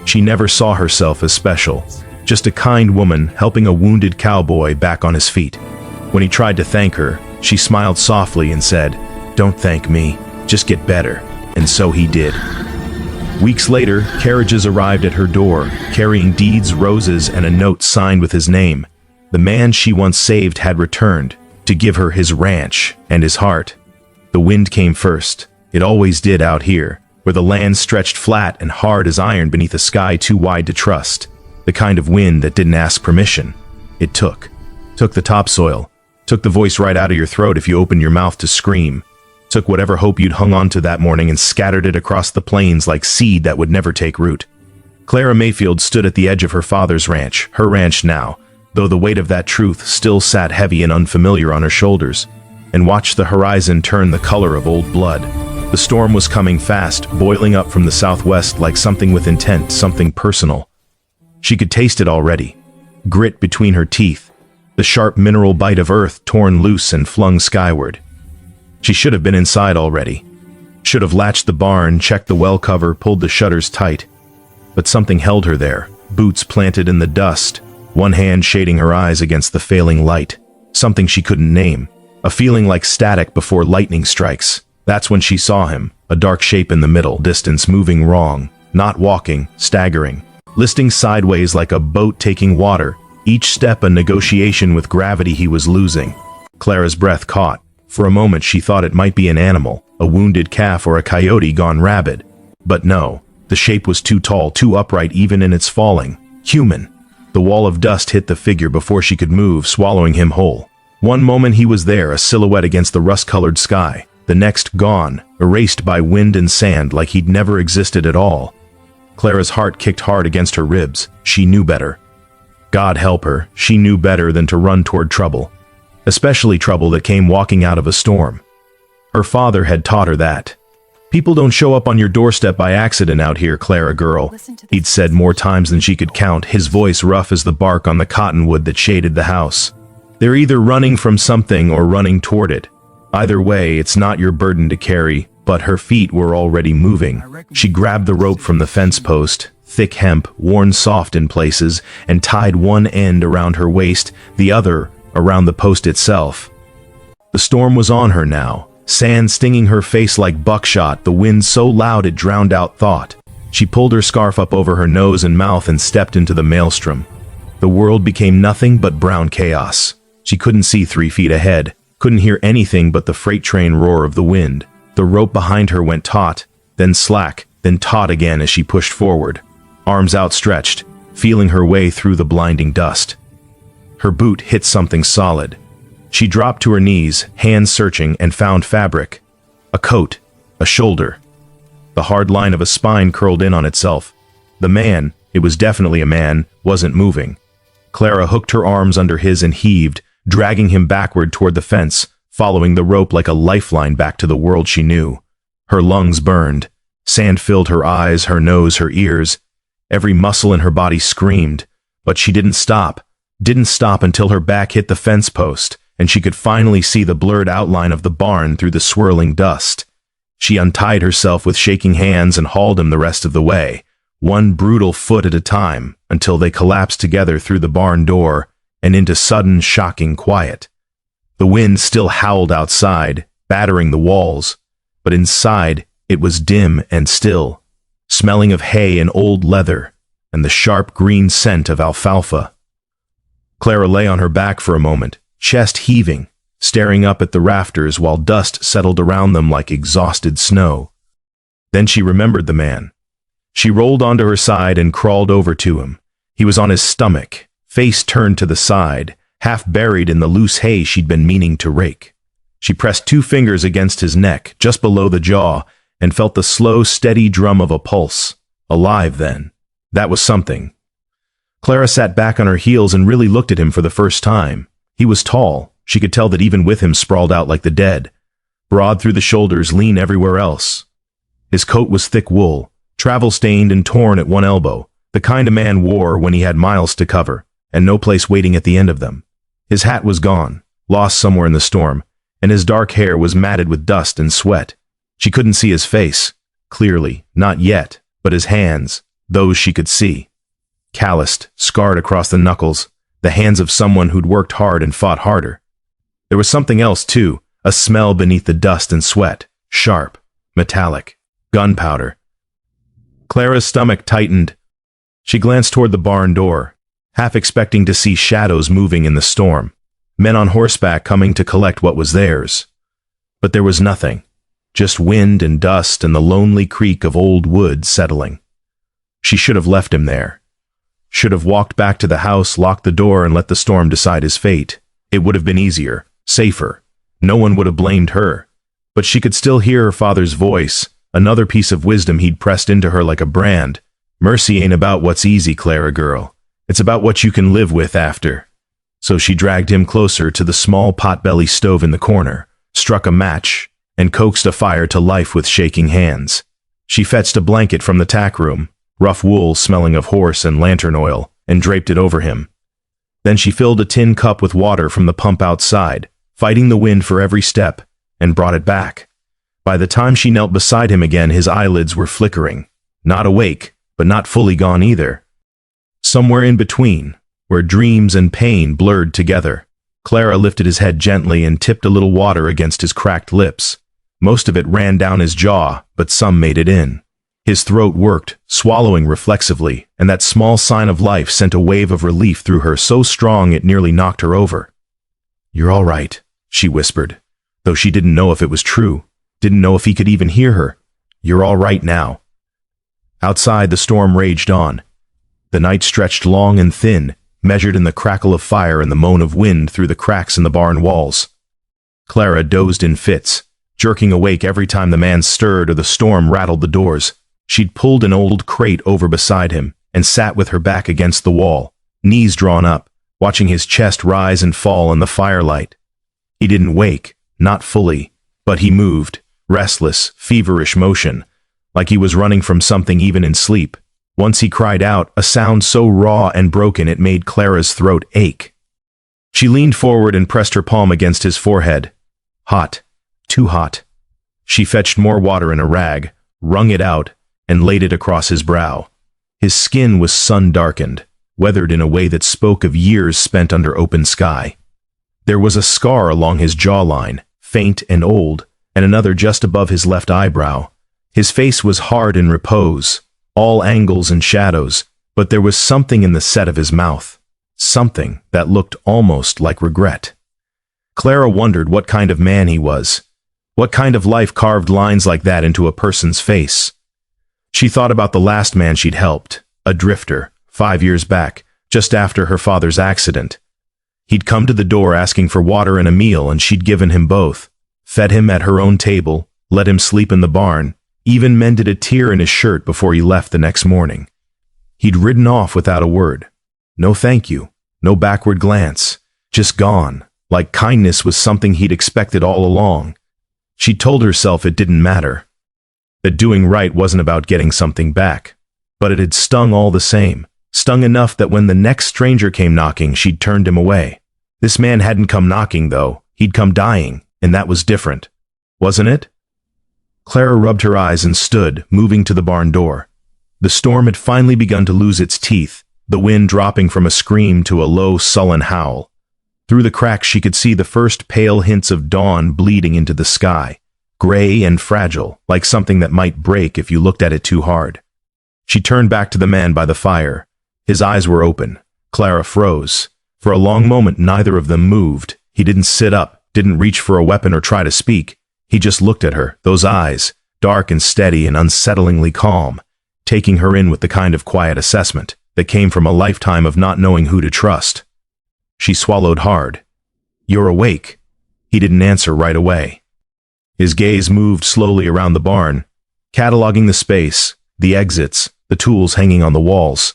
She never saw herself as special, just a kind woman helping a wounded cowboy back on his feet. When he tried to thank her, she smiled softly and said, "Don't thank me, just get better." And so he did. Weeks later, carriages arrived at her door, carrying deeds, roses, and a note signed with his name. The man she once saved had returned to give her his ranch and his heart. The wind came first. It always did out here, where the land stretched flat and hard as iron beneath a sky too wide to trust. The kind of wind that didn't ask permission. It took the topsoil, took the voice right out of your throat if you opened your mouth to scream, took whatever hope you'd hung on to that morning and scattered it across the plains like seed that would never take root. Clara Mayfield stood at the edge of her father's ranch, her ranch now, though the weight of that truth still sat heavy and unfamiliar on her shoulders, and watched the horizon turn the color of old blood. The storm was coming fast, boiling up from the southwest like something with intent, something personal. She could taste it already. Grit between her teeth, the sharp mineral bite of earth torn loose and flung skyward. She should have been inside already. Should have latched the barn, checked the well cover, pulled the shutters tight. But something held her there, boots planted in the dust, one hand shading her eyes against the failing light. Something she couldn't name. A feeling like static before lightning strikes. That's when she saw him, a dark shape in the middle, distance moving wrong, not walking, staggering, listing sideways like a boat taking water, each step a negotiation with gravity he was losing. Clara's breath caught. For a moment she thought it might be an animal, a wounded calf or a coyote gone rabid. But no, the shape was too tall, too upright even in its falling. Human. The wall of dust hit the figure before she could move, swallowing him whole. One moment he was there, a silhouette against the rust-colored sky. The next gone, erased by wind and sand like he'd never existed at all. Clara's heart kicked hard against her ribs. She knew better. God help her, she knew better than to run toward trouble. Especially trouble that came walking out of a storm. Her father had taught her that. "People don't show up on your doorstep by accident out here, Clara girl," he'd said more times than she could count, his voice rough as the bark on the cottonwood that shaded the house. "They're either running from something or running toward it. Either way, it's not your burden to carry." But her feet were already moving. She grabbed the rope from the fence post, thick hemp, worn soft in places, and tied one end around her waist, the other around the post itself. The storm was on her now, sand stinging her face like buckshot, the wind so loud it drowned out thought. She pulled her scarf up over her nose and mouth and stepped into the maelstrom. The world became nothing but brown chaos. She couldn't see 3 feet ahead, couldn't hear anything but the freight train roar of the wind. The rope behind her went taut, then slack, then taut again as she pushed forward, arms outstretched, feeling her way through the blinding dust. Her boot hit something solid. She dropped to her knees, hands searching, and found fabric. A coat, a shoulder. The hard line of a spine curled in on itself. The man, it was definitely a man, wasn't moving. Clara hooked her arms under his and heaved, dragging him backward toward the fence, following the rope like a lifeline back to the world she knew. Her lungs burned. Sand filled her eyes, her nose, her ears. Every muscle in her body screamed, but she didn't stop until her back hit the fence post, and she could finally see the blurred outline of the barn through the swirling dust. She untied herself with shaking hands and hauled him the rest of the way, one brutal foot at a time, until they collapsed together through the barn door and into sudden, shocking quiet. The wind still howled outside, battering the walls, but inside it was dim and still, smelling of hay and old leather, and the sharp green scent of alfalfa. Clara lay on her back for a moment, chest heaving, staring up at the rafters while dust settled around them like exhausted snow. Then she remembered the man. She rolled onto her side and crawled over to him. He was on his stomach, face turned to the side, half buried in the loose hay she'd been meaning to rake. She pressed 2 fingers against his neck, just below the jaw, and felt the slow, steady drum of a pulse. Alive, then. That was something. Clara sat back on her heels and really looked at him for the first time. He was tall. She could tell that even with him sprawled out like the dead. Broad through the shoulders, lean everywhere else. His coat was thick wool, travel-stained and torn at one elbow, the kind a man wore when he had miles to cover, and no place waiting at the end of them. His hat was gone, lost somewhere in the storm, and his dark hair was matted with dust and sweat. She couldn't see his face, clearly, not yet, but his hands, those she could see. Calloused, scarred across the knuckles, the hands of someone who'd worked hard and fought harder. There was something else too, a smell beneath the dust and sweat, sharp, metallic, gunpowder. Clara's stomach tightened. She glanced toward the barn door, half expecting to see shadows moving in the storm, men on horseback coming to collect what was theirs. But there was nothing, just wind and dust and the lonely creak of old wood settling. She should have left him there. Should have walked back to the house, locked the door, and let the storm decide his fate. It would have been easier, safer. No one would have blamed her. But she could still hear her father's voice, another piece of wisdom he'd pressed into her like a brand. Mercy ain't about what's easy, Clara girl. It's about what you can live with after. So she dragged him closer to the small potbelly stove in the corner, struck a match, and coaxed a fire to life with shaking hands. She fetched a blanket from the tack room, rough wool smelling of horse and lantern oil, and draped it over him. Then she filled a tin cup with water from the pump outside, fighting the wind for every step, and brought it back. By the time she knelt beside him again, his eyelids were flickering. Not awake, but not fully gone either. Somewhere in between, where dreams and pain blurred together, Clara lifted his head gently and tipped a little water against his cracked lips. Most of it ran down his jaw, but some made it in. His throat worked, swallowing reflexively, and that small sign of life sent a wave of relief through her so strong it nearly knocked her over. "You're all right," she whispered, though she didn't know if it was true, didn't know if he could even hear her. "You're all right now." Outside, the storm raged on. The night stretched long and thin, measured in the crackle of fire and the moan of wind through the cracks in the barn walls. Clara dozed in fits, jerking awake every time the man stirred or the storm rattled the doors. She'd pulled an old crate over beside him and sat with her back against the wall, knees drawn up, watching his chest rise and fall in the firelight. He didn't wake, not fully, but he moved, restless, feverish motion, like he was running from something even in sleep. Once he cried out, a sound so raw and broken it made Clara's throat ache. She leaned forward and pressed her palm against his forehead. Hot, too hot. She fetched more water in a rag, wrung it out, and laid it across his brow. His skin was sun-darkened, weathered in a way that spoke of years spent under open sky. There was a scar along his jawline, faint and old, and another just above his left eyebrow. His face was hard in repose, all angles and shadows, but there was something in the set of his mouth, something that looked almost like regret. Clara wondered what kind of man he was, what kind of life carved lines like that into a person's face. She thought about the last man she'd helped, a drifter, 5 years back, just after her father's accident. He'd come to the door asking for water and a meal, and she'd given him both, fed him at her own table, let him sleep in the barn, even mended a tear in his shirt before he left the next morning. He'd ridden off without a word. No thank you, no backward glance, just gone, like kindness was something he'd expected all along. She told herself it didn't matter, that doing right wasn't about getting something back. But it had stung all the same, stung enough that when the next stranger came knocking, she'd turned him away. This man hadn't come knocking, though. He'd come dying, and that was different. Wasn't it? Clara rubbed her eyes and stood, moving to the barn door. The storm had finally begun to lose its teeth, the wind dropping from a scream to a low, sullen howl. Through the cracks she could see the first pale hints of dawn bleeding into the sky, gray and fragile, like something that might break if you looked at it too hard. She turned back to the man by the fire. His eyes were open. Clara froze. For a long moment neither of them moved. He didn't sit up, didn't reach for a weapon or try to speak. He just looked at her, those eyes, dark and steady and unsettlingly calm, taking her in with the kind of quiet assessment that came from a lifetime of not knowing who to trust. She swallowed hard. "You're awake." He didn't answer right away. His gaze moved slowly around the barn, cataloging the space, the exits, the tools hanging on the walls.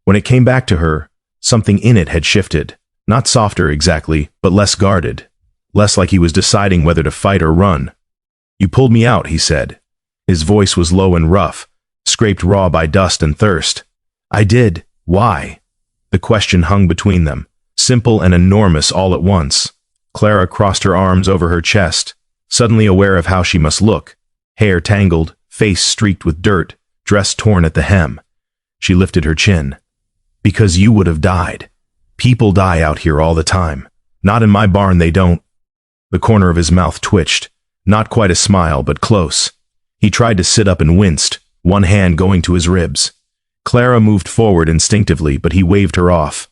When it came back to her, something in it had shifted, not softer exactly, but less guarded, less like he was deciding whether to fight or run. "You pulled me out," he said. His voice was low and rough, scraped raw by dust and thirst. "I did. Why?" The question hung between them, simple and enormous all at once. Clara crossed her arms over her chest, suddenly aware of how she must look, hair tangled, face streaked with dirt, dress torn at the hem. She lifted her chin. Because you would have died. People die out here all the time. Not in my barn, they don't. The corner of his mouth twitched. Not quite a smile, but close. He tried to sit up and winced, one hand going to his ribs. Clara moved forward instinctively, but he waved her off.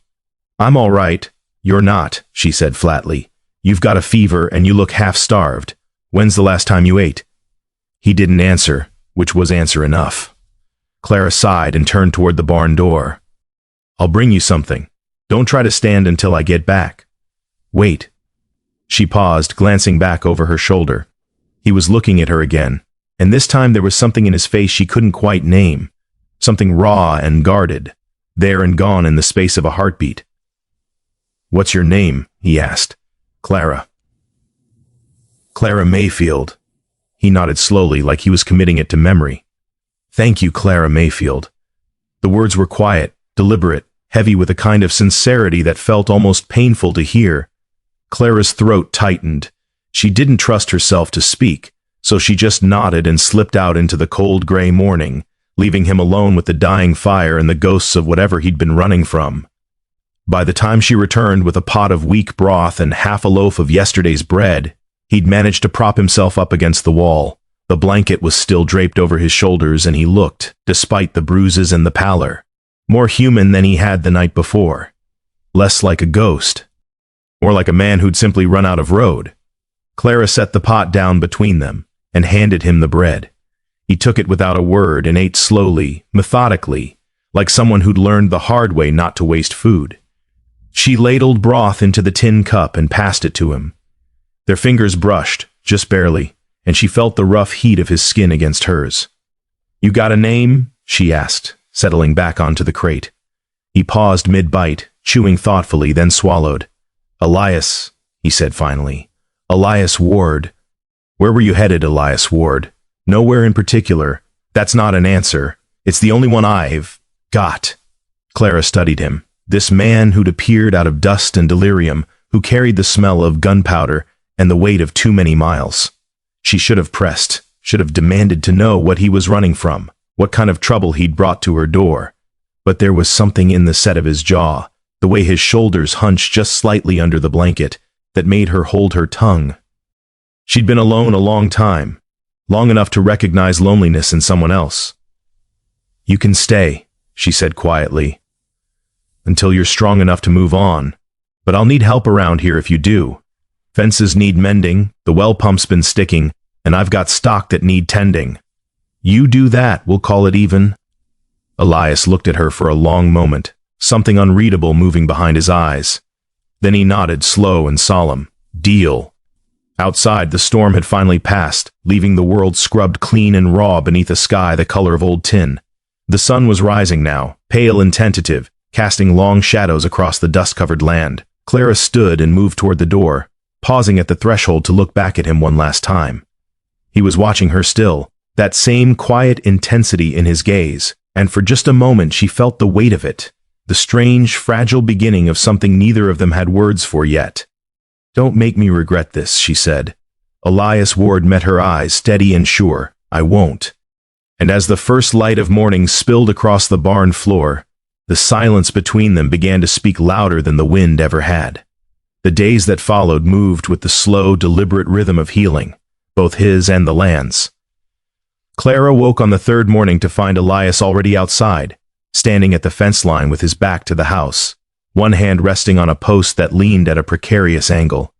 I'm all right. You're not, she said flatly. You've got a fever and you look half-starved. When's the last time you ate? He didn't answer, which was answer enough. Clara sighed and turned toward the barn door. I'll bring you something. Don't try to stand until I get back. Wait. She paused, glancing back over her shoulder. He was looking at her again, and this time there was something in his face she couldn't quite name. Something raw and guarded, there and gone in the space of a heartbeat. What's your name? He asked. Clara. Clara Mayfield. He nodded slowly, like he was committing it to memory. Thank you, Clara Mayfield. The words were quiet, deliberate, heavy with a kind of sincerity that felt almost painful to hear. Clara's throat tightened. She didn't trust herself to speak, so she just nodded and slipped out into the cold gray morning, leaving him alone with the dying fire and the ghosts of whatever he'd been running from. By the time she returned with a pot of weak broth and half a loaf of yesterday's bread, he'd managed to prop himself up against the wall. The blanket was still draped over his shoulders, and he looked, despite the bruises and the pallor, more human than he had the night before. Less like a ghost. Or like a man who'd simply run out of road. Clara set the pot down between them and handed him the bread. He took it without a word and ate slowly, methodically, like someone who'd learned the hard way not to waste food. She ladled broth into the tin cup and passed it to him. Their fingers brushed, just barely, and she felt the rough heat of his skin against hers. You got a name? She asked, settling back onto the crate. He paused mid-bite, chewing thoughtfully, then swallowed. Elias, he said finally. Elias Ward. Where were you headed, Elias Ward? Nowhere in particular. That's not an answer. It's the only one I've got. Clara studied him. This man who'd appeared out of dust and delirium, who carried the smell of gunpowder and the weight of too many miles. She should have pressed, should have demanded to know what he was running from, what kind of trouble he'd brought to her door. But there was something in the set of his jaw, the way his shoulders hunched just slightly under the blanket, that made her hold her tongue. She'd been alone a long time, long enough to recognize loneliness in someone else. You can stay, she said quietly, until you're strong enough to move on. But I'll need help around here if you do. Fences need mending, the well pump's been sticking, and I've got stock that need tending. You do that, we'll call it even. Elias looked at her for a long moment, something unreadable moving behind his eyes. Then he nodded, slow and solemn. Deal. Outside, the storm had finally passed, leaving the world scrubbed clean and raw beneath a sky the color of old tin. The sun was rising now, pale and tentative, casting long shadows across the dust-covered land. Clara stood and moved toward the door, pausing at the threshold to look back at him one last time. He was watching her still, that same quiet intensity in his gaze, and for just a moment she felt the weight of it, the strange, fragile beginning of something neither of them had words for yet. Don't make me regret this, she said. Elias Ward met her eyes, steady and sure. I won't. And as the first light of morning spilled across the barn floor, the silence between them began to speak louder than the wind ever had. The days that followed moved with the slow, deliberate rhythm of healing, both his and the land's. Clara woke on the third morning to find Elias already outside, standing at the fence line with his back to the house, one hand resting on a post that leaned at a precarious angle.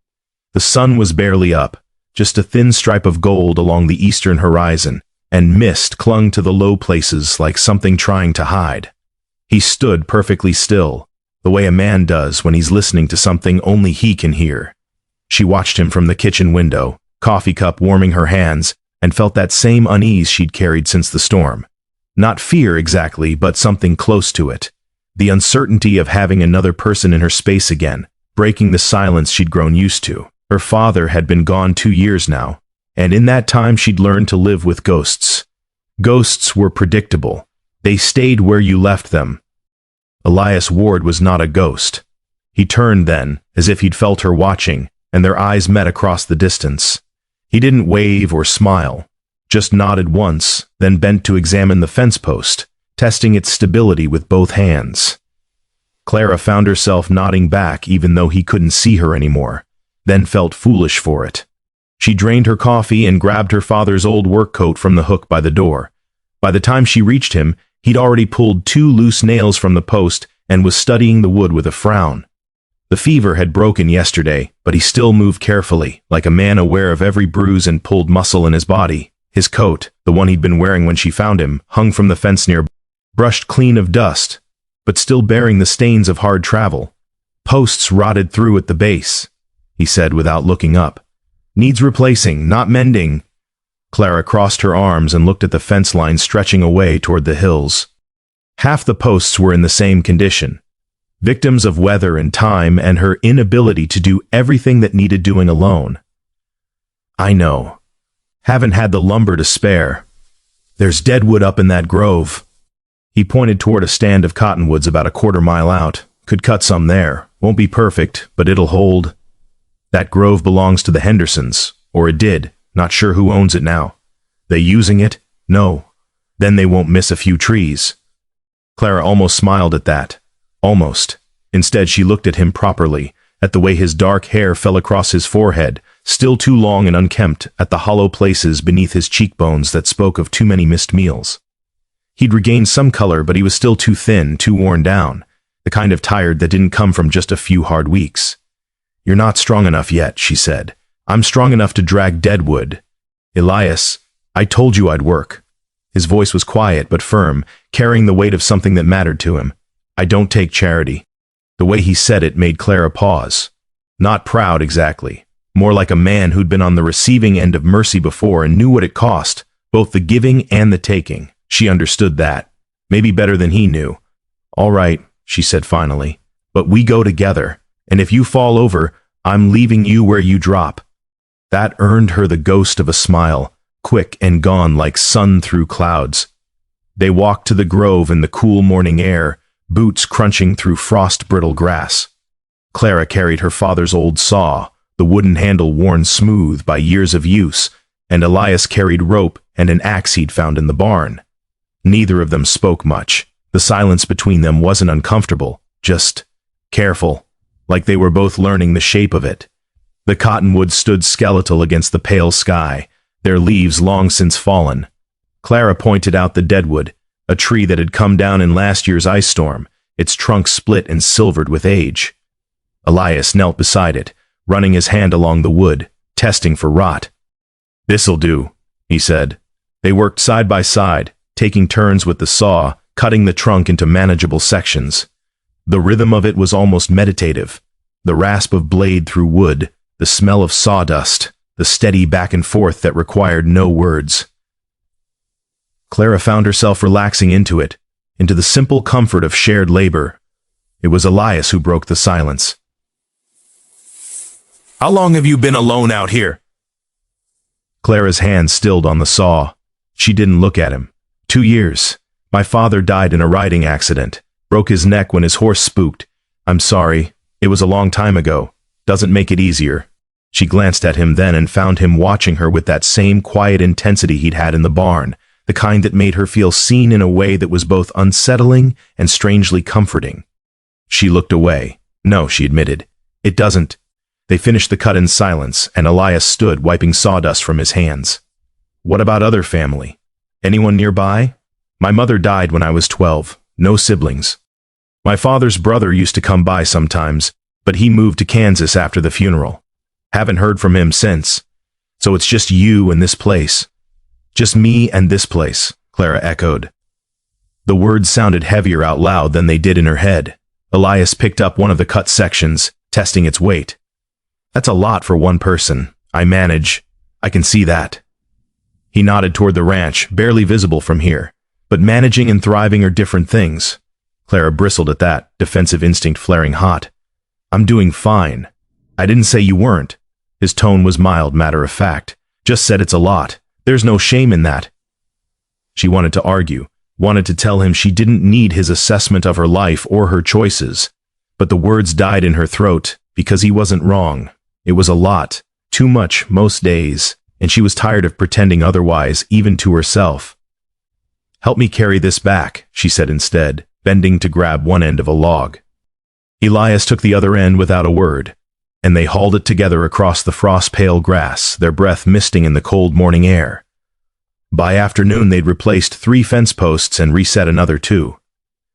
The sun was barely up, just a thin stripe of gold along the eastern horizon, and mist clung to the low places like something trying to hide. He stood perfectly still, the way a man does when he's listening to something only he can hear. She watched him from the kitchen window, coffee cup warming her hands, and felt that same unease she'd carried since the storm. Not fear exactly, but something close to it. The uncertainty of having another person in her space again, breaking the silence she'd grown used to. Her father had been gone 2 years now, and in that time she'd learned to live with ghosts. Ghosts were predictable. They stayed where you left them. Elias Ward was not a ghost. He turned then, as if he'd felt her watching, and their eyes met across the distance. He didn't wave or smile, just nodded once, then bent to examine the fence post, testing its stability with both hands. Clara found herself nodding back even though he couldn't see her anymore, then felt foolish for it. She drained her coffee and grabbed her father's old work coat from the hook by the door. By the time she reached him, he'd already pulled 2 loose nails from the post and was studying the wood with a frown. The fever had broken yesterday, but he still moved carefully, like a man aware of every bruise and pulled muscle in his body. His coat, the one he'd been wearing when she found him, hung from the fence near, brushed clean of dust, but still bearing the stains of hard travel. Posts rotted through at the base, he said without looking up. Needs replacing, not mending. Clara crossed her arms and looked at the fence line stretching away toward the hills. Half the posts were in the same condition, victims of weather and time and her inability to do everything that needed doing alone. I know. Haven't had the lumber to spare. There's deadwood up in that grove. He pointed toward a stand of cottonwoods about a quarter-mile out. Could cut some there. Won't be perfect, but it'll hold. That grove belongs to the Hendersons, or it did. Not sure who owns it now. They using it? No. Then they won't miss a few trees. Clara almost smiled at that. Almost. Instead, she looked at him properly, at the way his dark hair fell across his forehead, still too long and unkempt, at the hollow places beneath his cheekbones that spoke of too many missed meals. He'd regained some color, but he was still too thin, too worn down, the kind of tired that didn't come from just a few hard weeks. You're not strong enough yet, she said. I'm strong enough to drag deadwood. Elias, I told you I'd work. His voice was quiet but firm, carrying the weight of something that mattered to him. I don't take charity. The way he said it made Clara pause. Not proud exactly, more like a man who'd been on the receiving end of mercy before and knew what it cost, both the giving and the taking. She understood that, maybe better than he knew. All right, she said finally, but we go together, and if you fall over, I'm leaving you where you drop. That earned her the ghost of a smile, quick and gone like sun through clouds. They walked to the grove in the cool morning air, boots crunching through frost-brittle grass. Clara carried her father's old saw, the wooden handle worn smooth by years of use, and Elias carried rope and an axe he'd found in the barn. Neither of them spoke much. The silence between them wasn't uncomfortable, just careful, like they were both learning the shape of it. The cottonwoods stood skeletal against the pale sky, their leaves long since fallen. Clara pointed out the deadwood, a tree that had come down in last year's ice storm, its trunk split and silvered with age. Elias knelt beside it, running his hand along the wood, testing for rot. This'll do, he said. They worked side by side, taking turns with the saw, cutting the trunk into manageable sections. The rhythm of it was almost meditative, the rasp of blade through wood, the smell of sawdust, the steady back and forth that required no words. Clara found herself relaxing into it, into the simple comfort of shared labor. It was Elias who broke the silence. How long have you been alone out here? Clara's hand stilled on the saw. She didn't look at him. 2 years. My father died in a riding accident. Broke his neck when his horse spooked. I'm sorry. It was a long time ago. Doesn't make it easier. She glanced at him then and found him watching her with that same quiet intensity he'd had in the barn, the kind that made her feel seen in a way that was both unsettling and strangely comforting. She looked away. No, she admitted. It doesn't. They finished the cut in silence, and Elias stood wiping sawdust from his hands. What about other family? Anyone nearby? My mother died when I was 12. No siblings. My father's brother used to come by sometimes, but he moved to Kansas after the funeral. Haven't heard from him since. So it's just you and this place. Just me and this place, Clara echoed. The words sounded heavier out loud than they did in her head. Elias picked up one of the cut sections, testing its weight. That's a lot for one person. I manage. I can see that. He nodded toward the ranch, barely visible from here. But managing and thriving are different things. Clara bristled at that, defensive instinct flaring hot. I'm doing fine. I didn't say you weren't. His tone was mild, matter of fact. Just said it's a lot. There's no shame in that. She wanted to argue, wanted to tell him she didn't need his assessment of her life or her choices. But the words died in her throat, because he wasn't wrong. It was a lot, too much most days, and she was tired of pretending otherwise, even to herself. "Help me carry this back," she said instead, bending to grab one end of a log. Elias took the other end without a word, and they hauled it together across the frost-pale grass, their breath misting in the cold morning air. By afternoon they'd replaced 3 fence posts and reset another 2.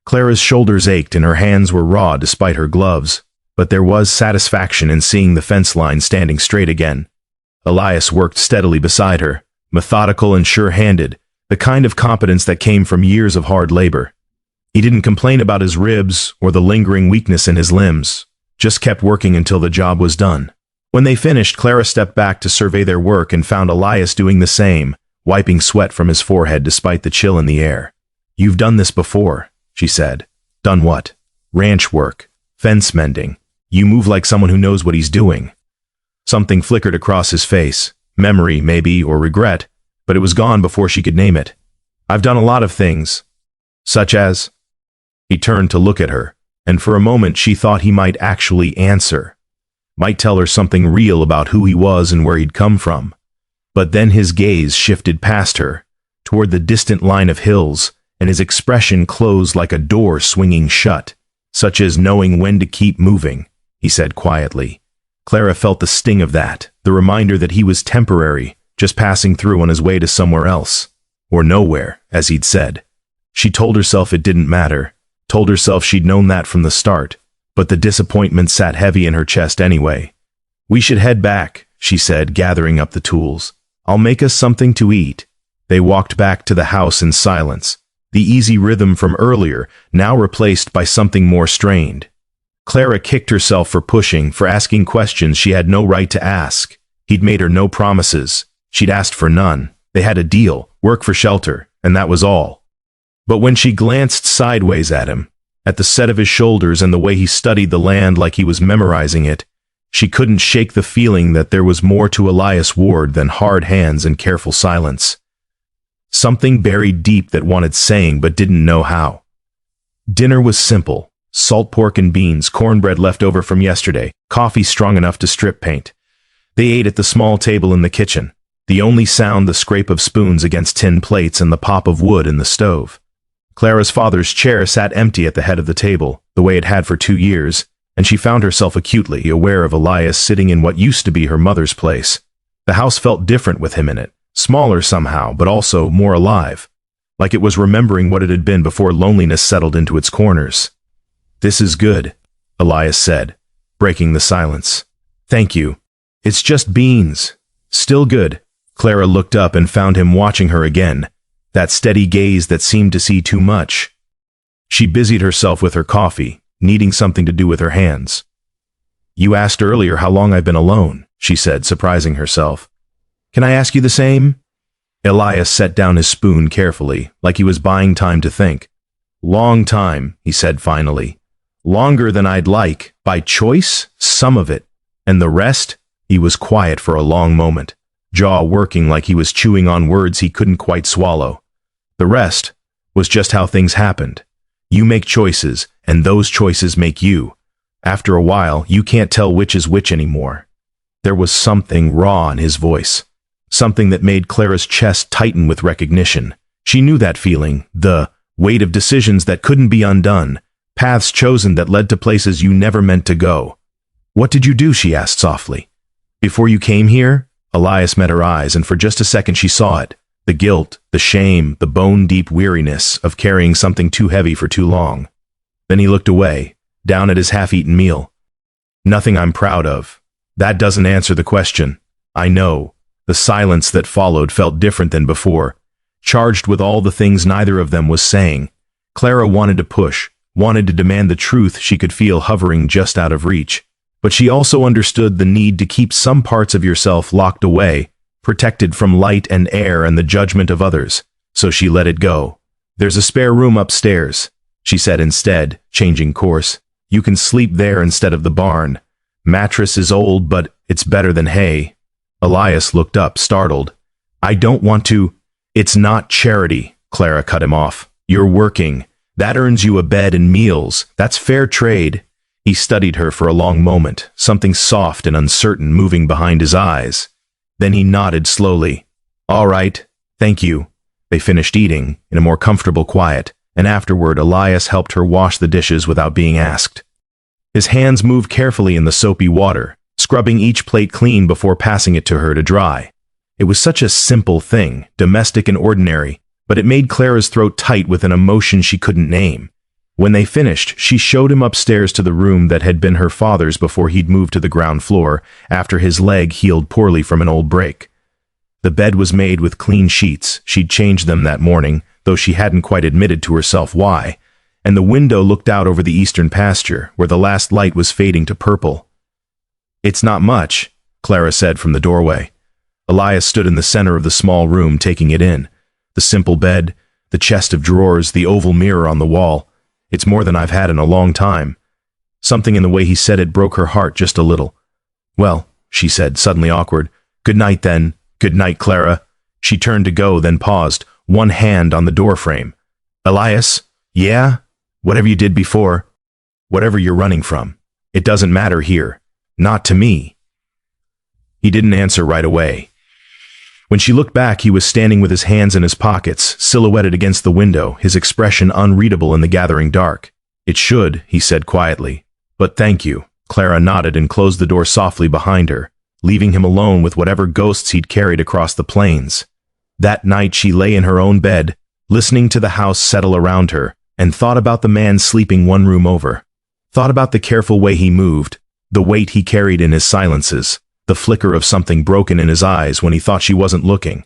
Clara's shoulders ached and her hands were raw despite her gloves, but there was satisfaction in seeing the fence line standing straight again. Elias worked steadily beside her, methodical and sure-handed, the kind of competence that came from years of hard labor. He didn't complain about his ribs or the lingering weakness in his limbs, just kept working until the job was done. When they finished, Clara stepped back to survey their work and found Elias doing the same, wiping sweat from his forehead despite the chill in the air. "You've done this before," she said. "Done what?" "Ranch work. Fence mending. You move like someone who knows what he's doing." Something flickered across his face. Memory, maybe, or regret, but it was gone before she could name it. "I've done a lot of things." "Such as?" He turned to look at her, and for a moment she thought he might actually answer. Might tell her something real about who he was and where he'd come from. But then his gaze shifted past her, toward the distant line of hills, and his expression closed like a door swinging shut, such as knowing when to keep moving, he said quietly. Clara felt the sting of that, the reminder that he was temporary, just passing through on his way to somewhere else. Or nowhere, as he'd said. She told herself it didn't matter, told herself she'd known that from the start, but the disappointment sat heavy in her chest anyway. "We should head back," she said, gathering up the tools. "I'll make us something to eat." They walked back to the house in silence, the easy rhythm from earlier now replaced by something more strained. Clara kicked herself for pushing, for asking questions she had no right to ask. He'd made her no promises. She'd asked for none. They had a deal, work for shelter, and that was all. But when she glanced sideways at him, at the set of his shoulders and the way he studied the land like he was memorizing it, she couldn't shake the feeling that there was more to Elias Ward than hard hands and careful silence. Something buried deep that wanted saying but didn't know how. Dinner was simple. Salt pork and beans, cornbread left over from yesterday, coffee strong enough to strip paint. They ate at the small table in the kitchen, the only sound the scrape of spoons against tin plates and the pop of wood in the stove. Clara's father's chair sat empty at the head of the table, the way it had for 2 years, and she found herself acutely aware of Elias sitting in what used to be her mother's place. The house felt different with him in it, smaller somehow, but also more alive, like it was remembering what it had been before loneliness settled into its corners. "This is good," Elias said, breaking the silence. "Thank you. It's just beans." "Still good." Clara looked up and found him watching her again, that steady gaze that seemed to see too much. She busied herself with her coffee, needing something to do with her hands. "You asked earlier how long I've been alone," she said, surprising herself. "Can I ask you the same?" Elias set down his spoon carefully, like he was buying time to think. "Long time," he said finally. "Longer than I'd like, by choice, some of it. And the rest?" He was quiet for a long moment, jaw working like he was chewing on words he couldn't quite swallow. "The rest was just how things happened. You make choices, and those choices make you. After a while, you can't tell which is which anymore." There was something raw in his voice, something that made Clara's chest tighten with recognition. She knew that feeling, the weight of decisions that couldn't be undone, paths chosen that led to places you never meant to go. "What did you do?" she asked softly. "Before you came here?" Elias met her eyes, and for just a second she saw it. The guilt, the shame, the bone-deep weariness of carrying something too heavy for too long. Then he looked away, down at his half-eaten meal. "Nothing I'm proud of." "That doesn't answer the question." "I know." The silence that followed felt different than before, charged with all the things neither of them was saying. Clara wanted to push, wanted to demand the truth she could feel hovering just out of reach. But she also understood the need to keep some parts of yourself locked away, protected from light and air and the judgment of others, so she let it go. "There's a spare room upstairs," she said instead, changing course. "You can sleep there instead of the barn. Mattress is old, but it's better than hay." Elias looked up, startled. "I don't want to." "It's not charity," Clara cut him off. "You're working. That earns you a bed and meals. That's fair trade." He studied her for a long moment, something soft and uncertain moving behind his eyes. Then he nodded slowly. "All right, thank you." They finished eating, in a more comfortable quiet, and afterward Elias helped her wash the dishes without being asked. His hands moved carefully in the soapy water, scrubbing each plate clean before passing it to her to dry. It was such a simple thing, domestic and ordinary, but it made Clara's throat tight with an emotion she couldn't name. When they finished, she showed him upstairs to the room that had been her father's before he'd moved to the ground floor, after his leg healed poorly from an old break. The bed was made with clean sheets. She'd changed them that morning, though she hadn't quite admitted to herself why, and the window looked out over the eastern pasture, where the last light was fading to purple. "It's not much," Clara said from the doorway. Elias stood in the center of the small room, taking it in. The simple bed, the chest of drawers, the oval mirror on the wall. "It's more than I've had in a long time." Something in the way he said it broke her heart just a little. "Well," she said, suddenly awkward. "Good night, then." "Good night, Clara." She turned to go, then paused, one hand on the doorframe. "Elias? Yeah? Whatever you did before. Whatever you're running from. It doesn't matter here. Not to me." He didn't answer right away. When she looked back, he was standing with his hands in his pockets, silhouetted against the window, his expression unreadable in the gathering dark. "It should," he said quietly. "But thank you." Clara nodded and closed the door softly behind her, leaving him alone with whatever ghosts he'd carried across the plains. That night she lay in her own bed, listening to the house settle around her, and thought about the man sleeping one room over. Thought about the careful way he moved, the weight he carried in his silences, the flicker of something broken in his eyes when he thought she wasn't looking.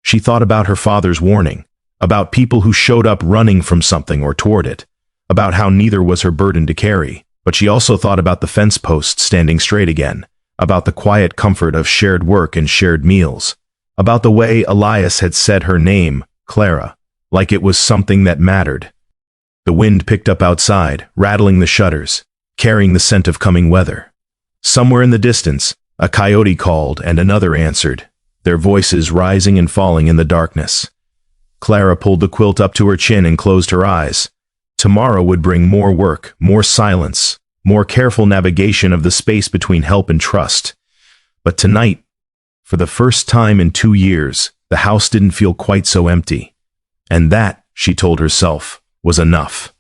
She thought about her father's warning, about people who showed up running from something or toward it, about how neither was her burden to carry, but she also thought about the fence posts standing straight again, about the quiet comfort of shared work and shared meals, about the way Elias had said her name, Clara, like it was something that mattered. The wind picked up outside, rattling the shutters, carrying the scent of coming weather. Somewhere in the distance, a coyote called and another answered, their voices rising and falling in the darkness. Clara pulled the quilt up to her chin and closed her eyes. Tomorrow would bring more work, more silence, more careful navigation of the space between help and trust. But tonight, for the first time in 2 years, the house didn't feel quite so empty. And that, she told herself, was enough.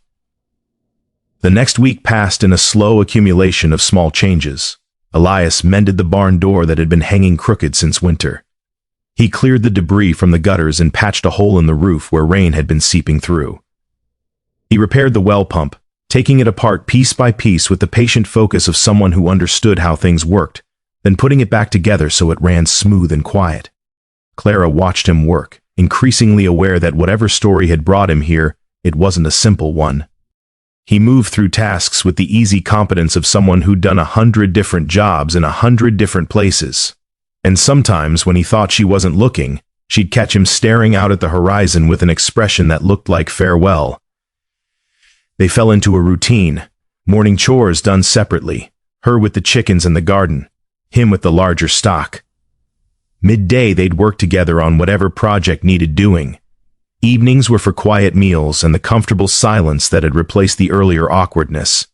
The next week passed in a slow accumulation of small changes. Elias mended the barn door that had been hanging crooked since winter. He cleared the debris from the gutters and patched a hole in the roof where rain had been seeping through. He repaired the well pump, taking it apart piece by piece with the patient focus of someone who understood how things worked, then putting it back together so it ran smooth and quiet. Clara watched him work, increasingly aware that whatever story had brought him here, it wasn't a simple one. He moved through tasks with the easy competence of someone who'd done 100 different jobs in 100 different places. And sometimes, when he thought she wasn't looking, she'd catch him staring out at the horizon with an expression that looked like farewell. They fell into a routine, morning chores done separately, her with the chickens and the garden, him with the larger stock. Midday they'd work together on whatever project needed doing. Evenings were for quiet meals and the comfortable silence that had replaced the earlier awkwardness.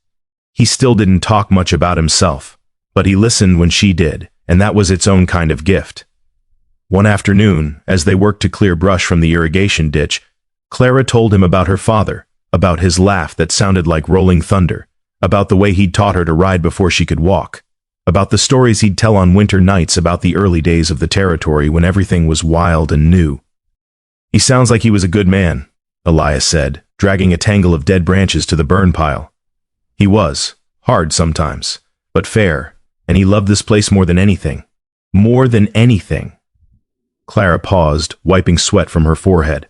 He still didn't talk much about himself, but he listened when she did, and that was its own kind of gift. One afternoon, as they worked to clear brush from the irrigation ditch, Clara told him about her father, about his laugh that sounded like rolling thunder, about the way he'd taught her to ride before she could walk, about the stories he'd tell on winter nights about the early days of the territory when everything was wild and new. "He sounds like he was a good man," Elias said, dragging a tangle of dead branches to the burn pile. "He was, hard sometimes, but fair, and he loved this place more than anything. More than anything." Clara paused, wiping sweat from her forehead.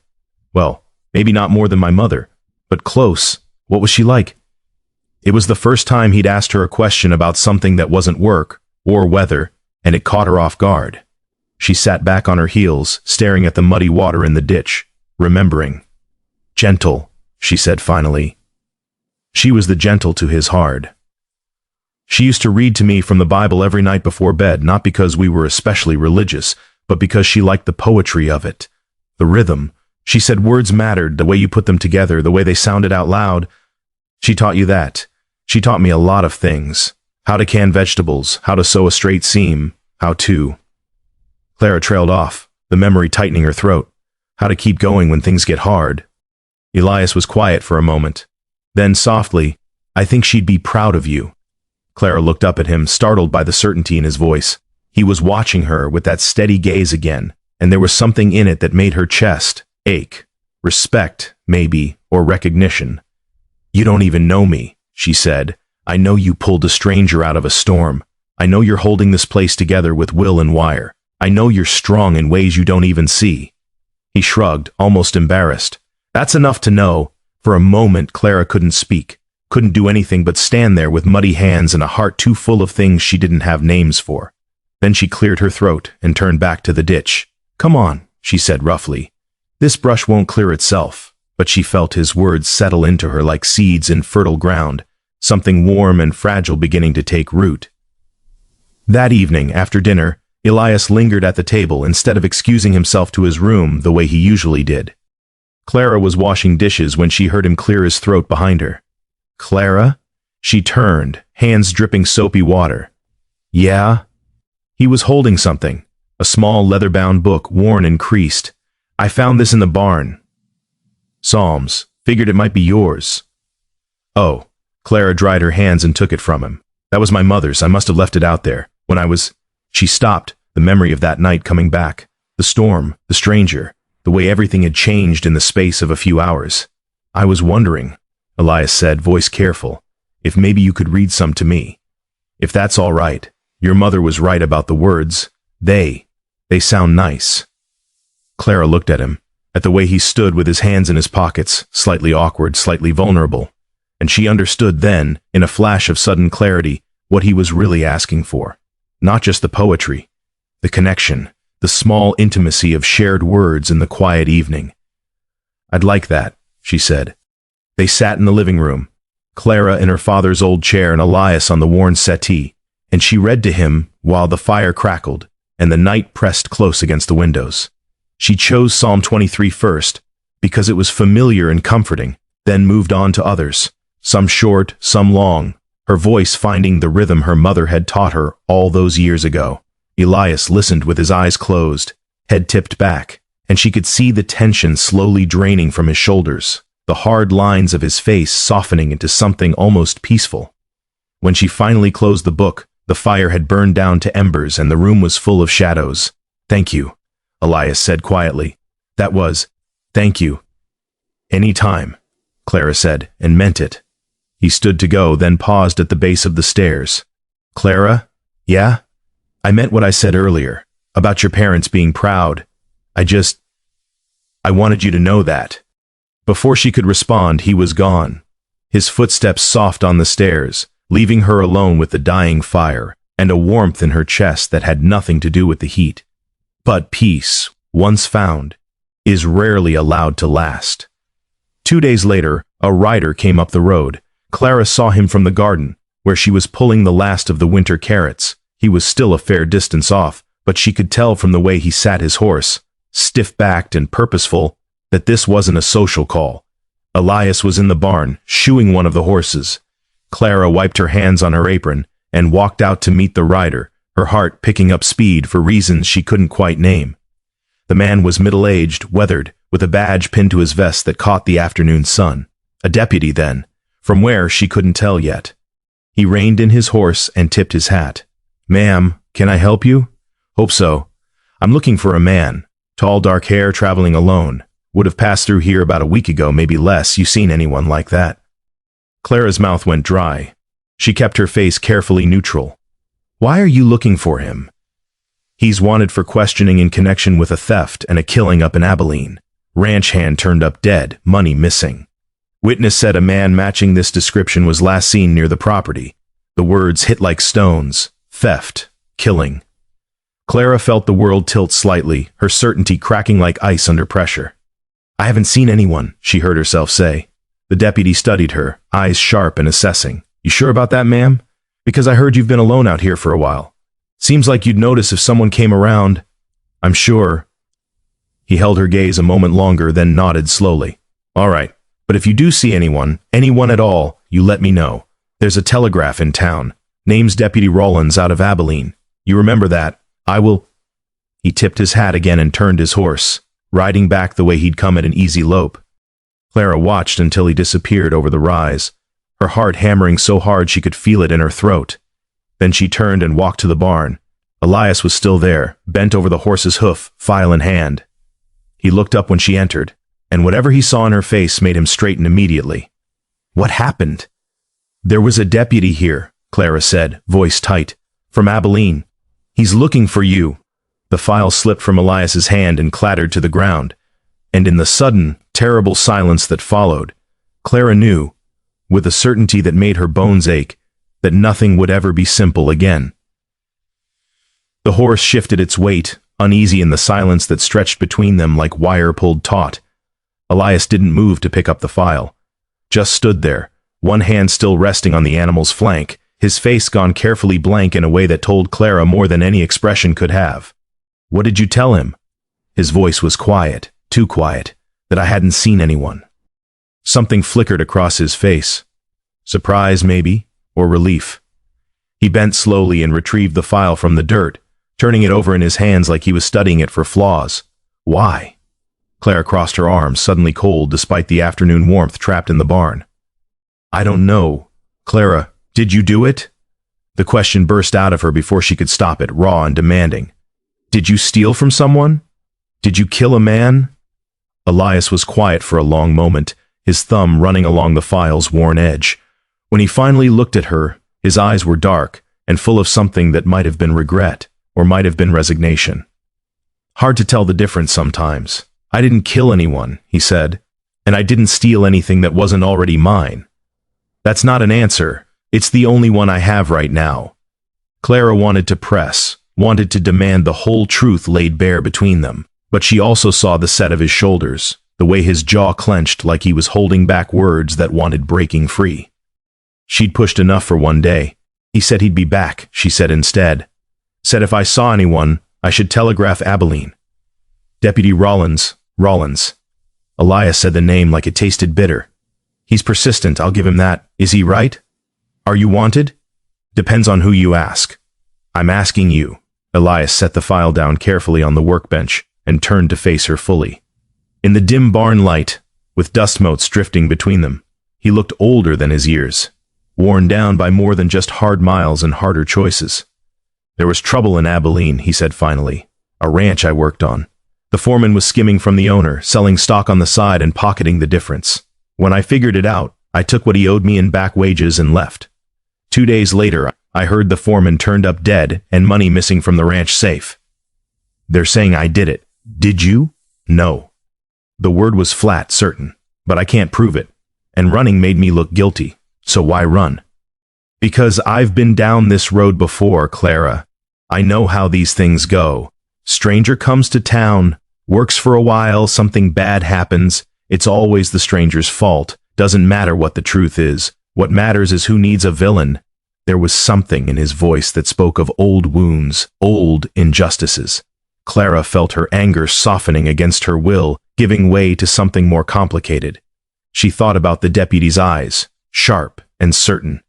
"Well, maybe not more than my mother, but close. What was she like?" It was the first time he'd asked her a question about something that wasn't work or weather, and it caught her off guard. She sat back on her heels, staring at the muddy water in the ditch, remembering. "Gentle," she said finally. She was the gentle to his hard. "She used to read to me from the Bible every night before bed, not because we were especially religious, but because she liked the poetry of it. The rhythm. She said words mattered, the way you put them together, the way they sounded out loud. She taught you that. She taught me a lot of things. How to can vegetables, how to sew a straight seam, how to..." Clara trailed off, the memory tightening her throat. How to keep going when things get hard. Elias was quiet for a moment. Then softly, I think she'd be proud of you. Clara looked up at him, startled by the certainty in his voice. He was watching her with that steady gaze again, and there was something in it that made her chest ache. Respect, maybe, or recognition. You don't even know me, she said. I know you pulled a stranger out of a storm. I know you're holding this place together with will and wire. I know you're strong in ways you don't even see. He shrugged, almost embarrassed. That's enough to know. For a moment, Clara couldn't speak, couldn't do anything but stand there with muddy hands and a heart too full of things she didn't have names for. Then she cleared her throat and turned back to the ditch. Come on, she said roughly. This brush won't clear itself. But she felt his words settle into her like seeds in fertile ground, something warm and fragile beginning to take root. That evening, after dinner, Elias lingered at the table instead of excusing himself to his room the way he usually did. Clara was washing dishes when she heard him clear his throat behind her. Clara? She turned, hands dripping soapy water. Yeah? He was holding something, a small leather-bound book, worn and creased. I found this in the barn. Psalms. Figured it might be yours. Oh. Clara dried her hands and took it from him. That was my mother's. I must have left it out there. When I was... She stopped, the memory of that night coming back. The storm, the stranger, the way everything had changed in the space of a few hours. I was wondering, Elias said, voice careful, if maybe you could read some to me. If that's all right. Your mother was right about the words. They sound nice. Clara looked at him, at the way he stood with his hands in his pockets, slightly awkward, slightly vulnerable. And she understood then, in a flash of sudden clarity, what he was really asking for. Not just the poetry, the connection, the small intimacy of shared words in the quiet evening. I'd like that, she said. They sat in the living room, Clara in her father's old chair and Elias on the worn settee, and she read to him while the fire crackled and the night pressed close against the windows. She chose Psalm 23 first, because it was familiar and comforting, then moved on to others. Some short, some long, her voice finding the rhythm her mother had taught her all those years ago. Elias listened with his eyes closed, head tipped back, and she could see the tension slowly draining from his shoulders, the hard lines of his face softening into something almost peaceful. When she finally closed the book, the fire had burned down to embers and the room was full of shadows. Thank you, Elias said quietly. That was, thank you. Any time, Clara said, and meant it. He stood to go, then paused at the base of the stairs. Clara? Yeah? I meant what I said earlier, about your parents being proud. I wanted you to know that. Before she could respond, he was gone. His footsteps soft on the stairs, leaving her alone with the dying fire, and a warmth in her chest that had nothing to do with the heat. But peace, once found, is rarely allowed to last. 2 days later, a rider came up the road. Clara saw him from the garden, where she was pulling the last of the winter carrots. He was still a fair distance off, but she could tell from the way he sat his horse, stiff-backed and purposeful, that this wasn't a social call. Elias was in the barn, shoeing one of the horses. Clara wiped her hands on her apron and walked out to meet the rider, her heart picking up speed for reasons she couldn't quite name. The man was middle-aged, weathered, with a badge pinned to his vest that caught the afternoon sun. A deputy, then. From where, she couldn't tell yet. He reined in his horse and tipped his hat. Ma'am, can I help you? Hope so. I'm looking for a man. Tall, dark hair, traveling alone. Would have passed through here about a week ago, maybe less. You seen anyone like that? Clara's mouth went dry. She kept her face carefully neutral. Why are you looking for him? He's wanted for questioning in connection with a theft and a killing up in Abilene. Ranch hand turned up dead, money missing. Witness said a man matching this description was last seen near the property. The words hit like stones. Theft. Killing. Clara felt the world tilt slightly, her certainty cracking like ice under pressure. I haven't seen anyone, she heard herself say. The deputy studied her, eyes sharp and assessing. You sure about that, ma'am? Because I heard you've been alone out here for a while. Seems like you'd notice if someone came around. I'm sure. He held her gaze a moment longer, then nodded slowly. All right. But if you do see anyone at all, you let me know. There's a telegraph in town. Name's Deputy Rollins out of Abilene. You remember that? I will... He tipped his hat again and turned his horse. riding back the way he'd come at an easy lope. Clara watched until he disappeared over the rise, her heart hammering so hard she could feel it in her throat. Then she turned and walked to the barn. Elias was still there, bent over the horse's hoof, file in hand. He looked up when she entered, and whatever he saw in her face made him straighten immediately. What happened? There was a deputy here, Clara said, voice tight. From Abilene. He's looking for you. The file slipped from Elias's hand and clattered to the ground, and in the sudden, terrible silence that followed, Clara knew, with a certainty that made her bones ache, that nothing would ever be simple again. The horse shifted its weight, uneasy in the silence that stretched between them like wire pulled taut. Elias didn't move to pick up the file, just stood there, one hand still resting on the animal's flank, his face gone carefully blank in a way that told Clara more than any expression could have. What did you tell him? His voice was quiet, too quiet, that I hadn't seen anyone. Something flickered across his face. Surprise, maybe, or relief. He bent slowly and retrieved the file from the dirt, turning it over in his hands like he was studying it for flaws. Why? Clara crossed her arms, suddenly cold despite the afternoon warmth trapped in the barn. I don't know. Clara, did you do it? The question burst out of her before she could stop it, raw and demanding. Did you steal from someone? Did you kill a man? Elias was quiet for a long moment, his thumb running along the file's worn edge. When he finally looked at her, his eyes were dark and full of something that might have been regret, or might have been resignation. Hard to tell the difference sometimes. I didn't kill anyone, he said, and I didn't steal anything that wasn't already mine. That's not an answer. It's the only one I have right now. Clara wanted to press, wanted to demand the whole truth laid bare between them, but she also saw the set of his shoulders, the way his jaw clenched like he was holding back words that wanted breaking free. She'd pushed enough for one day. He said he'd be back, she said instead. Said if I saw anyone, I should telegraph Abilene. Deputy Rollins. Elias said the name like it tasted bitter. He's persistent, I'll give him that. Is he right? Are you wanted? Depends on who you ask. I'm asking you. Elias set the file down carefully on the workbench and turned to face her fully. In the dim barn light, with dust motes drifting between them, he looked older than his years, worn down by more than just hard miles and harder choices. There was trouble in Abilene, he said finally. A ranch I worked on. The foreman was skimming from the owner, selling stock on the side and pocketing the difference. When I figured it out, I took what he owed me in back wages and left. 2 days later, I heard the foreman turned up dead and money missing from the ranch safe. They're saying I did it. Did you? No. The word was flat, certain, but I can't prove it. And running made me look guilty, so why run? Because I've been down this road before, Clara. I know how these things go. Stranger comes to town, works for a while, something bad happens. It's always the stranger's fault. Doesn't matter what the truth is. What matters is who needs a villain. There was something in his voice that spoke of old wounds, old injustices. Clara felt her anger softening against her will, giving way to something more complicated. She thought about the deputy's eyes, sharp and certain.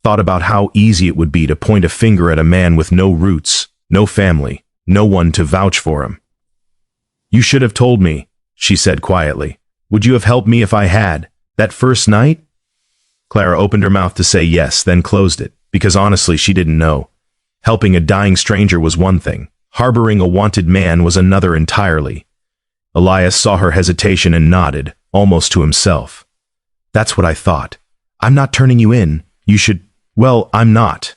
Thought about how easy it would be to point a finger at a man with no roots, no family, no one to vouch for him. You should have told me, she said quietly. Would you have helped me if I had? That first night? Clara opened her mouth to say yes, then closed it, because honestly she didn't know. Helping a dying stranger was one thing. Harboring a wanted man was another entirely. Elias saw her hesitation and nodded, almost to himself. That's what I thought. I'm not turning you in. You should... Well, I'm not.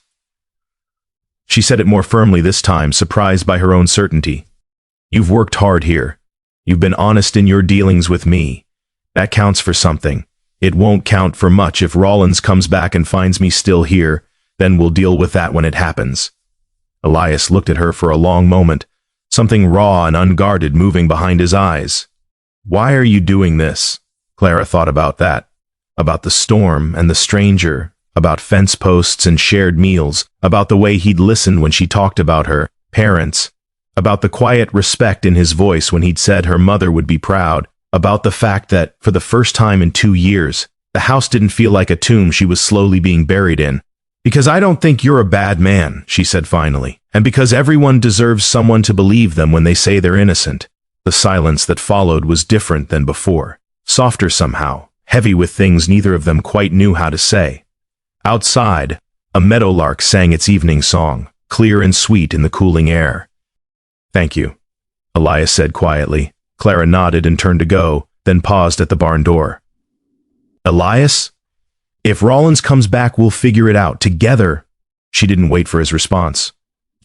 She said it more firmly this time, surprised by her own certainty. You've worked hard here. You've been honest in your dealings with me. That counts for something. It won't count for much if Rollins comes back and finds me still here, then we'll deal with that when it happens. Elias looked at her for a long moment, something raw and unguarded moving behind his eyes. Why are you doing this? Clara thought about that. About the storm and the stranger, about fence posts and shared meals, about the way he'd listened when she talked about her parents, about the quiet respect in his voice when he'd said her mother would be proud, about the fact that, for the first time in 2 years, the house didn't feel like a tomb she was slowly being buried in. Because I don't think you're a bad man, she said finally, and because everyone deserves someone to believe them when they say they're innocent. The silence that followed was different than before, softer somehow, heavy with things neither of them quite knew how to say. Outside, a meadowlark sang its evening song, clear and sweet in the cooling air. "Thank you," Elias said quietly. Clara nodded and turned to go, then paused at the barn door. "Elias? If Rollins comes back, we'll figure it out, together." She didn't wait for his response.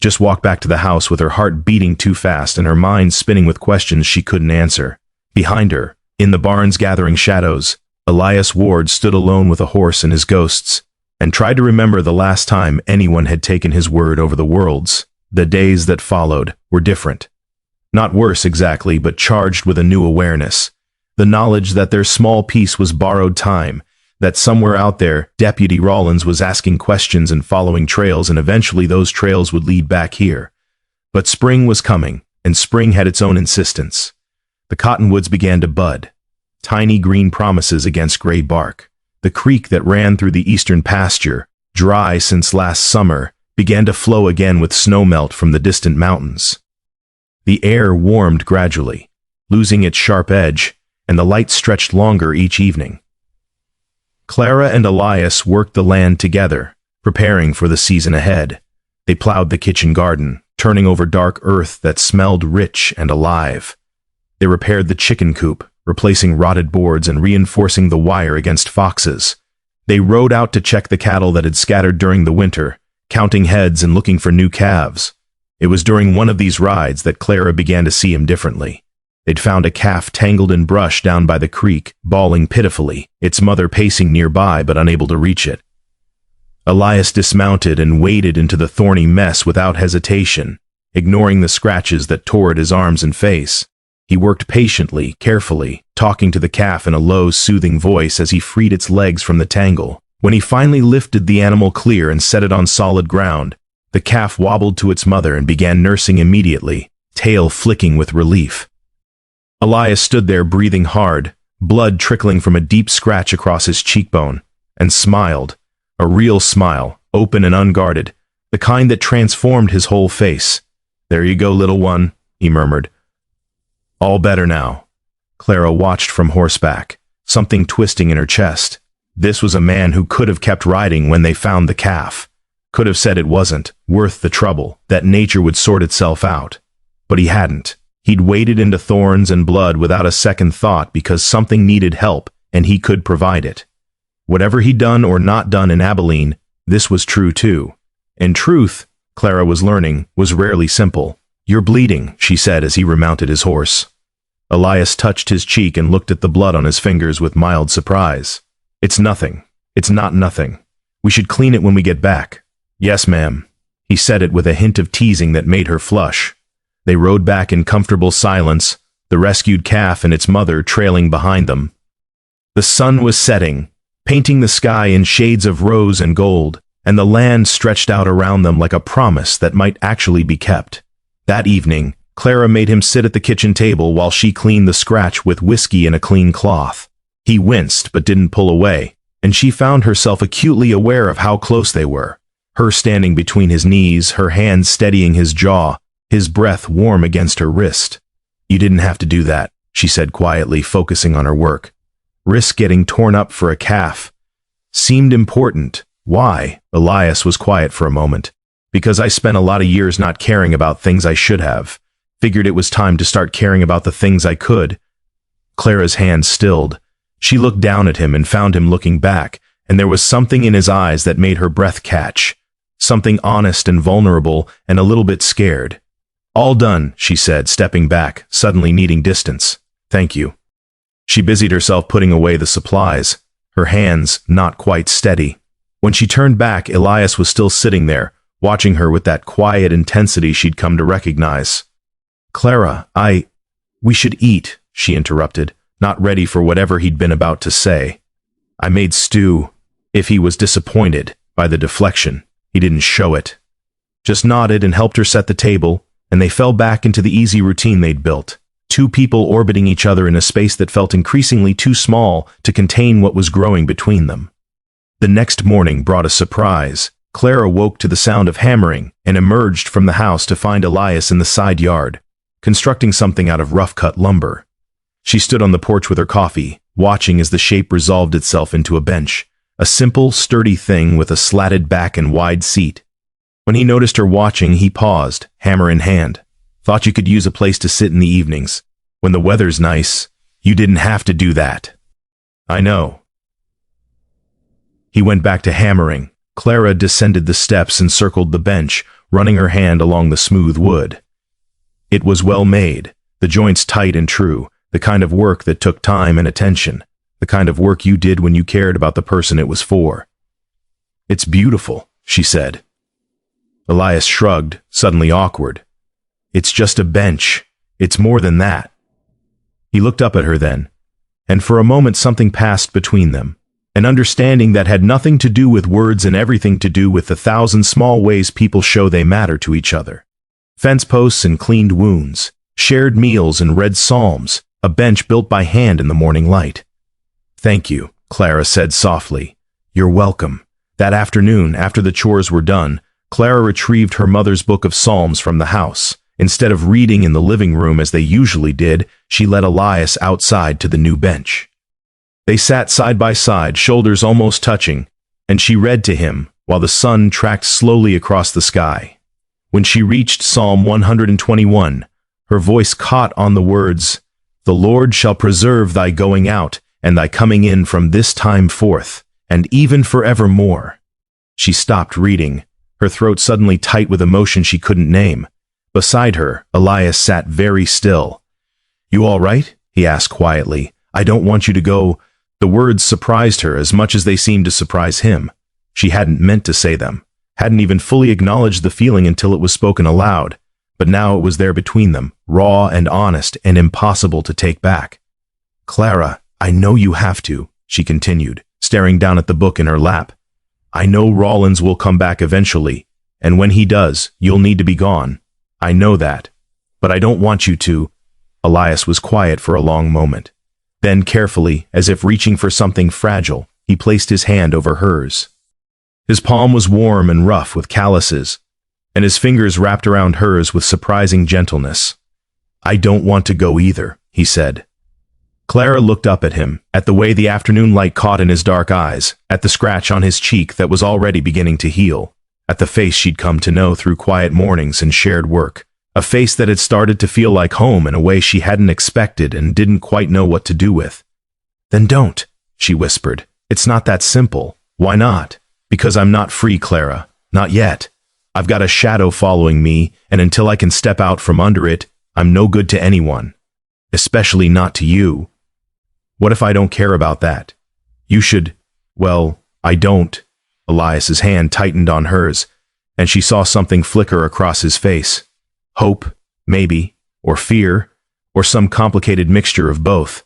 Just walked back to the house with her heart beating too fast and her mind spinning with questions she couldn't answer. Behind her, in the barn's gathering shadows, Elias Ward stood alone with a horse and his ghosts, and tried to remember the last time anyone had taken his word over the world's. The days that followed were different. Not worse exactly, but charged with a new awareness. The knowledge that their small piece was borrowed time, that somewhere out there, Deputy Rollins was asking questions and following trails, and eventually those trails would lead back here. But spring was coming, and spring had its own insistence. The cottonwoods began to bud, tiny green promises against gray bark. The creek that ran through the eastern pasture, dry since last summer, began to flow again with snowmelt from the distant mountains. The air warmed gradually, losing its sharp edge, and the light stretched longer each evening. Clara and Elias worked the land together, preparing for the season ahead. They plowed the kitchen garden, turning over dark earth that smelled rich and alive. They repaired the chicken coop, replacing rotted boards and reinforcing the wire against foxes. They rode out to check the cattle that had scattered during the winter, counting heads and looking for new calves. It was during one of these rides that Clara began to see him differently. They'd found a calf tangled in brush down by the creek, bawling pitifully, its mother pacing nearby but unable to reach it. Elias dismounted and waded into the thorny mess without hesitation, ignoring the scratches that tore at his arms and face. He worked patiently, carefully, talking to the calf in a low, soothing voice as he freed its legs from the tangle. When he finally lifted the animal clear and set it on solid ground, the calf wobbled to its mother and began nursing immediately, tail flicking with relief. Elias stood there breathing hard, blood trickling from a deep scratch across his cheekbone, and smiled, a real smile, open and unguarded, the kind that transformed his whole face. "There you go, little one," he murmured. "All better now." Clara watched from horseback, something twisting in her chest. This was a man who could have kept riding when they found the calf, could have said it wasn't worth the trouble, that nature would sort itself out. But he hadn't. He'd waded into thorns and blood without a second thought because something needed help and he could provide it. Whatever he'd done or not done in Abilene, this was true too. And truth, Clara was learning, was rarely simple. "You're bleeding," she said as he remounted his horse. Elias touched his cheek and looked at the blood on his fingers with mild surprise. "It's nothing. It's not nothing. We should clean it when we get back." "Yes, ma'am." He said it with a hint of teasing that made her flush. They rode back in comfortable silence, the rescued calf and its mother trailing behind them. The sun was setting, painting the sky in shades of rose and gold, and the land stretched out around them like a promise that might actually be kept. That evening, Clara made him sit at the kitchen table while she cleaned the scratch with whiskey and a clean cloth. He winced but didn't pull away, and she found herself acutely aware of how close they were. Her standing between his knees, her hands steadying his jaw, his breath warm against her wrist. "You didn't have to do that," she said quietly, focusing on her work. Risk getting torn up for a calf seemed important. "Why?" Elias was quiet for a moment. "Because I spent a lot of years not caring about things I should have. Figured it was time to start caring about the things I could." Clara's hand stilled. She looked down at him and found him looking back, and there was something in his eyes that made her breath catch. Something honest and vulnerable and a little bit scared. "All done," she said, stepping back, suddenly needing distance. "Thank you." She busied herself putting away the supplies, her hands not quite steady. When she turned back, Elias was still sitting there, watching her with that quiet intensity she'd come to recognize. "Clara, we should eat," she interrupted, not ready for whatever he'd been about to say. "I made stew." If he was disappointed by the deflection, he didn't show it. Just nodded and helped her set the table, and they fell back into the easy routine they'd built. Two people orbiting each other in a space that felt increasingly too small to contain what was growing between them. The next morning brought a surprise. Clara woke to the sound of hammering and emerged from the house to find Elias in the side yard, constructing something out of rough-cut lumber. She stood on the porch with her coffee, watching as the shape resolved itself into a bench, a simple, sturdy thing with a slatted back and wide seat. When he noticed her watching, he paused, hammer in hand. Thought you could use a place to sit in the evenings. When the weather's nice, you didn't have to do that. I know. He went back to hammering. Clara descended the steps and circled the bench, running her hand along the smooth wood. It was well made, the joints tight and true, the kind of work that took time and attention, the kind of work you did when you cared about the person it was for. It's beautiful, she said. Elias shrugged, suddenly awkward. It's just a bench. It's more than that. He looked up at her then, and for a moment something passed between them, an understanding that had nothing to do with words and everything to do with the thousand small ways people show they matter to each other. Fence posts and cleaned wounds, shared meals and read psalms, a bench built by hand in the morning light. Thank you, Clara said softly. You're welcome. That afternoon, after the chores were done, Clara retrieved her mother's book of psalms from the house. Instead of reading in the living room as they usually did, she led Elias outside to the new bench. They sat side by side, shoulders almost touching, and she read to him while the sun tracked slowly across the sky. When she reached Psalm 121, her voice caught on the words, "The Lord shall preserve thy going out and thy coming in from this time forth, and even forevermore." She stopped reading, her throat suddenly tight with emotion she couldn't name. Beside her, Elias sat very still. "You all right?" he asked quietly. "I don't want you to go." The words surprised her as much as they seemed to surprise him. She hadn't meant to say them, hadn't even fully acknowledged the feeling until it was spoken aloud, but now it was there between them, raw and honest and impossible to take back. "Clara, I know you have to," she continued, staring down at the book in her lap. "I know Rollins will come back eventually, and when he does, you'll need to be gone. I know that, but I don't want you to." Elias was quiet for a long moment. Then carefully, as if reaching for something fragile, he placed his hand over hers. His palm was warm and rough with calluses, and his fingers wrapped around hers with surprising gentleness. "I don't want to go either," he said. Clara looked up at him, at the way the afternoon light caught in his dark eyes, at the scratch on his cheek that was already beginning to heal, at the face she'd come to know through quiet mornings and shared work, a face that had started to feel like home in a way she hadn't expected and didn't quite know what to do with. "Then don't," she whispered. "It's not that simple." "Why not?" "Because I'm not free, Clara. Not yet. I've got a shadow following me, and until I can step out from under it, I'm no good to anyone. Especially not to you." "What if I don't care about that?" "You should." "Well, I don't." Elias's hand tightened on hers, and she saw something flicker across his face. Hope, maybe, or fear, or some complicated mixture of both.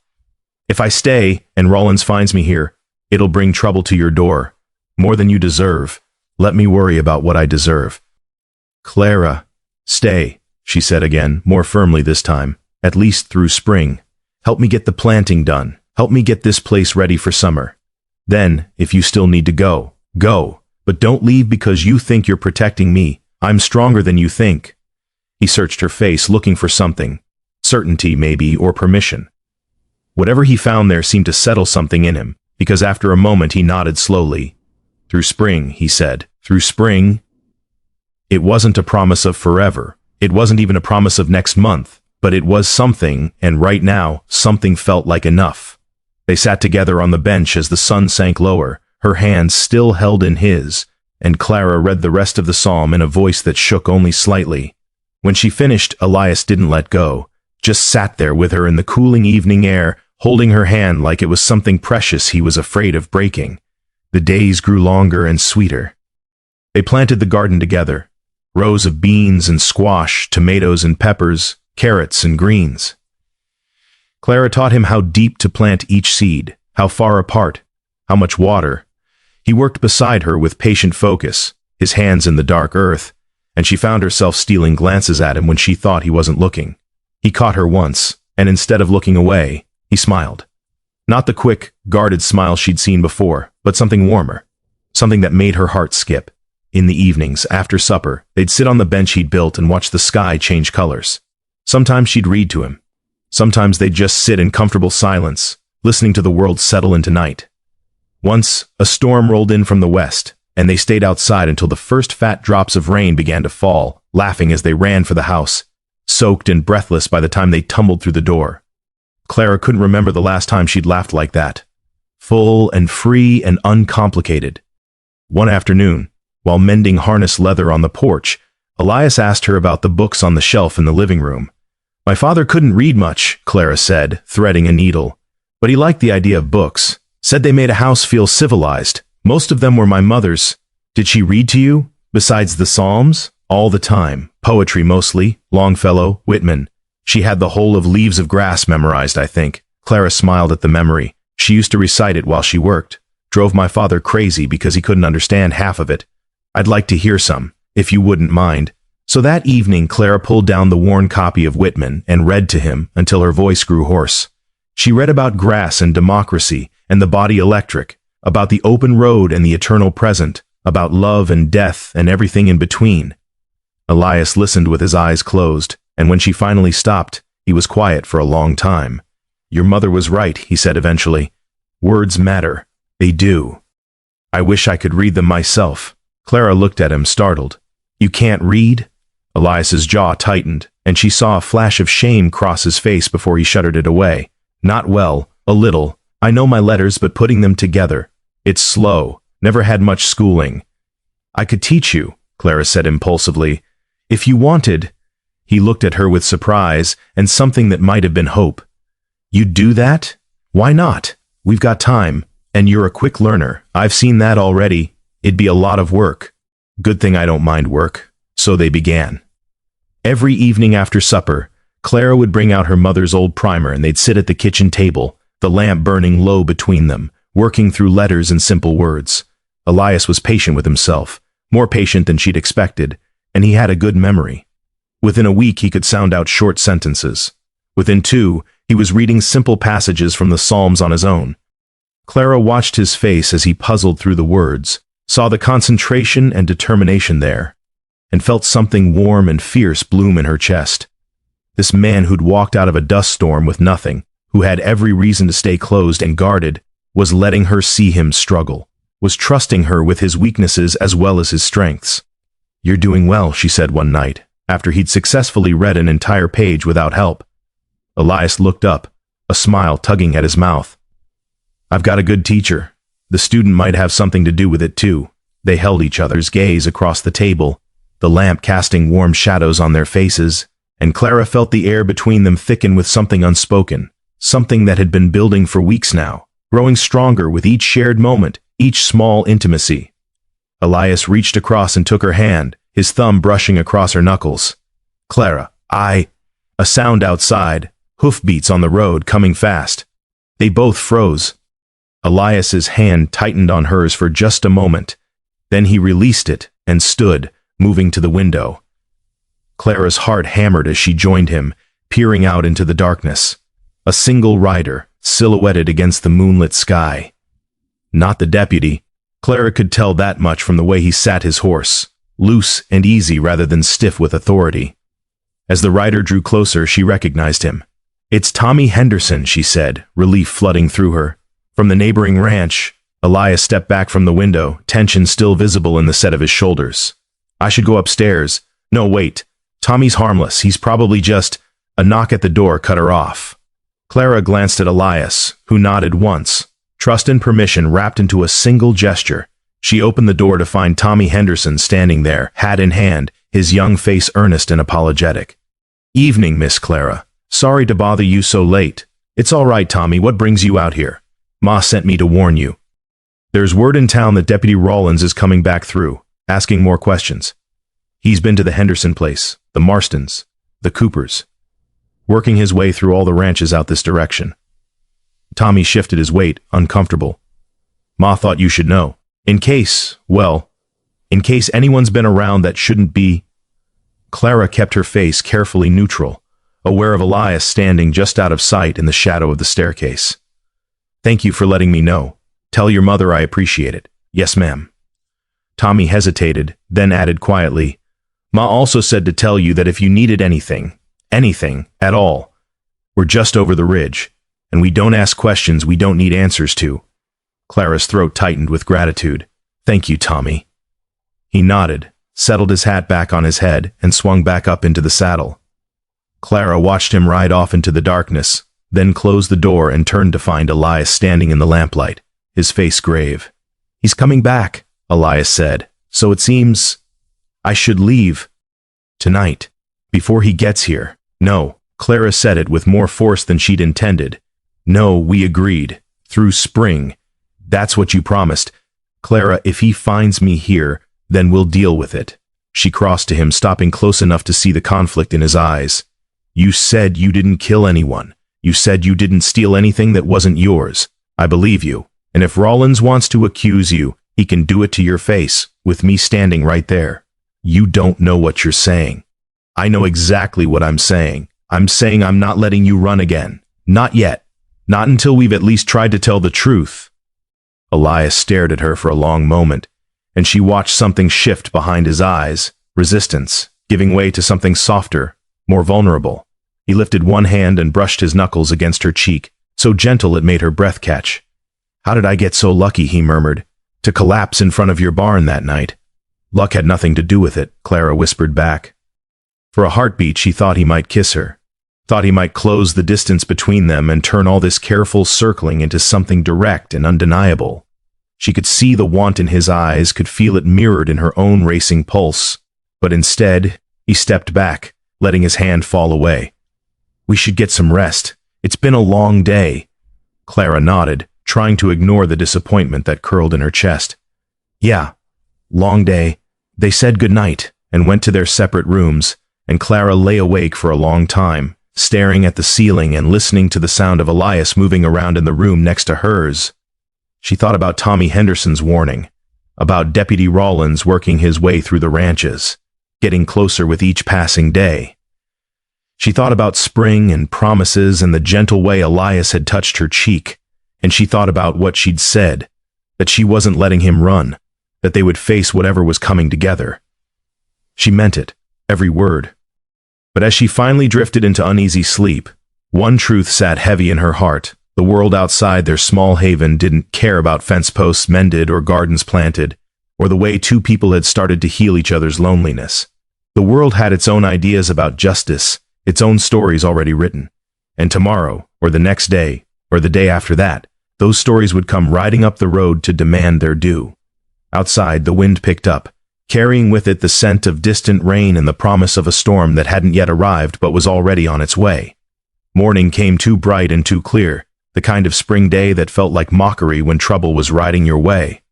"If I stay, and Rollins finds me here, it'll bring trouble to your door. More than you deserve. Let me worry about what I deserve." "Clara, stay," she said again, more firmly this time, "at least through spring. Help me get the planting done. Help me get this place ready for summer. Then, if you still need to go, go. But don't leave because you think you're protecting me. I'm stronger than you think." He searched her face, looking for something. Certainty, maybe, or permission. Whatever he found there seemed to settle something in him, because after a moment he nodded slowly. "Through spring," he said. "Through spring." It wasn't a promise of forever. It wasn't even a promise of next month. But it was something, and right now, something felt like enough. They sat together on the bench as the sun sank lower, her hands still held in his, and Clara read the rest of the psalm in a voice that shook only slightly. When she finished, Elias didn't let go, just sat there with her in the cooling evening air, holding her hand like it was something precious he was afraid of breaking. The days grew longer and sweeter. They planted the garden together, rows of beans and squash, tomatoes and peppers, carrots and greens. Clara taught him how deep to plant each seed, how far apart, how much water. He worked beside her with patient focus, his hands in the dark earth, and she found herself stealing glances at him when she thought he wasn't looking. He caught her once, and instead of looking away, he smiled. Not the quick, guarded smile she'd seen before, but something warmer, something that made her heart skip. In the evenings, after supper, they'd sit on the bench he'd built and watch the sky change colors. Sometimes she'd read to him. Sometimes they'd just sit in comfortable silence, listening to the world settle into night. Once, a storm rolled in from the west, and they stayed outside until the first fat drops of rain began to fall, laughing as they ran for the house, soaked and breathless by the time they tumbled through the door. Clara couldn't remember the last time she'd laughed like that. Full and free and uncomplicated. One afternoon, while mending harness leather on the porch, Elias asked her about the books on the shelf in the living room. My father couldn't read much, Clara said, threading a needle. But he liked the idea of books. Said they made a house feel civilized. Most of them were my mother's. Did she read to you? Besides the Psalms? All the time. Poetry mostly. Longfellow, Whitman. She had the whole of Leaves of Grass memorized, I think. Clara smiled at the memory. She used to recite it while she worked. Drove my father crazy because he couldn't understand half of it. I'd like to hear some, if you wouldn't mind. So that evening, Clara pulled down the worn copy of Whitman and read to him until her voice grew hoarse. She read about grass and democracy and the body electric, about the open road and the eternal present, about love and death and everything in between. Elias listened with his eyes closed, and when she finally stopped, he was quiet for a long time. Your mother was right, he said eventually. Words matter. They do. I wish I could read them myself. Clara looked at him, startled. You can't read? Elias's jaw tightened, and she saw a flash of shame cross his face before he shuddered it away. Not well, a little. I know my letters, but putting them together. It's slow. Never had much schooling. I could teach you, Clara said impulsively. If you wanted. He looked at her with surprise and something that might have been hope. You'd do that? Why not? We've got time, and you're a quick learner. I've seen that already. It'd be a lot of work. Good thing I don't mind work. So they began. Every evening after supper, Clara would bring out her mother's old primer and they'd sit at the kitchen table, the lamp burning low between them, working through letters and simple words. Elias was patient with himself, more patient than she'd expected, and he had a good memory. Within a week he could sound out short sentences. Within 2, he was reading simple passages from the Psalms on his own. Clara watched his face as he puzzled through the words, saw the concentration and determination there, and felt something warm and fierce bloom in her chest. This man who'd walked out of a dust storm with nothing, who had every reason to stay closed and guarded, was letting her see him struggle, was trusting her with his weaknesses as well as his strengths. You're doing well, she said one night, after he'd successfully read an entire page without help. Elias looked up, a smile tugging at his mouth. I've got a good teacher. The student might have something to do with it too. They held each other's gaze across the table, the lamp casting warm shadows on their faces, and Clara felt the air between them thicken with something unspoken, something that had been building for weeks now, growing stronger with each shared moment, each small intimacy. Elias reached across and took her hand, his thumb brushing across her knuckles. Clara, A sound outside, hoofbeats on the road coming fast. They both froze. Elias's hand tightened on hers for just a moment. Then he released it and stood, moving to the window. Clara's heart hammered as she joined him, peering out into the darkness. A single rider, silhouetted against the moonlit sky. Not the deputy. Clara could tell that much from the way he sat his horse, loose and easy rather than stiff with authority. As the rider drew closer, she recognized him. It's Tommy Henderson, she said, relief flooding through her. From the neighboring ranch, Elias stepped back from the window, tension still visible in the set of his shoulders. I should go upstairs. No, wait. Tommy's harmless. He's probably just... A knock at the door cut her off. Clara glanced at Elias, who nodded once. Trust and permission wrapped into a single gesture. She opened the door to find Tommy Henderson standing there, hat in hand, his young face earnest and apologetic. Evening, Miss Clara. Sorry to bother you so late. It's all right, Tommy. What brings you out here? Ma sent me to warn you. There's word in town that Deputy Rawlins is coming back through, asking more questions. He's been to the Henderson place, the Marstons, the Coopers, working his way through all the ranches out this direction. Tommy shifted his weight, uncomfortable. Ma thought you should know. In case anyone's been around that shouldn't be. Clara kept her face carefully neutral, aware of Elias standing just out of sight in the shadow of the staircase. Thank you for letting me know. Tell your mother I appreciate it. Yes, ma'am. Tommy hesitated, then added quietly, Ma also said to tell you that if you needed anything, anything at all. We're just over the ridge, and we don't ask questions we don't need answers to. Clara's throat tightened with gratitude. Thank you, Tommy. He nodded, settled his hat back on his head, and swung back up into the saddle. Clara watched him ride off into the darkness, then closed the door and turned to find Elias standing in the lamplight, his face grave. He's coming back, Elias said. So it seems I should leave tonight, before he gets here. No, Clara said it with more force than she'd intended. No, we agreed. Through spring. That's what you promised. Clara, if he finds me here, then we'll deal with it. She crossed to him, stopping close enough to see the conflict in his eyes. You said you didn't kill anyone. You said you didn't steal anything that wasn't yours. I believe you. And if Rollins wants to accuse you, he can do it to your face, with me standing right there. You don't know what you're saying. I know exactly what I'm saying. I'm saying I'm not letting you run again. Not yet. Not until we've at least tried to tell the truth. Elias stared at her for a long moment, and she watched something shift behind his eyes, resistance, giving way to something softer, more vulnerable. He lifted one hand and brushed his knuckles against her cheek, so gentle it made her breath catch. How did I get so lucky, he murmured, to collapse in front of your barn that night? Luck had nothing to do with it, Clara whispered back. For a heartbeat, she thought he might kiss her, thought he might close the distance between them and turn all this careful circling into something direct and undeniable. She could see the want in his eyes, could feel it mirrored in her own racing pulse. But instead, he stepped back, letting his hand fall away. We should get some rest. It's been a long day. Clara nodded, trying to ignore the disappointment that curled in her chest. Yeah, long day. They said goodnight and went to their separate rooms, and Clara lay awake for a long time, staring at the ceiling and listening to the sound of Elias moving around in the room next to hers. She thought about Tommy Henderson's warning, about Deputy Rollins working his way through the ranches, getting closer with each passing day. She thought about spring and promises and the gentle way Elias had touched her cheek, and she thought about what she'd said, that she wasn't letting him run, that they would face whatever was coming together. She meant it, every word. But as she finally drifted into uneasy sleep, one truth sat heavy in her heart. The world outside their small haven didn't care about fence posts mended or gardens planted, or the way two people had started to heal each other's loneliness. The world had its own ideas about justice, its own stories already written. And tomorrow, or the next day, or the day after that, those stories would come riding up the road to demand their due. Outside, the wind picked up, carrying with it the scent of distant rain and the promise of a storm that hadn't yet arrived but was already on its way. Morning came too bright and too clear, the kind of spring day that felt like mockery when trouble was riding your way.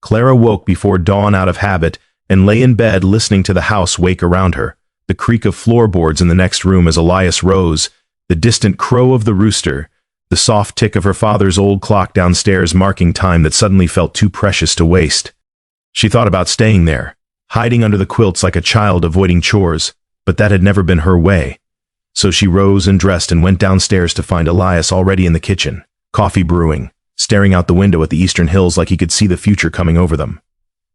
Clara woke before dawn out of habit and lay in bed listening to the house wake around her, the creak of floorboards in the next room as Elias rose, the distant crow of the rooster, the soft tick of her father's old clock downstairs marking time that suddenly felt too precious to waste. She thought about staying there, hiding under the quilts like a child avoiding chores, but that had never been her way. So she rose and dressed and went downstairs to find Elias already in the kitchen, coffee brewing, staring out the window at the eastern hills like he could see the future coming over them.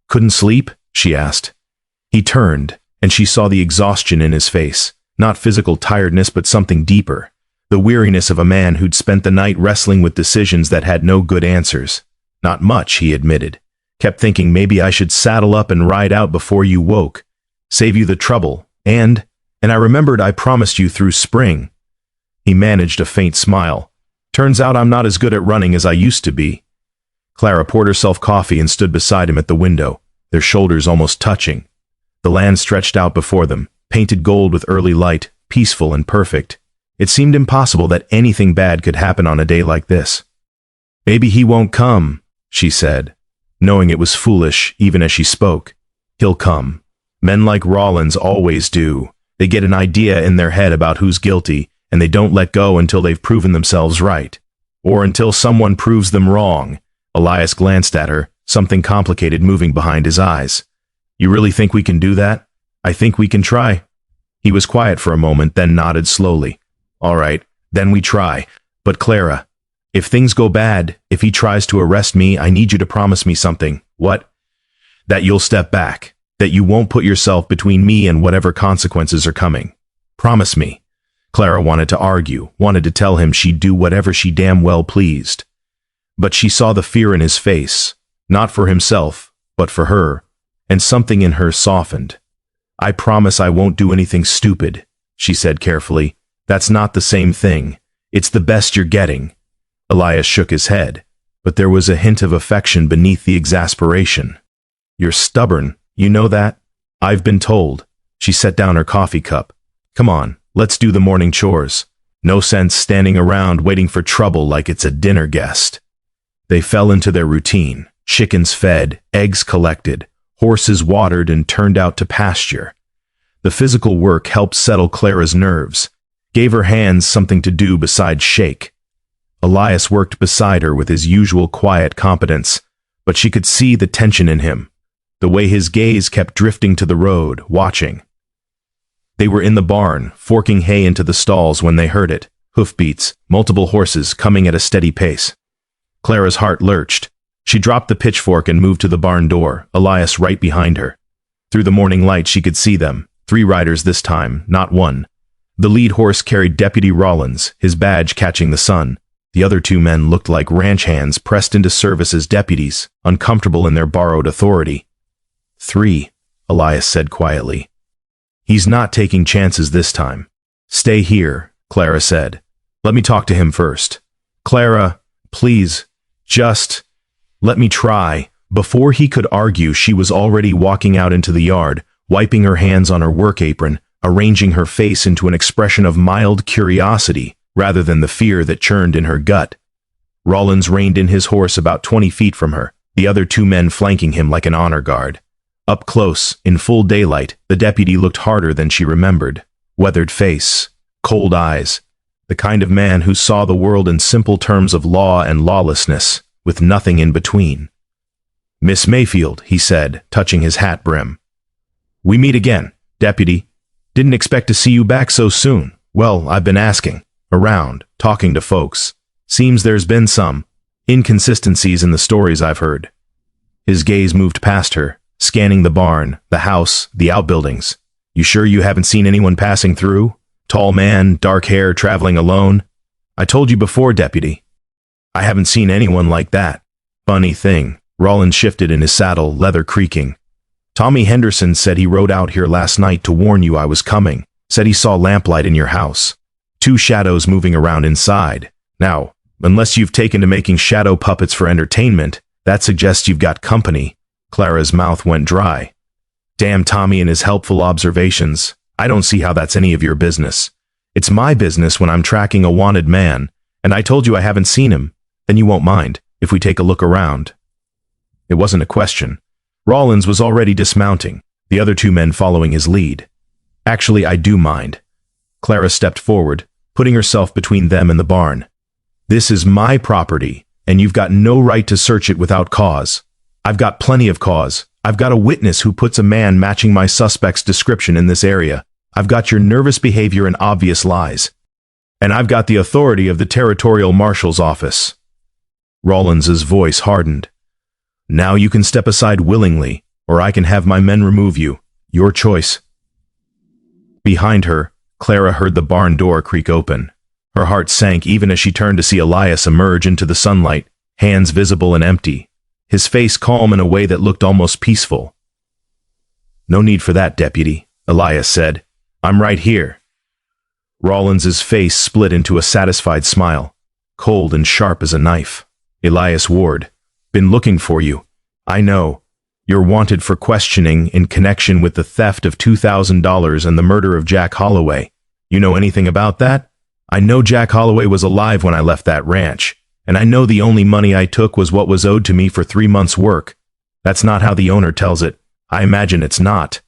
Couldn't sleep? She asked. He turned, and she saw the exhaustion in his face, not physical tiredness but something deeper, the weariness of a man who'd spent the night wrestling with decisions that had no good answers. Not much, he admitted. Kept thinking maybe I should saddle up and ride out before you woke, save you the trouble, and I remembered I promised you through spring. He managed a faint smile. Turns out I'm not as good at running as I used to be. Clara poured herself coffee and stood beside him at the window, their shoulders almost touching. The land stretched out before them, painted gold with early light, peaceful and perfect. It seemed impossible that anything bad could happen on a day like this. Maybe he won't come, she said, knowing it was foolish even as she spoke. He'll come. Men like Rollins always do. They get an idea in their head about who's guilty, and they don't let go until they've proven themselves right. Or until someone proves them wrong. Elias glanced at her, something complicated moving behind his eyes. You really think we can do that? I think we can try. He was quiet for a moment, then nodded slowly. All right, then we try. But Clara, if things go bad, if he tries to arrest me, I need you to promise me something. What? That you'll step back. That you won't put yourself between me and whatever consequences are coming. Promise me. Clara wanted to argue, wanted to tell him she'd do whatever she damn well pleased. But she saw the fear in his face, not for himself, but for her, and something in her softened. "I promise I won't do anything stupid," she said carefully. "That's not the same thing. It's the best you're getting." Elias shook his head, but there was a hint of affection beneath the exasperation. "You're stubborn, you know that?" "I've been told." She set down her coffee cup. "Come on, let's do the morning chores. No sense standing around waiting for trouble like it's a dinner guest." They fell into their routine. Chickens fed, eggs collected, horses watered and turned out to pasture. The physical work helped settle Clara's nerves, gave her hands something to do besides shake. Elias worked beside her with his usual quiet competence, but she could see the tension in him, the way his gaze kept drifting to the road, watching. They were in the barn, forking hay into the stalls when they heard it, hoofbeats, multiple horses coming at a steady pace. Clara's heart lurched. She dropped the pitchfork and moved to the barn door, Elias right behind her. Through the morning light she could see them, 3 riders this time, not one. The lead horse carried Deputy Rollins, his badge catching the sun. The other 2 men looked like ranch hands pressed into service as deputies, uncomfortable in their borrowed authority. 3, Elias said quietly. "He's not taking chances this time." "Stay here," Clara said. "Let me talk to him first." "Clara, please, just let me try." Before he could argue, she was already walking out into the yard, wiping her hands on her work apron, arranging her face into an expression of mild curiosity rather than the fear that churned in her gut. Rollins reined in his horse about 20 feet from her, the other 2 men flanking him like an honor guard. Up close, in full daylight, the deputy looked harder than she remembered. Weathered face, cold eyes, the kind of man who saw the world in simple terms of law and lawlessness, with nothing in between. "Miss Mayfield," he said, touching his hat brim. "We meet again, deputy. Didn't expect to see you back so soon. Well, I've been asking around, talking to folks. Seems there's been some inconsistencies in the stories I've heard." His gaze moved past her, scanning the barn, the house, the outbuildings. "You sure you haven't seen anyone passing through? Tall man, dark hair, traveling alone?" "I told you before, deputy. I haven't seen anyone like that." "Funny thing." Rollins shifted in his saddle, leather creaking. "Tommy Henderson said he rode out here last night to warn you I was coming. Said he saw lamplight in your house. 2 shadows moving around inside. Now, unless you've taken to making shadow puppets for entertainment, that suggests you've got company." Clara's mouth went dry. "Damn Tommy and his helpful observations. I don't see how that's any of your business. It's my business when I'm tracking a wanted man, and I told you I haven't seen him. Then you won't mind if we take a look around." It wasn't a question. Rollins was already dismounting, the other 2 men following his lead. "Actually, I do mind." Clara stepped forward, putting herself between them and the barn. "This is my property, and you've got no right to search it without cause. I've got plenty of cause. I've got a witness who puts a man matching my suspect's description in this area. I've got your nervous behavior and obvious lies. And I've got the authority of the Territorial Marshal's office." Rollins's voice hardened. "Now you can step aside willingly, or I can have my men remove you. Your choice." Behind her, Clara heard the barn door creak open. Her heart sank even as she turned to see Elias emerge into the sunlight, hands visible and empty, his face calm in a way that looked almost peaceful. "No need for that, deputy," Elias said. "I'm right here." Rollins's face split into a satisfied smile, cold and sharp as a knife. "Elias Ward. Been looking for you. I know. You're wanted for questioning in connection with the theft of $2,000 and the murder of Jack Holloway. You know anything about that? I know Jack Holloway was alive when I left that ranch, and I know the only money I took was what was owed to me for 3 months' work. That's not how the owner tells it. I imagine it's not."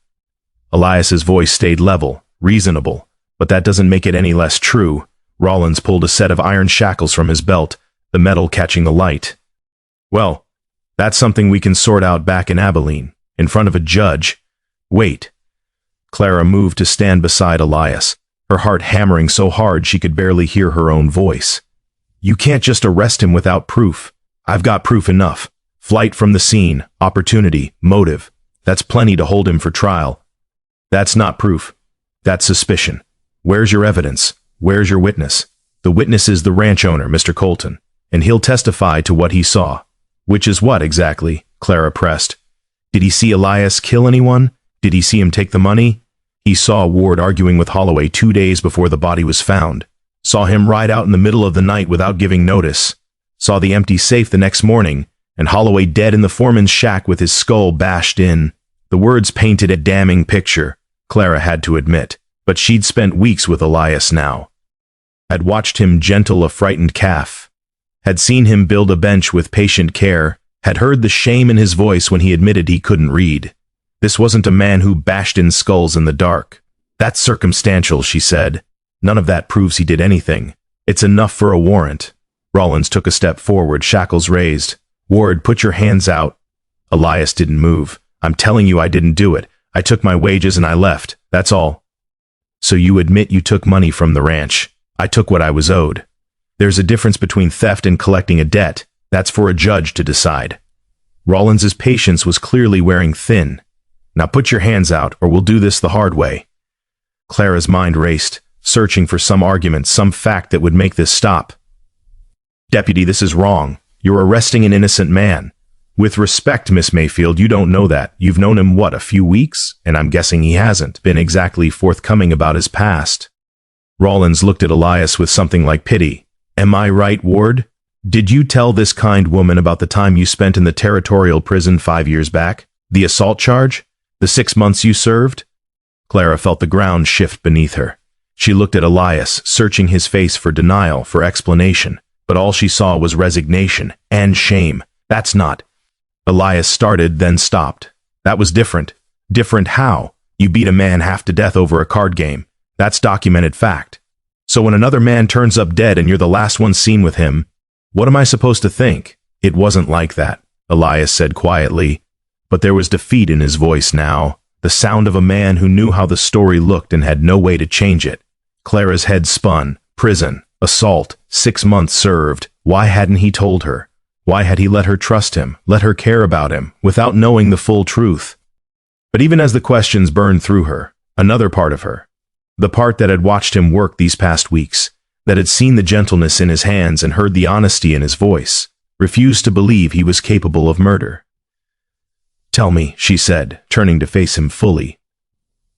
Elias's voice stayed level, reasonable, but that doesn't make it any less true. Rollins pulled a set of iron shackles from his belt, the metal catching the light. "Well, that's something we can sort out back in Abilene, in front of a judge. Wait." Clara moved to stand beside Elias, her heart hammering so hard she could barely hear her own voice. "You can't just arrest him without proof. I've got proof enough. Flight from the scene, opportunity, motive. That's plenty to hold him for trial." "That's not proof. That's suspicion. Where's your evidence? Where's your witness? The witness is the ranch owner, Mr. Colton, and he'll testify to what he saw. Which is what exactly? Clara pressed. Did he see Elias kill anyone? Did he see him take the money? He saw Ward arguing with Holloway 2 days before the body was found. Saw him ride out in the middle of the night without giving notice. Saw the empty safe the next morning, and Holloway dead in the foreman's shack with his skull bashed in. The words painted a damning picture, Clara had to admit, but she'd spent weeks with Elias now. Had watched him gentle a frightened calf. Had seen him build a bench with patient care. Had heard the shame in his voice when he admitted he couldn't read. This wasn't a man who bashed in skulls in the dark. That's circumstantial, she said. None of that proves he did anything. It's enough for a warrant. Rollins took a step forward, shackles raised. Ward, put your hands out. Elias didn't move. I'm telling you I didn't do it. I took my wages and I left. That's all. So you admit you took money from the ranch. I took what I was owed. There's a difference between theft and collecting a debt. That's for a judge to decide. Rollins's patience was clearly wearing thin. Now put your hands out, or we'll do this the hard way. Clara's mind raced, searching for some argument, some fact that would make this stop. Deputy, this is wrong. You're arresting an innocent man. With respect, Miss Mayfield, you don't know that. You've known him, what, a few weeks? And I'm guessing he hasn't been exactly forthcoming about his past. Rollins looked at Elias with something like pity. Am I right, Ward? Did you tell this kind woman about the time you spent in the territorial prison 5 years back? The assault charge? The 6 months you served? Clara felt the ground shift beneath her. She looked at Elias, searching his face for denial, for explanation. But all she saw was resignation and shame. That's not. Elias started, then stopped. That was different. Different how? You beat a man half to death over a card game. That's documented fact. So when another man turns up dead and you're the last one seen with him, what am I supposed to think? It wasn't like that, Elias said quietly. But there was defeat in his voice now, the sound of a man who knew how the story looked and had no way to change it. Clara's head spun. Prison. Assault. 6 months served. Why hadn't he told her? Why had he let her trust him, let her care about him, without knowing the full truth? But even as the questions burned through her, another part of her, the part that had watched him work these past weeks, that had seen the gentleness in his hands and heard the honesty in his voice, refused to believe he was capable of murder. Tell me, she said, turning to face him fully.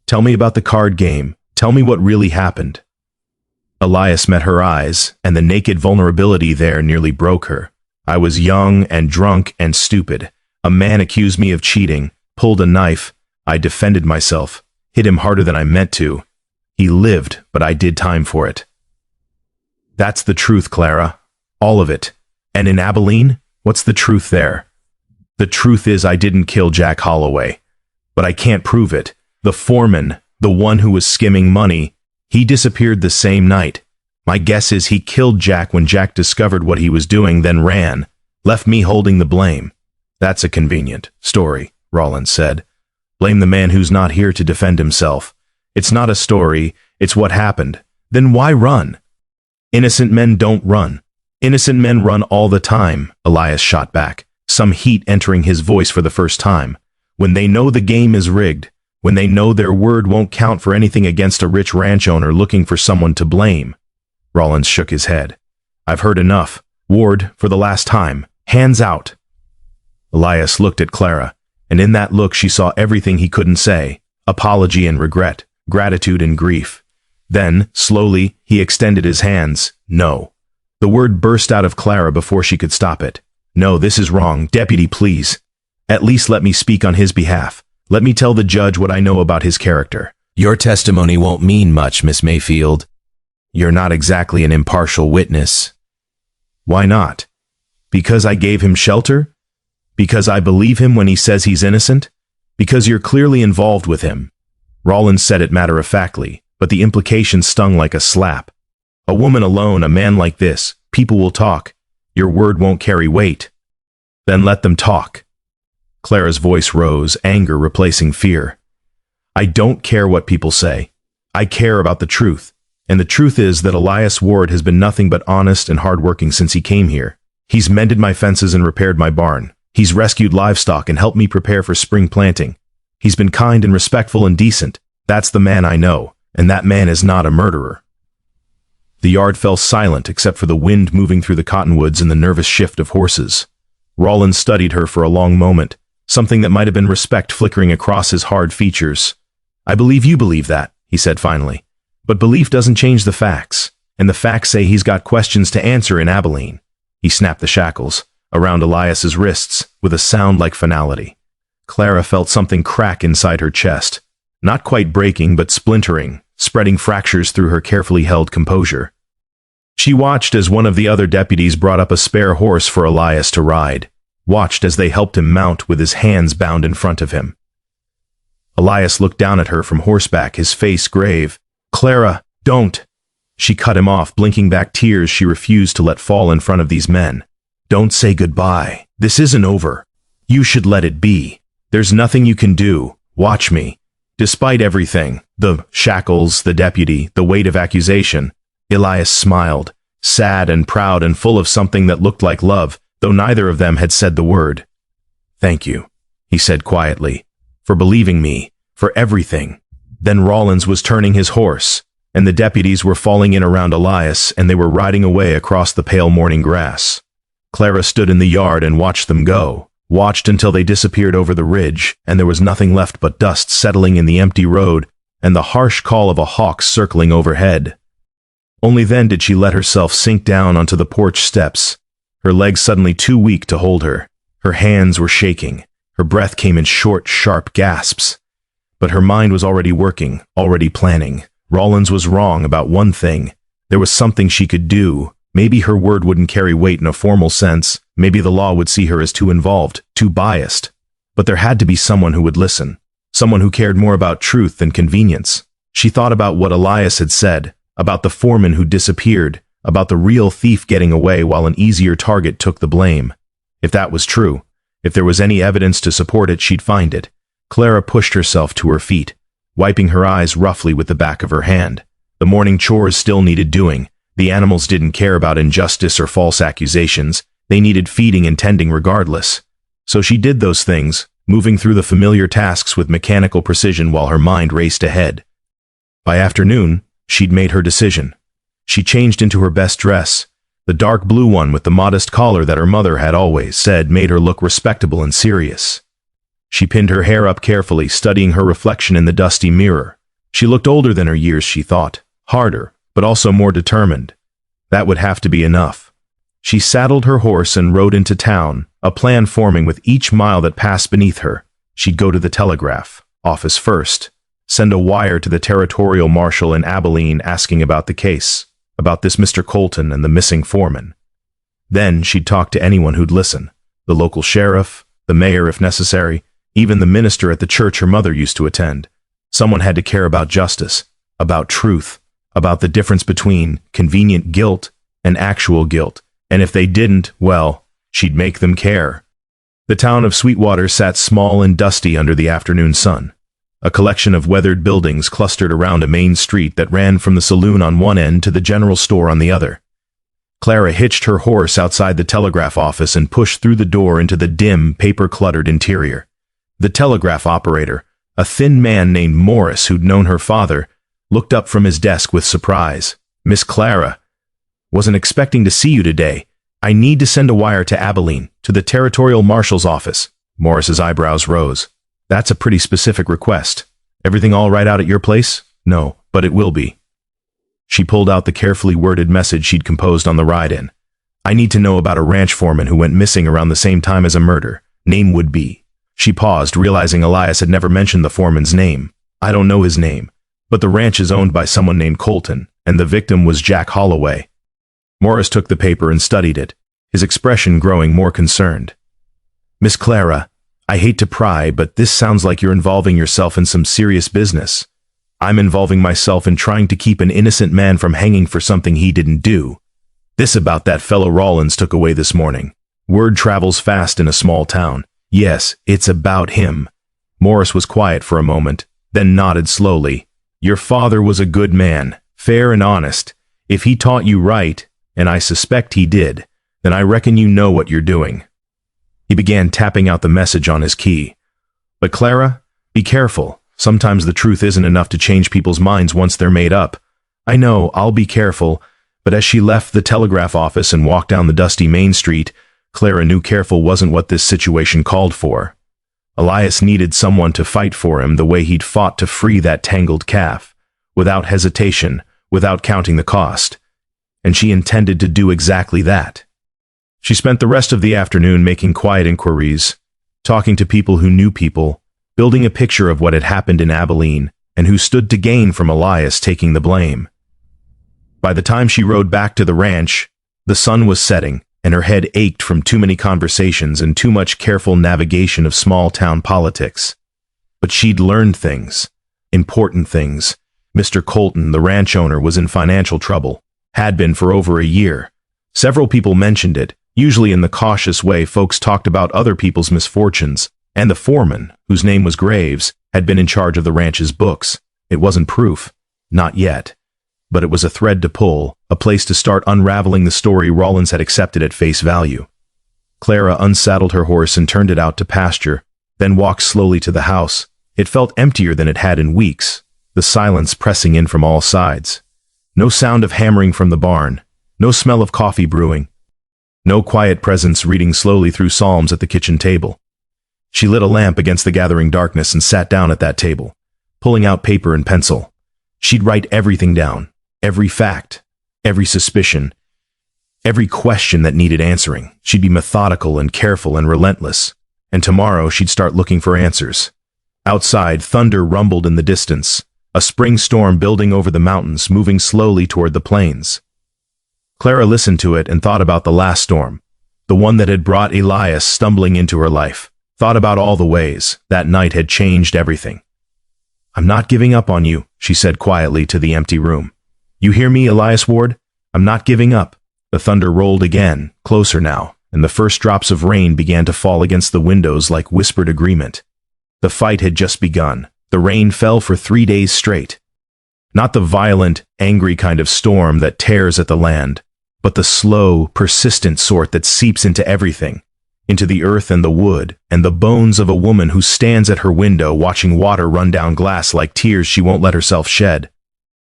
Tell me about the card game. Tell me what really happened. Elias met her eyes, and the naked vulnerability there nearly broke her. I was young and drunk and stupid. A man accused me of cheating, pulled a knife. I defended myself, hit him harder than I meant to. He lived, but I did time for it. That's the truth, Clara. All of it. And in Abilene, what's the truth there? The truth is I didn't kill Jack Holloway. But I can't prove it. The foreman, the one who was skimming money, he disappeared the same night. My guess is he killed Jack when Jack discovered what he was doing, then ran, left me holding the blame. That's a convenient story, Rollins said. Blame the man who's not here to defend himself. It's not a story, it's what happened. Then why run? Innocent men don't run. Innocent men run all the time, Elias shot back, some heat entering his voice for the first time. When they know the game is rigged, when they know their word won't count for anything against a rich ranch owner looking for someone to blame. Rollins shook his head. I've heard enough. Ward, for the last time, hands out. Elias looked at Clara, and in that look she saw everything he couldn't say, apology and regret, gratitude and grief. Then, slowly, he extended his hands. No. The word burst out of Clara before she could stop it. No, this is wrong. Deputy, please. At least let me speak on his behalf. Let me tell the judge what I know about his character. Your testimony won't mean much, Miss Mayfield. You're not exactly an impartial witness. Why not? Because I gave him shelter? Because I believe him when he says he's innocent? Because you're clearly involved with him. Rollins said it matter-of-factly, but the implication stung like a slap. A woman alone, a man like this, people will talk. Your word won't carry weight. Then let them talk. Clara's voice rose, anger replacing fear. I don't care what people say. I care about the truth. And the truth is that Elias Ward has been nothing but honest and hardworking since he came here. He's mended my fences and repaired my barn. He's rescued livestock and helped me prepare for spring planting. He's been kind and respectful and decent. That's the man I know, and that man is not a murderer. The yard fell silent except for the wind moving through the cottonwoods and the nervous shift of horses. Rollins studied her for a long moment, something that might have been respect flickering across his hard features. "I believe you believe that," he said finally. "But belief doesn't change the facts, and the facts say he's got questions to answer in Abilene." He snapped the shackles around Elias's wrists with a sound like finality. Clara felt something crack inside her chest, not quite breaking but splintering, spreading fractures through her carefully held composure. She watched as one of the other deputies brought up a spare horse for Elias to ride, watched as they helped him mount with his hands bound in front of him. Elias looked down at her from horseback, his face grave. "Clara, don't!" She cut him off, blinking back tears she refused to let fall in front of these men. "Don't say goodbye. This isn't over. You should let it be. There's nothing you can do. Watch me." Despite everything, the shackles, the deputy, the weight of accusation, Elias smiled, sad and proud and full of something that looked like love, though neither of them had said the word. "Thank you," he said quietly, "for believing me, for everything." Then Rollins was turning his horse, and the deputies were falling in around Elias, and they were riding away across the pale morning grass. Clara stood in the yard and watched them go, watched until they disappeared over the ridge, and there was nothing left but dust settling in the empty road and the harsh call of a hawk circling overhead. Only then did she let herself sink down onto the porch steps, her legs suddenly too weak to hold her. Her hands were shaking, her breath came in short, sharp gasps. But her mind was already working, already planning. Rollins was wrong about one thing. There was something she could do. Maybe her word wouldn't carry weight in a formal sense. Maybe the law would see her as too involved, too biased. But there had to be someone who would listen. Someone who cared more about truth than convenience. She thought about what Elias had said, about the foreman who disappeared, about the real thief getting away while an easier target took the blame. If that was true, if there was any evidence to support it, she'd find it. Clara pushed herself to her feet, wiping her eyes roughly with the back of her hand. The morning chores still needed doing. The animals didn't care about injustice or false accusations. They needed feeding and tending regardless. So she did those things, moving through the familiar tasks with mechanical precision while her mind raced ahead. By afternoon, she'd made her decision. She changed into her best dress, the dark blue one with the modest collar that her mother had always said made her look respectable and serious. She pinned her hair up carefully, studying her reflection in the dusty mirror. She looked older than her years, she thought, harder, but also more determined. That would have to be enough. She saddled her horse and rode into town, a plan forming with each mile that passed beneath her. She'd go to the telegraph office first, send a wire to the territorial marshal in Abilene asking about the case, about this Mr. Colton and the missing foreman. Then she'd talk to anyone who'd listen, the local sheriff, the mayor if necessary, even the minister at the church her mother used to attend. Someone had to care about justice, about truth, about the difference between convenient guilt and actual guilt, and if they didn't, well, she'd make them care. The town of Sweetwater sat small and dusty under the afternoon sun. A collection of weathered buildings clustered around a main street that ran from the saloon on one end to the general store on the other. Clara hitched her horse outside the telegraph office and pushed through the door into the dim, paper-cluttered interior. The telegraph operator, a thin man named Morris who'd known her father, looked up from his desk with surprise. "Miss Clara, wasn't expecting to see you today. I need to send a wire to Abilene, to the territorial marshal's office." Morris's eyebrows rose. "That's a pretty specific request. Everything all right out at your place?" "No, but it will be." She pulled out the carefully worded message she'd composed on the ride-in. "I need to know about a ranch foreman who went missing around the same time as a murder. Name would be." She paused, realizing Elias had never mentioned the foreman's name. "I don't know his name, but the ranch is owned by someone named Colton, and the victim was Jack Holloway." Morris took the paper and studied it, his expression growing more concerned. "Miss Clara, I hate to pry, but this sounds like you're involving yourself in some serious business. I'm involving myself in trying to keep an innocent man from hanging for something he didn't do. This about that fellow Rollins took away this morning. Word travels fast in a small town. Yes, it's about him." Morris was quiet for a moment, then nodded slowly. "Your father was a good man, fair and honest. If he taught you right, and I suspect he did, then I reckon you know what you're doing." He began tapping out the message on his key. "But Clara, be careful. Sometimes the truth isn't enough to change people's minds once they're made up. I know, I'll be careful, But as she left the telegraph office and walked down the dusty main street, Clara knew careful wasn't what this situation called for. Elias needed someone to fight for him the way he'd fought to free that tangled calf, without hesitation, without counting the cost. And she intended to do exactly that. She spent the rest of the afternoon making quiet inquiries, talking to people who knew people, building a picture of what had happened in Abilene, and who stood to gain from Elias taking the blame. By the time she rode back to the ranch, the sun was setting, and her head ached from too many conversations and too much careful navigation of small-town politics. But she'd learned things, important things. Mr. Colton, the ranch owner, was in financial trouble, had been for over a year. Several people mentioned it, usually in the cautious way folks talked about other people's misfortunes, and the foreman, whose name was Graves, had been in charge of the ranch's books. It wasn't proof, not yet. But it was a thread to pull, a place to start unraveling the story Rollins had accepted at face value. Clara unsaddled her horse and turned it out to pasture, then walked slowly to the house. It felt emptier than it had in weeks, the silence pressing in from all sides. No sound of hammering from the barn, no smell of coffee brewing, no quiet presence reading slowly through psalms at the kitchen table. She lit a lamp against the gathering darkness and sat down at that table, pulling out paper and pencil. She'd write everything down. Every fact, every suspicion, every question that needed answering. She'd be methodical and careful and relentless, and tomorrow she'd start looking for answers. Outside, thunder rumbled in the distance, a spring storm building over the mountains, moving slowly toward the plains. Clara listened to it and thought about the last storm, the one that had brought Elias stumbling into her life, thought about all the ways that night had changed everything. "I'm not giving up on you," she said quietly to the empty room. "You hear me, Elias Ward? I'm not giving up." The thunder rolled again, closer now, and the first drops of rain began to fall against the windows like whispered agreement. The fight had just begun. The rain fell for 3 days straight. Not the violent, angry kind of storm that tears at the land, but the slow, persistent sort that seeps into everything, into the earth and the wood, and the bones of a woman who stands at her window watching water run down glass like tears she won't let herself shed.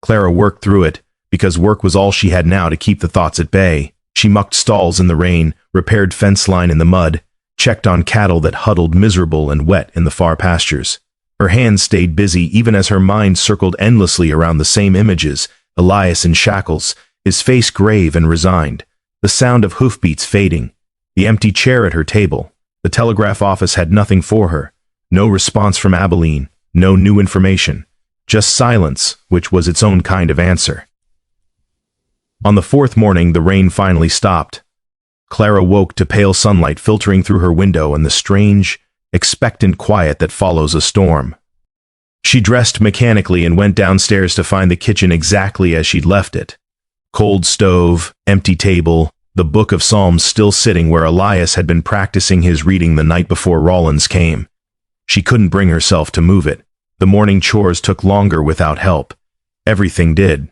Clara worked through it, because work was all she had now to keep the thoughts at bay. She mucked stalls in the rain, repaired fence line in the mud, checked on cattle that huddled miserable and wet in the far pastures. Her hands stayed busy even as her mind circled endlessly around the same images, Elias in shackles, his face grave and resigned, the sound of hoofbeats fading, the empty chair at her table. The telegraph office had nothing for her, no response from Abilene, no new information, just silence, which was its own kind of answer. On the fourth morning, the rain finally stopped. Clara woke to pale sunlight filtering through her window and the strange, expectant quiet that follows a storm. She dressed mechanically and went downstairs to find the kitchen exactly as she'd left it. Cold stove, empty table, the book of Psalms still sitting where Elias had been practicing his reading the night before Rollins came. She couldn't bring herself to move it. The morning chores took longer without help. Everything did.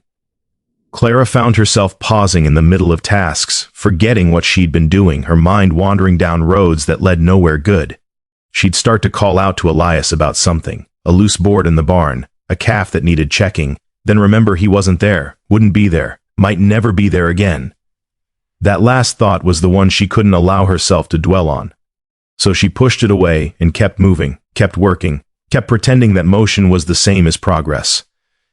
Clara found herself pausing in the middle of tasks, forgetting what she'd been doing, her mind wandering down roads that led nowhere good. She'd start to call out to Elias about something, a loose board in the barn, a calf that needed checking, then remember he wasn't there, wouldn't be there, might never be there again. That last thought was the one she couldn't allow herself to dwell on. So she pushed it away and kept moving, kept working, kept pretending that motion was the same as progress.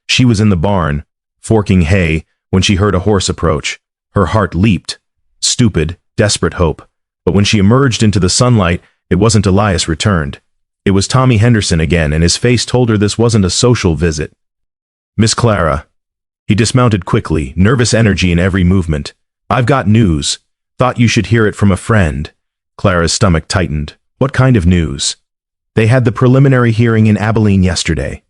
She was in the barn, forking hay, when she heard a horse approach. Her heart leaped. Stupid, desperate hope. But when she emerged into the sunlight, it wasn't Elias returned. It was Tommy Henderson again, and his face told her this wasn't a social visit. "Miss Clara." He dismounted quickly, nervous energy in every movement. "I've got news. Thought you should hear it from a friend." Clara's stomach tightened. "What kind of news?" "They had the preliminary hearing in Abilene yesterday.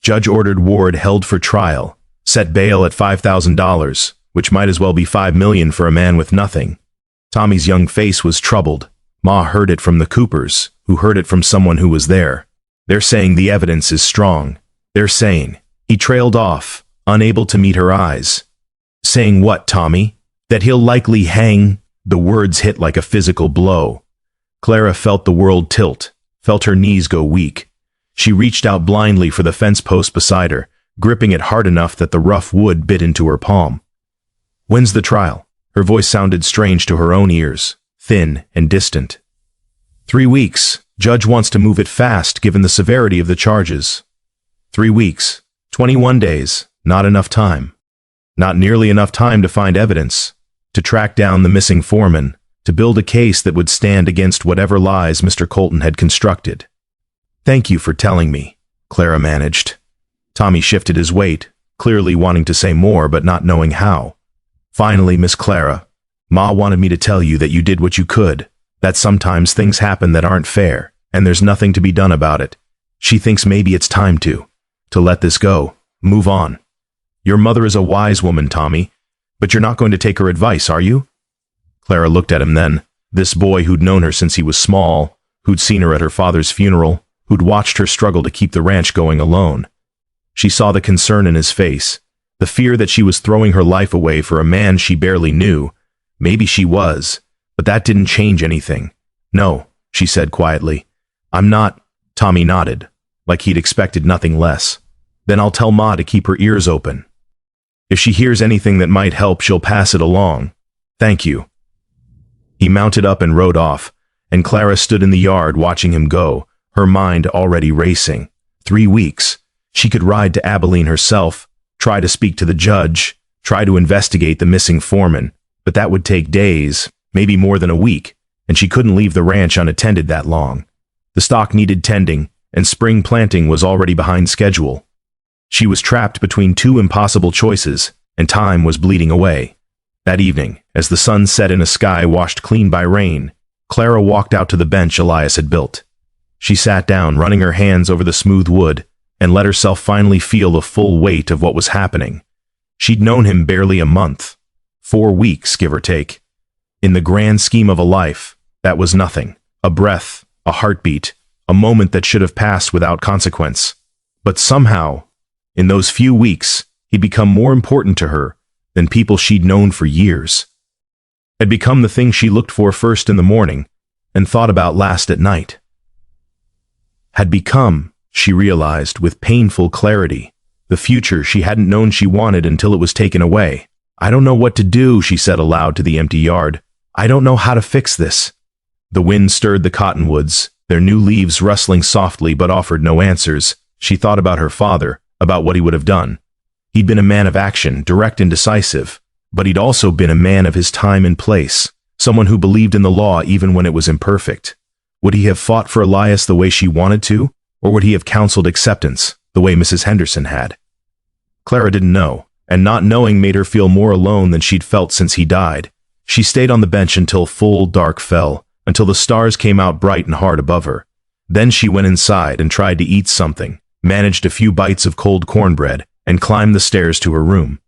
Judge ordered Ward held for trial. Set bail at $5,000, which might as well be $5 million for a man with nothing." Tommy's young face was troubled. Ma heard it from the Coopers, who heard it from someone who was there. "They're saying the evidence is strong. They're saying..." He trailed off, unable to meet her eyes. "Saying what, Tommy? That he'll likely hang..." The words hit like a physical blow. Clara felt the world tilt, felt her knees go weak. She reached out blindly for the fence post beside her, gripping it hard enough that the rough wood bit into her palm. When's the trial? Her voice sounded strange to her own ears, thin and distant. 3 weeks. Judge wants to move it fast given the severity of the charges. 3 weeks. 21 days. Not enough time. Not nearly enough time to find evidence, to track down the missing foreman, to build a case that would stand against whatever lies Mr. Colton had constructed. Thank you for telling me, Clara managed. Tommy shifted his weight, clearly wanting to say more but not knowing how. Finally, Miss Clara, Ma wanted me to tell you that you did what you could, that sometimes things happen that aren't fair, and there's nothing to be done about it. She thinks maybe it's time to let this go, move on. Your mother is a wise woman, Tommy, but you're not going to take her advice, are you? Clara looked at him then, this boy who'd known her since he was small, who'd seen her at her father's funeral, who'd watched her struggle to keep the ranch going alone. She saw the concern in his face, the fear that she was throwing her life away for a man she barely knew. Maybe she was, but that didn't change anything. No, she said quietly. I'm not. Tommy nodded, like he'd expected nothing less. Then I'll tell Ma to keep her ears open. If she hears anything that might help, she'll pass it along. Thank you. He mounted up and rode off, and Clara stood in the yard watching him go, her mind already racing. 3 weeks. She could ride to Abilene herself, try to speak to the judge, try to investigate the missing foreman, but that would take days, maybe more than a week, and she couldn't leave the ranch unattended that long. The stock needed tending, and spring planting was already behind schedule. She was trapped between 2 impossible choices, and time was bleeding away. That evening, as the sun set in a sky washed clean by rain, Clara walked out to the bench Elias had built. She sat down, running her hands over the smooth wood, and let herself finally feel the full weight of what was happening. She'd known him barely a month. 4 weeks, give or take. In the grand scheme of a life, that was nothing. A breath, a heartbeat, a moment that should have passed without consequence. But somehow, in those few weeks, he'd become more important to her than people she'd known for years. Had become the thing she looked for first in the morning and thought about last at night. Had become, she realized with painful clarity, the future she hadn't known she wanted until it was taken away. I don't know what to do, she said aloud to the empty yard. I don't know how to fix this. The wind stirred the cottonwoods, their new leaves rustling softly but offered no answers. She thought about her father, about what he would have done. He'd been a man of action, direct and decisive, but he'd also been a man of his time and place, someone who believed in the law even when it was imperfect. Would he have fought for Elias the way she wanted to, or would he have counseled acceptance, the way Mrs. Henderson had? Clara didn't know, and not knowing made her feel more alone than she'd felt since he died. She stayed on the bench until full dark fell, until the stars came out bright and hard above her. Then she went inside and tried to eat something, managed a few bites of cold cornbread, and climbed the stairs to her room.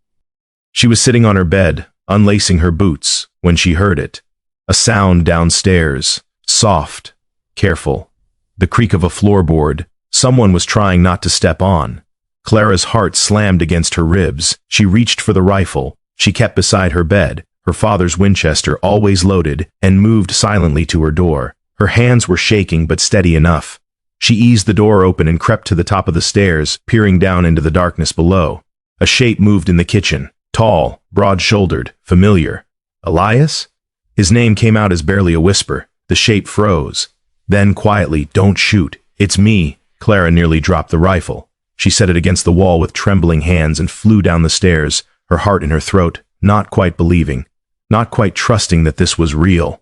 She was sitting on her bed, unlacing her boots, when she heard it. A sound downstairs, soft, careful. The creak of a floorboard. Someone was trying not to step on. Clara's heart slammed against her ribs. She reached for the rifle she kept beside her bed, her father's Winchester always loaded, and moved silently to her door. Her hands were shaking but steady enough. She eased the door open and crept to the top of the stairs, peering down into the darkness below. A shape moved in the kitchen, tall, broad-shouldered, familiar. Elias? His name came out as barely a whisper. The shape froze. Then quietly, "Don't shoot. It's me." Clara nearly dropped the rifle. She set it against the wall with trembling hands and flew down the stairs, her heart in her throat, not quite believing, not quite trusting that this was real.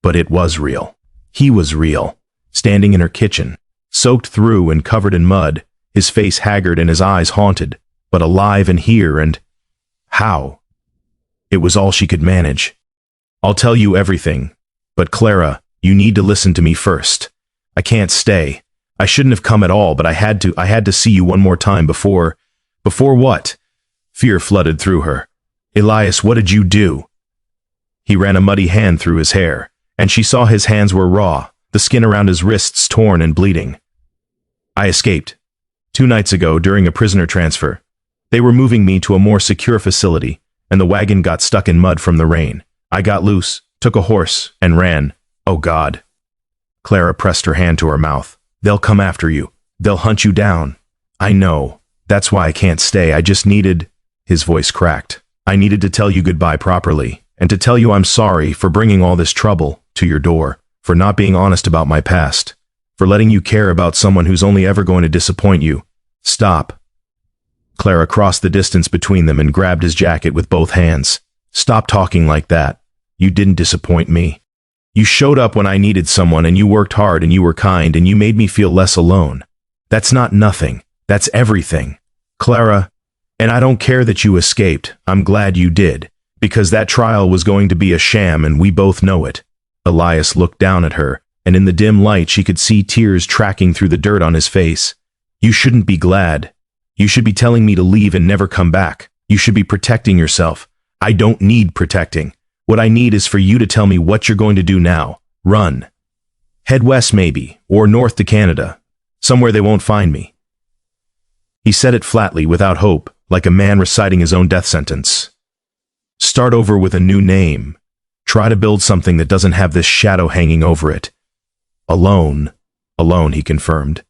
But it was real. He was real, standing in her kitchen, soaked through and covered in mud, his face haggard and his eyes haunted, but alive and here, and how? It was all she could manage. "I'll tell you everything, but Clara, you need to listen to me first. I can't stay. I shouldn't have come at all, but I had to see you one more time before what?" Fear flooded through her. "Elias, what did you do?" He ran a muddy hand through his hair, and she saw his hands were raw, the skin around his wrists torn and bleeding. "I escaped. 2 nights ago, during a prisoner transfer. They were moving me to a more secure facility, and the wagon got stuck in mud from the rain. I got loose, took a horse, and ran. Oh God." Clara pressed her hand to her mouth. "They'll come after you. They'll hunt you down. I know. That's why I can't stay. I just needed..." His voice cracked. I needed to tell you goodbye properly, and to tell you I'm sorry for bringing all this trouble to your door, for not being honest about my past, for letting you care about someone who's only ever going to disappoint you. Stop. Clara crossed the distance between them and grabbed his jacket with both hands. Stop talking like that. You didn't disappoint me. You showed up when I needed someone, and you worked hard, and you were kind, and you made me feel less alone. That's not nothing. That's everything. Clara, and I don't care that you escaped. I'm glad you did, because that trial was going to be a sham, and we both know it. Elias looked down at her, and in the dim light she could see tears tracking through the dirt on his face. You shouldn't be glad. You should be telling me to leave and never come back. You should be protecting yourself. I don't need protecting. What I need is for you to tell me what you're going to do now. Run. Head west maybe, or north to Canada. Somewhere they won't find me. He said it flatly, without hope, like a man reciting his own death sentence. Start over with a new name. Try to build something that doesn't have this shadow hanging over it. Alone. Alone, he confirmed.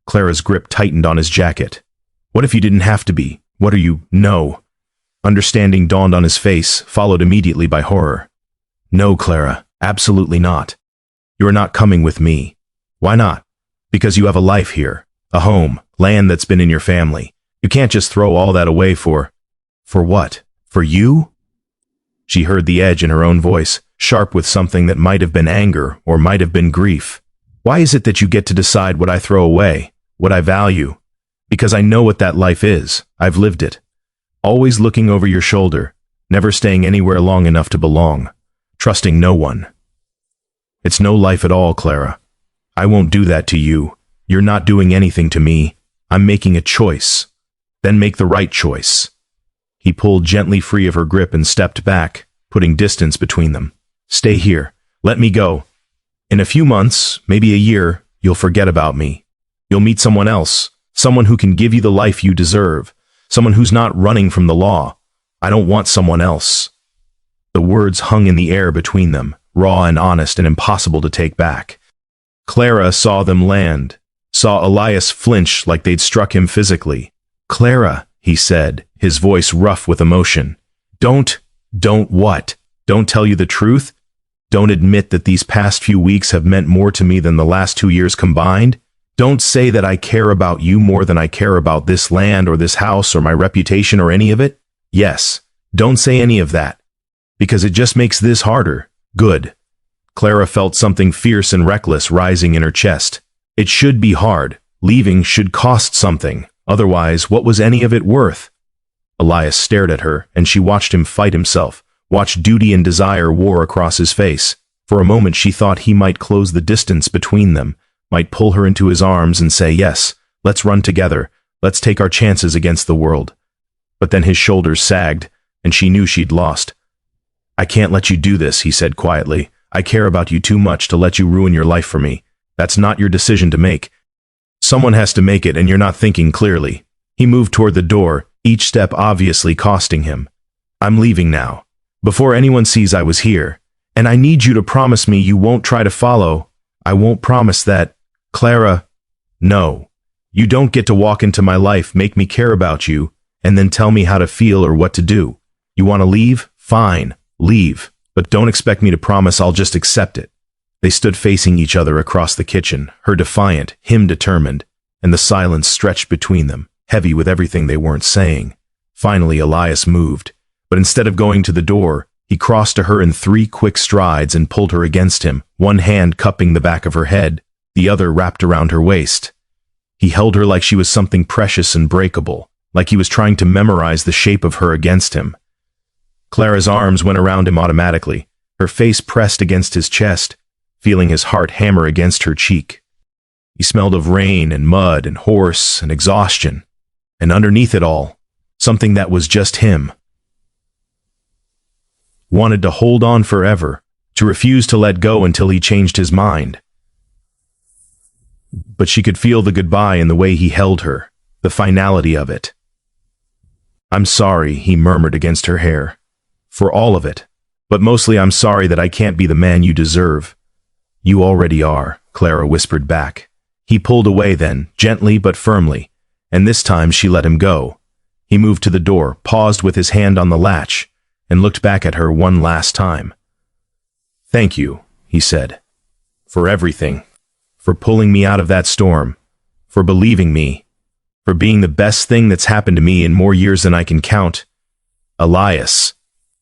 Clara's grip tightened on his jacket. What if you didn't have to be? What are you? No. Understanding dawned on his face, followed immediately by horror. No, Clara, absolutely not. You are not coming with me. Why not? Because you have a life here, a home, land that's been in your family. You can't just throw all that away for what? For you? She heard the edge in her own voice, sharp with something that might have been anger or might have been grief. Why is it that you get to decide what I throw away, what I value? Because I know what that life is. I've lived it. Always looking over your shoulder, never staying anywhere long enough to belong, trusting no one. It's no life at all, Clara. I won't do that to you. You're not doing anything to me. I'm making a choice. Then make the right choice. He pulled gently free of her grip and stepped back, putting distance between them. Stay here. Let me go. In a few months, maybe a year, you'll forget about me. You'll meet someone else, someone who can give you the life you deserve, someone who's not running from the law. I don't want someone else. The words hung in the air between them, raw and honest and impossible to take back. Clara saw them land, saw Elias flinch like they'd struck him physically. Clara, he said, his voice rough with emotion. Don't what? Don't tell you the truth? Don't admit that these past few weeks have meant more to me than the last 2 years combined? Don't say that I care about you more than I care about this land or this house or my reputation or any of it? Yes, don't say any of that. Because it just makes this harder. Good. Clara felt something fierce and reckless rising in her chest. It should be hard. Leaving should cost something. Otherwise, what was any of it worth? Elias stared at her, and she watched him fight himself, watched duty and desire war across his face. For a moment she thought he might close the distance between them, might pull her into his arms and say, yes, let's run together, let's take our chances against the world. But then his shoulders sagged, and she knew she'd lost. I can't let you do this, he said quietly. I care about you too much to let you ruin your life for me. That's not your decision to make. Someone has to make it, and you're not thinking clearly. He moved toward the door, each step obviously costing him. I'm leaving now, before anyone sees I was here, and I need you to promise me you won't try to follow. I won't promise that. Clara, no. You don't get to walk into my life, make me care about you, and then tell me how to feel or what to do. You want to leave? Fine, leave. But don't expect me to promise I'll just accept it. They stood facing each other across the kitchen, her defiant, him determined, and the silence stretched between them, heavy with everything they weren't saying. Finally, Elias moved, but instead of going to the door, he crossed to her in 3 quick strides and pulled her against him, one hand cupping the back of her head, the other wrapped around her waist. He held her like she was something precious and breakable, like he was trying to memorize the shape of her against him. Clara's arms went around him automatically, her face pressed against his chest, feeling his heart hammer against her cheek. He smelled of rain and mud and horse and exhaustion, and underneath it all, something that was just him. Wanted to hold on forever, to refuse to let go until he changed his mind. But she could feel the goodbye in the way he held her, the finality of it. I'm sorry, he murmured against her hair. For all of it. But mostly I'm sorry that I can't be the man you deserve. You already are, Clara whispered back. He pulled away then, gently but firmly, and this time she let him go. He moved to the door, paused with his hand on the latch, and looked back at her one last time. "Thank you," he said, "for everything, for pulling me out of that storm, for believing me, for being the best thing that's happened to me in more years than I can count. Elias."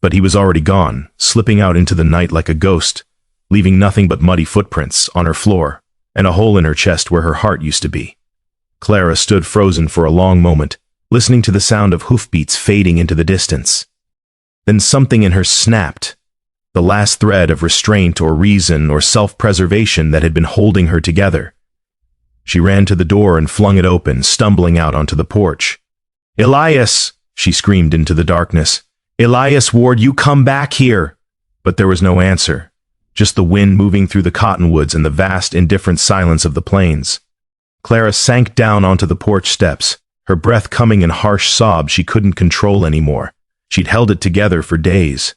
But he was already gone, slipping out into the night like a ghost, leaving nothing but muddy footprints on her floor and a hole in her chest where her heart used to be. Clara stood frozen for a long moment, listening to the sound of hoofbeats fading into the distance. Then something in her snapped, the last thread of restraint or reason or self-preservation that had been holding her together. She ran to the door and flung it open, stumbling out onto the porch. "Elias!" she screamed into the darkness. "Elias Ward, you come back here!" But there was no answer, just the wind moving through the cottonwoods and the vast, indifferent silence of the plains. Clara sank down onto the porch steps, her breath coming in harsh sobs she couldn't control anymore. She'd held it together for days.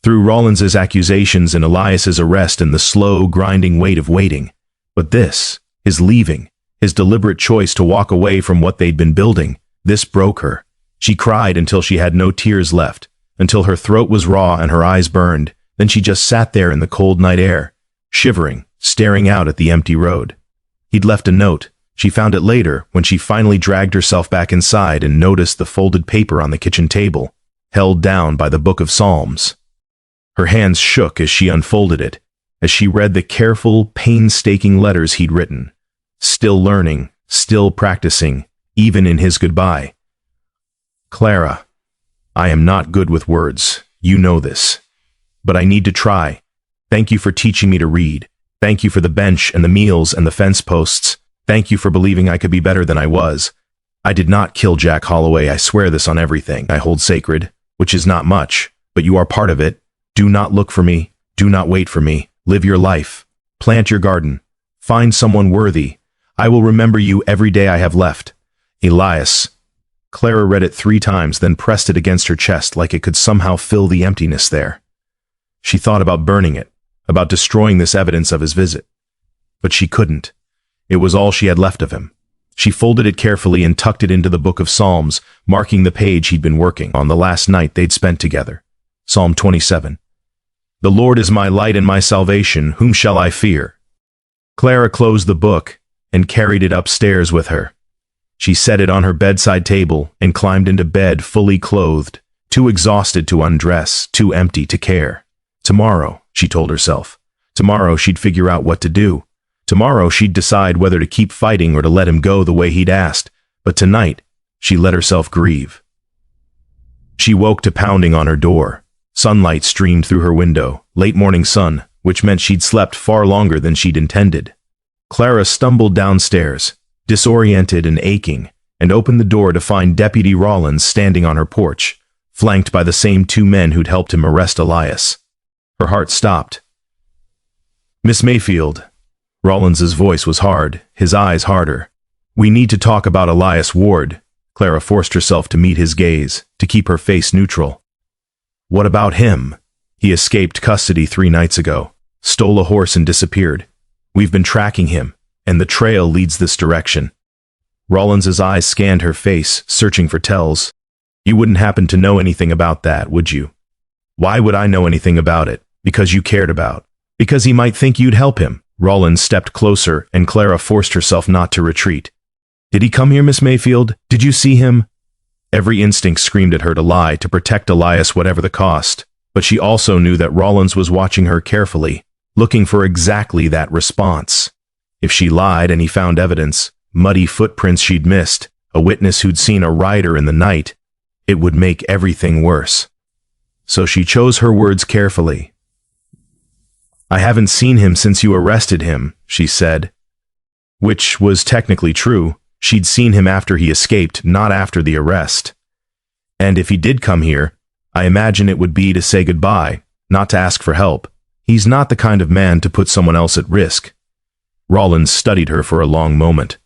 Through Rollins's accusations and Elias's arrest and the slow, grinding weight of waiting. But this, his leaving, his deliberate choice to walk away from what they'd been building, this broke her. She cried until she had no tears left, until her throat was raw and her eyes burned. Then she just sat there in the cold night air, shivering, staring out at the empty road. He'd left a note. She found it later when she finally dragged herself back inside and noticed the folded paper on the kitchen table, held down by the Book of Psalms. Her hands shook as she unfolded it, as she read the careful, painstaking letters he'd written. Still learning, still practicing, even in his goodbye. "Clara, I am not good with words. You know this. But I need to try. Thank you for teaching me to read. Thank you for the bench and the meals and the fence posts. Thank you for believing I could be better than I was. I did not kill Jack Holloway. I swear this on everything I hold sacred, which is not much, but you are part of it. Do not look for me. Do not wait for me. Live your life. Plant your garden. Find someone worthy. I will remember you every day I have left. Elias." Clara read it 3 times, then pressed it against her chest like it could somehow fill the emptiness there. She thought about burning it, about destroying this evidence of his visit. But she couldn't. It was all she had left of him. She folded it carefully and tucked it into the Book of Psalms, marking the page he'd been working on the last night they'd spent together. Psalm 27. "The Lord is my light and my salvation, whom shall I fear?" Clara closed the book and carried it upstairs with her. She set it on her bedside table and climbed into bed fully clothed, too exhausted to undress, too empty to care. Tomorrow, she told herself. Tomorrow she'd figure out what to do. Tomorrow she'd decide whether to keep fighting or to let him go the way he'd asked. But tonight, she let herself grieve. She woke to pounding on her door. Sunlight streamed through her window, late morning sun, which meant she'd slept far longer than she'd intended. Clara stumbled downstairs, disoriented and aching, and opened the door to find Deputy Rollins standing on her porch, flanked by the same 2 men who'd helped him arrest Elias. Her heart stopped. "Miss Mayfield." Rollins's voice was hard, his eyes harder. "We need to talk about Elias Ward." Clara forced herself to meet his gaze, to keep her face neutral. "What about him? He escaped custody 3 nights ago, stole a horse and disappeared. We've been tracking him, and the trail leads this direction." Rollins's eyes scanned her face, searching for tells. "You wouldn't happen to know anything about that, would you?" "Why would I know anything about it? Because you cared about. Because he might think you'd help him." Rollins stepped closer, and Clara forced herself not to retreat. "Did he come here, Miss Mayfield? Did you see him?" Every instinct screamed at her to lie, to protect Elias whatever the cost. But she also knew that Rollins was watching her carefully, looking for exactly that response. If she lied and he found evidence, muddy footprints she'd missed, a witness who'd seen a rider in the night, it would make everything worse. So she chose her words carefully. "I haven't seen him since you arrested him," she said. Which was technically true. She'd seen him after he escaped, not after the arrest. And if he did come here, I imagine it would be to say goodbye, not to ask for help. He's not the kind of man to put someone else at risk. Rollins studied her for a long moment.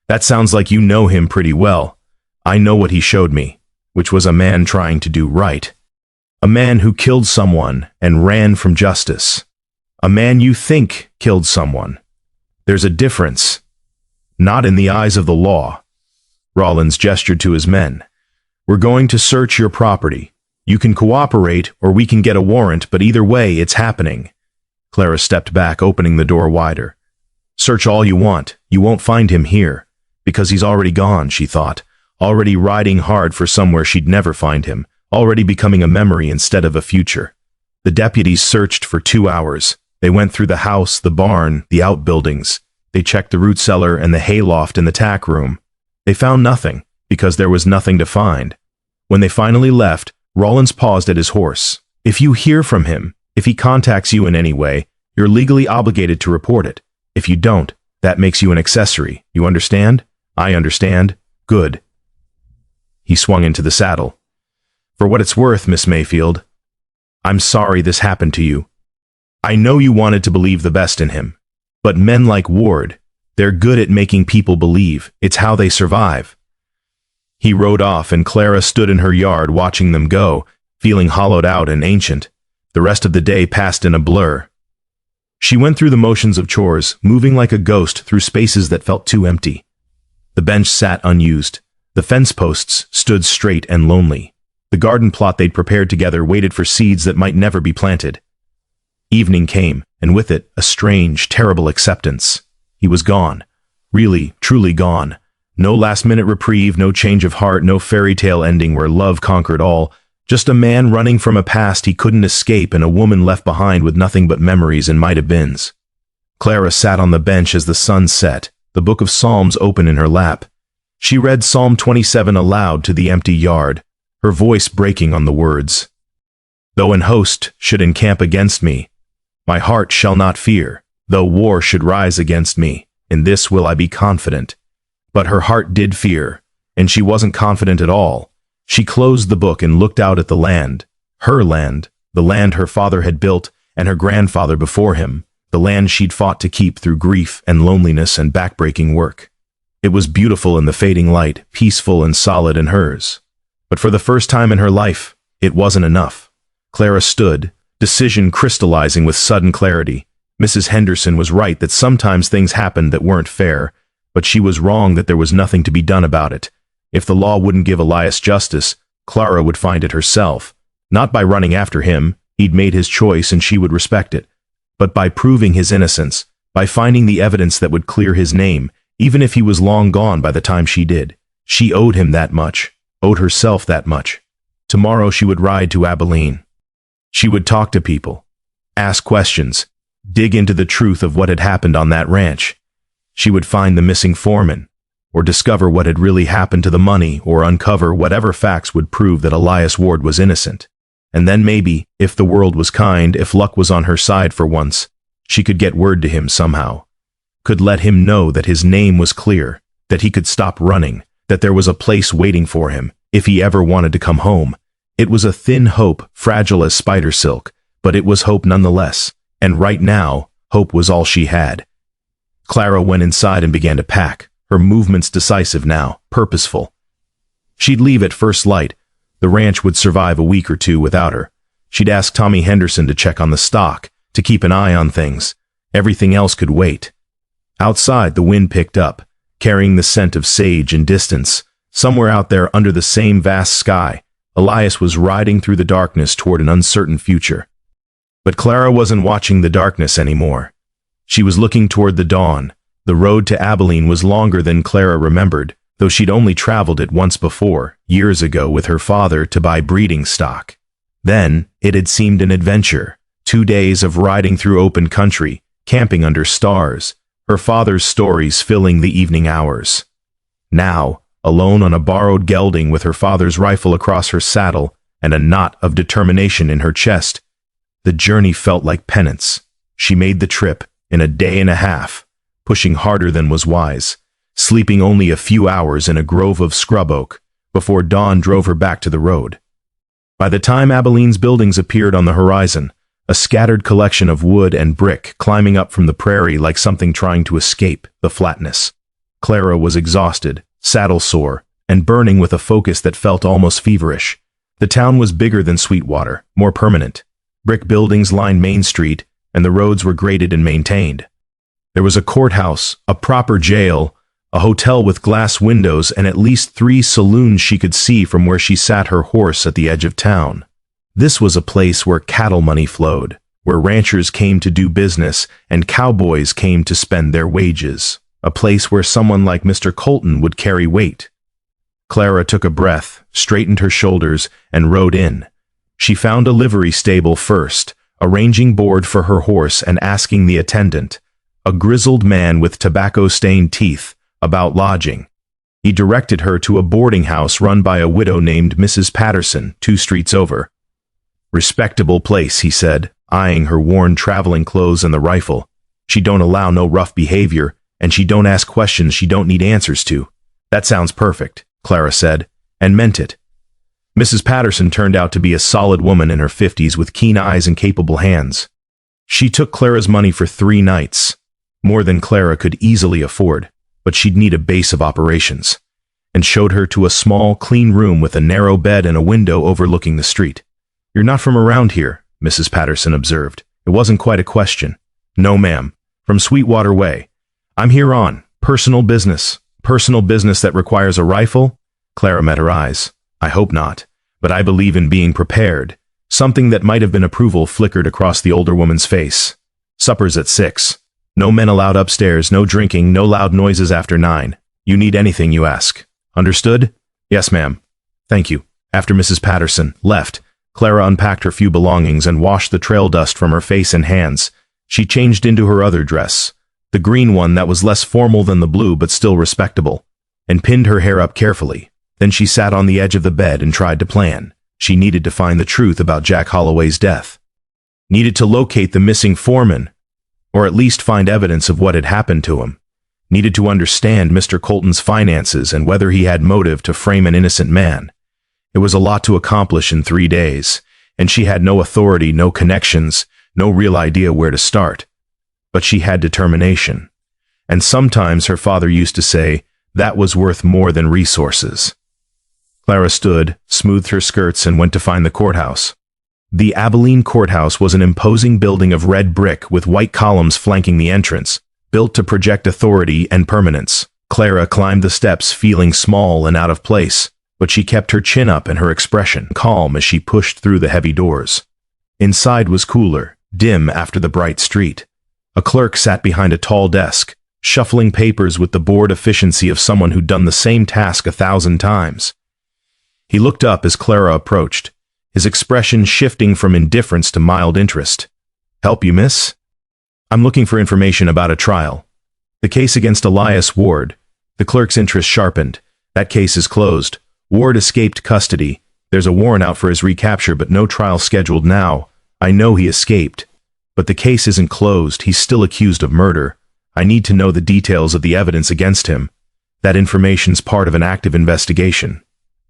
"That sounds like you know him pretty well. I know what he showed me, which was a man trying to do right. A man who killed someone and ran from justice. A man you think killed someone. There's a difference. Not in the eyes of the law." Rollins gestured to his men. We're going to search your property. You can cooperate or we can get a warrant, but either way, it's happening." Clara stepped back, opening the door wider. "Search all you want. You won't find him here. Because he's already gone," she thought, already riding hard for somewhere she'd never find him, already becoming a memory instead of a future. The deputies searched for 2 hours. They went through the house, the barn, the outbuildings. They checked the root cellar and the hayloft in the tack room. They found nothing, because there was nothing to find. When they finally left, Rollins paused at his horse. "If you hear from him, if he contacts you in any way, you're legally obligated to report it. If you don't, that makes you an accessory. You understand?" "I understand." "Good." He swung into the saddle. "For what it's worth, Miss Mayfield, I'm sorry this happened to you. I know you wanted to believe the best in him. But men like Ward, they're good at making people believe. It's how they survive." He rode off, and Clara stood in her yard watching them go, feeling hollowed out and ancient. The rest of the day passed in a blur. She went through the motions of chores, moving like a ghost through spaces that felt too empty. The bench sat unused. The fence posts stood straight and lonely. The garden plot they'd prepared together waited for seeds that might never be planted. Evening came, and with it, a strange, terrible acceptance. He was gone. Really, truly gone. No last-minute reprieve, no change of heart, no fairy tale ending where love conquered all. Just a man running from a past he couldn't escape and a woman left behind with nothing but memories and might-have-beens. Clara sat on the bench as the sun set, the book of Psalms open in her lap. She read Psalm 27 aloud to the empty yard, her voice breaking on the words. "Though an host should encamp against me, my heart shall not fear. Though war should rise against me, in this will I be confident." But her heart did fear, and she wasn't confident at all. She closed the book and looked out at the land, her land, the land her father had built and her grandfather before him, the land she'd fought to keep through grief and loneliness and backbreaking work. It was beautiful in the fading light, peaceful and solid in hers. But for the first time in her life, it wasn't enough. Clara stood, decision crystallizing with sudden clarity. Mrs. Henderson was right that sometimes things happened that weren't fair, but she was wrong that there was nothing to be done about it. If the law wouldn't give Elias justice, Clara would find it herself. Not by running after him, he'd made his choice and she would respect it, but by proving his innocence, by finding the evidence that would clear his name, even if he was long gone by the time she did. She owed him that much, owed herself that much. Tomorrow she would ride to Abilene. She would talk to people, ask questions, dig into the truth of what had happened on that ranch. She would find the missing foreman, or discover what had really happened to the money, or uncover whatever facts would prove that Elias Ward was innocent. And then maybe, if the world was kind, if luck was on her side for once, she could get word to him somehow. Could let him know that his name was clear, that he could stop running, that there was a place waiting for him, if he ever wanted to come home. It was a thin hope, fragile as spider silk, but it was hope nonetheless, and right now, hope was all she had. Clara went inside and began to pack, her movements decisive now, purposeful. She'd leave at first light. The ranch would survive a week or two without her. She'd ask Tommy Henderson to check on the stock, to keep an eye on things. Everything else could wait. Outside, the wind picked up, carrying the scent of sage and distance. Somewhere out there under the same vast sky, Elias was riding through the darkness toward an uncertain future. But Clara wasn't watching the darkness anymore. She was looking toward the dawn. The road to Abilene was longer than Clara remembered, though she'd only traveled it once before, years ago with her father to buy breeding stock. Then, it had seemed an adventure. 2 days of riding through open country, camping under stars, her father's stories filling the evening hours. Now, alone on a borrowed gelding with her father's rifle across her saddle and a knot of determination in her chest, the journey felt like penance. She made the trip in a day and a half, pushing harder than was wise, sleeping only a few hours in a grove of scrub oak before dawn drove her back to the road. By the time Abilene's buildings appeared on the horizon, a scattered collection of wood and brick climbing up from the prairie like something trying to escape the flatness. Clara was exhausted, saddle sore, and burning with a focus that felt almost feverish. The town was bigger than Sweetwater, more permanent. Brick buildings lined Main Street, and the roads were graded and maintained. There was a courthouse, a proper jail, A hotel with glass windows and at least 3 saloons she could see from where she sat her horse at the edge of town. This was a place where cattle money flowed, where ranchers came to do business and cowboys came to spend their wages. A place where someone like Mr. Colton would carry weight. Clara took a breath, straightened her shoulders, and rode in. She found a livery stable first, arranging board for her horse and asking the attendant, a grizzled man with tobacco-stained teeth, about lodging. He directed her to a boarding house run by a widow named Mrs. Patterson, 2 streets over. Respectable place, he said, eyeing her worn traveling clothes and the rifle. She don't allow no rough behavior, and she don't ask questions she don't need answers to. That sounds perfect, Clara said, and meant it. Mrs. Patterson turned out to be a solid woman in her 50s with keen eyes and capable hands. She took Clara's money for 3 nights, more than Clara could easily afford, but she'd need a base of operations, and showed her to a small, clean room with a narrow bed and a window overlooking the street. "You're not from around here," Mrs. Patterson observed. It wasn't quite a question. "No, ma'am. From Sweetwater Way. I'm here on personal business. Personal business that requires a rifle?" Clara met her eyes. "I hope not, but I believe in being prepared." Something that might have been approval flickered across the older woman's face. "Supper's at 6. No men allowed upstairs, no drinking, no loud noises after 9. You need anything, you ask. Understood?" "Yes, ma'am." "Thank you." After Mrs. Patterson left, Clara unpacked her few belongings and washed the trail dust from her face and hands. She changed into her other dress, the green one that was less formal than the blue but still respectable, and pinned her hair up carefully. Then she sat on the edge of the bed and tried to plan. She needed to find the truth about Jack Holloway's death. Needed to locate the missing foreman, or at least find evidence of what had happened to him. Needed to understand Mr. Colton's finances and whether he had motive to frame an innocent man. It was a lot to accomplish in 3 days, and she had no authority, no connections, no real idea where to start. But she had determination. And sometimes her father used to say, that was worth more than resources. Clara stood, smoothed her skirts, and went to find the courthouse. The Abilene Courthouse was an imposing building of red brick with white columns flanking the entrance, built to project authority and permanence. Clara climbed the steps feeling small and out of place, but she kept her chin up and her expression calm as she pushed through the heavy doors. Inside was cooler, dim after the bright street. A clerk sat behind a tall desk, shuffling papers with the bored efficiency of someone who'd done the same task 1,000 times. He looked up as Clara approached, his expression shifting from indifference to mild interest. "Help you, miss?" "I'm looking for information about a trial. The case against Elias Ward." The clerk's interest sharpened. "That case is closed. Ward escaped custody. There's a warrant out for his recapture, but no trial scheduled now. I know he escaped. But the case isn't closed. He's still accused of murder. I need to know the details of the evidence against him. That information's part of an active investigation.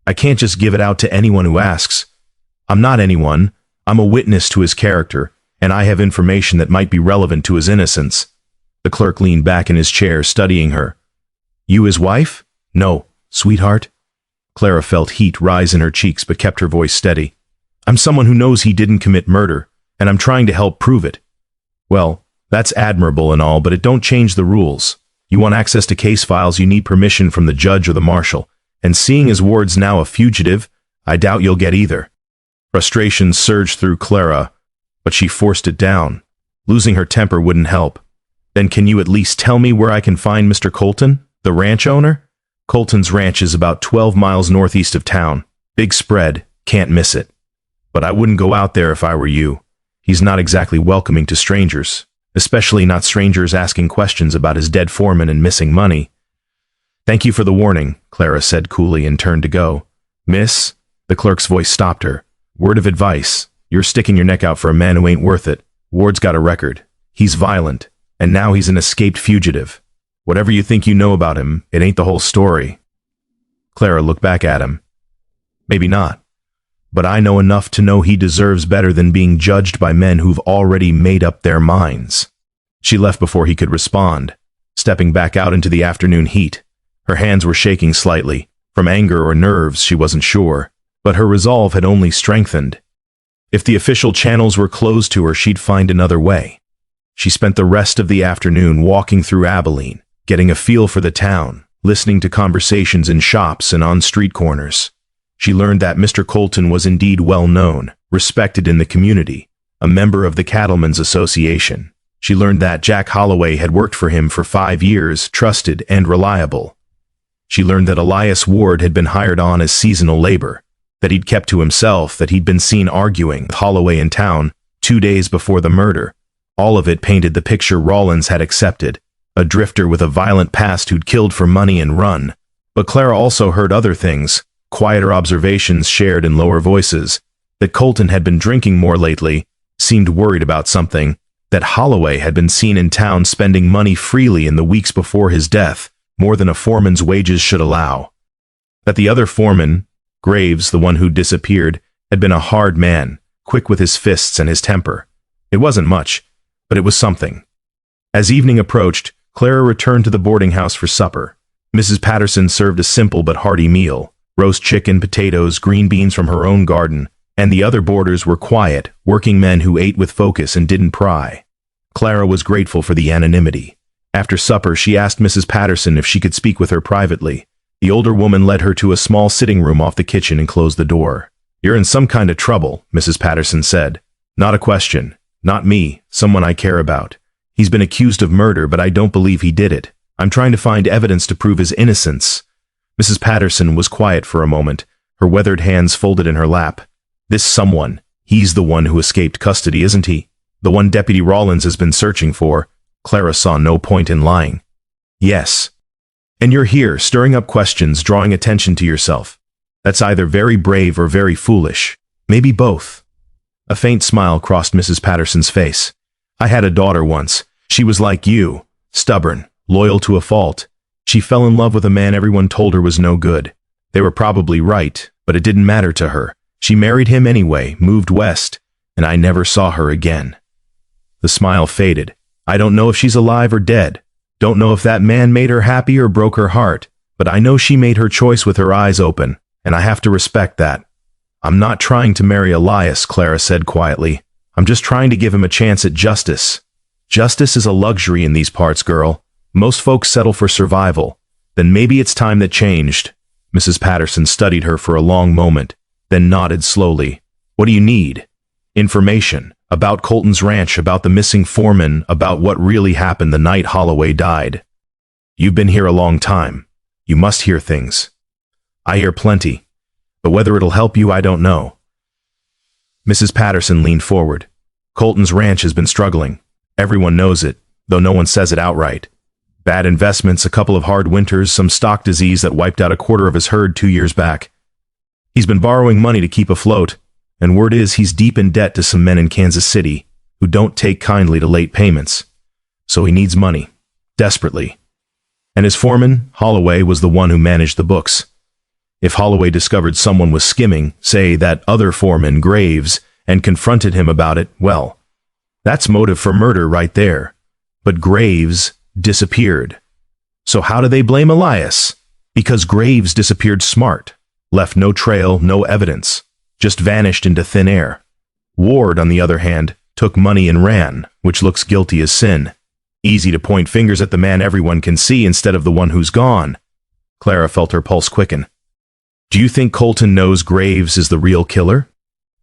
I can't just give it out to anyone who asks. I'm not anyone. I'm a witness to his character, and I have information that might be relevant to his innocence." The clerk leaned back in his chair, studying her. "You his wife?" "No, sweetheart." Clara felt heat rise in her cheeks but kept her voice steady. "I'm someone who knows he didn't commit murder, and I'm trying to help prove it." "Well, that's admirable and all, but it don't change the rules. You want access to case files, you need permission from the judge or the marshal, and seeing as Ward's now a fugitive, I doubt you'll get either." Frustration surged through Clara, but she forced it down. Losing her temper wouldn't help. "Then can you at least tell me where I can find Mr. Colton, the ranch owner?" "Colton's ranch is about 12 miles northeast of town. Big spread, can't miss it. But I wouldn't go out there if I were you. He's not exactly welcoming to strangers, especially not strangers asking questions about his dead foreman and missing money." "Thank you for the warning," Clara said coolly and turned to go. "Miss," the clerk's voice stopped her. "Word of advice. You're sticking your neck out for a man who ain't worth it. Ward's got a record. He's violent, and now he's an escaped fugitive. Whatever you think you know about him, it ain't the whole story." Clara looked back at him. "Maybe not. But I know enough to know he deserves better than being judged by men who've already made up their minds." She left before he could respond, stepping back out into the afternoon heat. Her hands were shaking slightly, from anger or nerves, she wasn't sure, but her resolve had only strengthened. If the official channels were closed to her, she'd find another way. She spent the rest of the afternoon walking through Abilene, getting a feel for the town, listening to conversations in shops and on street corners. She learned that Mr. Colton was indeed well known, respected in the community, a member of the Cattlemen's Association. She learned that Jack Holloway had worked for him for 5 years, trusted and reliable. She learned that Elias Ward had been hired on as seasonal labor, that he'd kept to himself, that he'd been seen arguing with Holloway in town 2 days before the murder. All of it painted the picture Rollins had accepted, a drifter with a violent past who'd killed for money and run. But Clara also heard other things, quieter observations shared in lower voices, that Colton had been drinking more lately, seemed worried about something, that Holloway had been seen in town spending money freely in the weeks before his death, more than a foreman's wages should allow. That the other foreman, Graves, the one who'd disappeared, had been a hard man, quick with his fists and his temper. It wasn't much, but it was something. As evening approached, Clara returned to the boarding house for supper. Mrs. Patterson served a simple but hearty meal, roast chicken, potatoes, green beans from her own garden, and the other boarders were quiet, working men who ate with focus and didn't pry. Clara was grateful for the anonymity. After supper, she asked Mrs. Patterson if she could speak with her privately. The older woman led her to a small sitting room off the kitchen and closed the door. "You're in some kind of trouble," Mrs. Patterson said. "Not a question. Not me, someone I care about. He's been accused of murder, but I don't believe he did it. I'm trying to find evidence to prove his innocence." Mrs. Patterson was quiet for a moment, her weathered hands folded in her lap. "This someone, he's the one who escaped custody, isn't he? The one Deputy Rollins has been searching for." Clara saw no point in lying. "Yes. And you're here, stirring up questions, drawing attention to yourself. That's either very brave or very foolish. Maybe both." A faint smile crossed Mrs. Patterson's face. "I had a daughter once. She was like you, stubborn, loyal to a fault. She fell in love with a man everyone told her was no good. They were probably right, but it didn't matter to her. She married him anyway, moved west, and I never saw her again." The smile faded. "I don't know if she's alive or dead. Don't know if that man made her happy or broke her heart, but I know she made her choice with her eyes open, and I have to respect that." "I'm not trying to marry Elias," Clara said quietly. "I'm just trying to give him a chance at justice. Justice is a luxury in these parts, girl. Most folks settle for survival. Then maybe it's time that changed." Mrs. Patterson studied her for a long moment, then nodded slowly. "What do you need?" "Information. About Colton's ranch, about the missing foreman, about what really happened the night Holloway died. You've been here a long time. You must hear things." "I hear plenty. But whether it'll help you, I don't know." Mrs. Patterson leaned forward. "Colton's ranch has been struggling. Everyone knows it, though no one says it outright. Bad investments, a couple of hard winters, some stock disease that wiped out a quarter of his herd 2 years back. He's been borrowing money to keep afloat, and word is he's deep in debt to some men in Kansas City who don't take kindly to late payments. So he needs money, desperately. And his foreman, Holloway, was the one who managed the books. If Holloway discovered someone was skimming, say that other foreman, Graves, and confronted him about it, well, that's motive for murder right there. But Graves disappeared. So how do they blame Elias? Because Graves disappeared smart, left no trail, no evidence, just vanished into thin air. Ward, on the other hand, took money and ran, which looks guilty as sin. Easy to point fingers at the man everyone can see instead of the one who's gone. Clara felt her pulse quicken. "Do you think Colton knows Graves is the real killer?"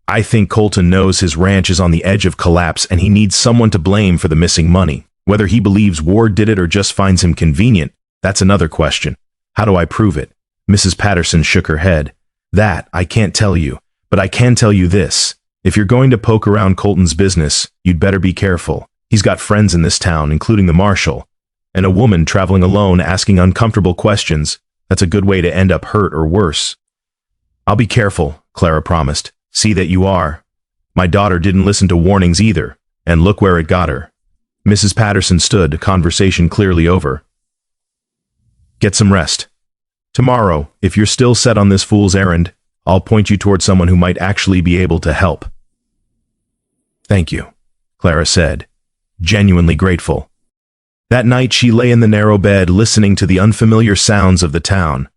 "I think Colton knows his ranch is on the edge of collapse and he needs someone to blame for the missing money. Whether he believes Ward did it or just finds him convenient, that's another question. How do I prove it?" Mrs. Patterson shook her head. "That I can't tell you, but I can tell you this. If you're going to poke around Colton's business, you'd better be careful. He's got friends in this town, including the marshal. And a woman traveling alone asking uncomfortable questions, that's a good way to end up hurt or worse." "I'll be careful," Clara promised. "See that you are. My daughter didn't listen to warnings either, and look where it got her." Mrs. Patterson stood, conversation clearly over. "Get some rest. Tomorrow, if you're still set on this fool's errand, I'll point you toward someone who might actually be able to help." "Thank you," Clara said, genuinely grateful. That night she lay in the narrow bed listening to the unfamiliar sounds of the town.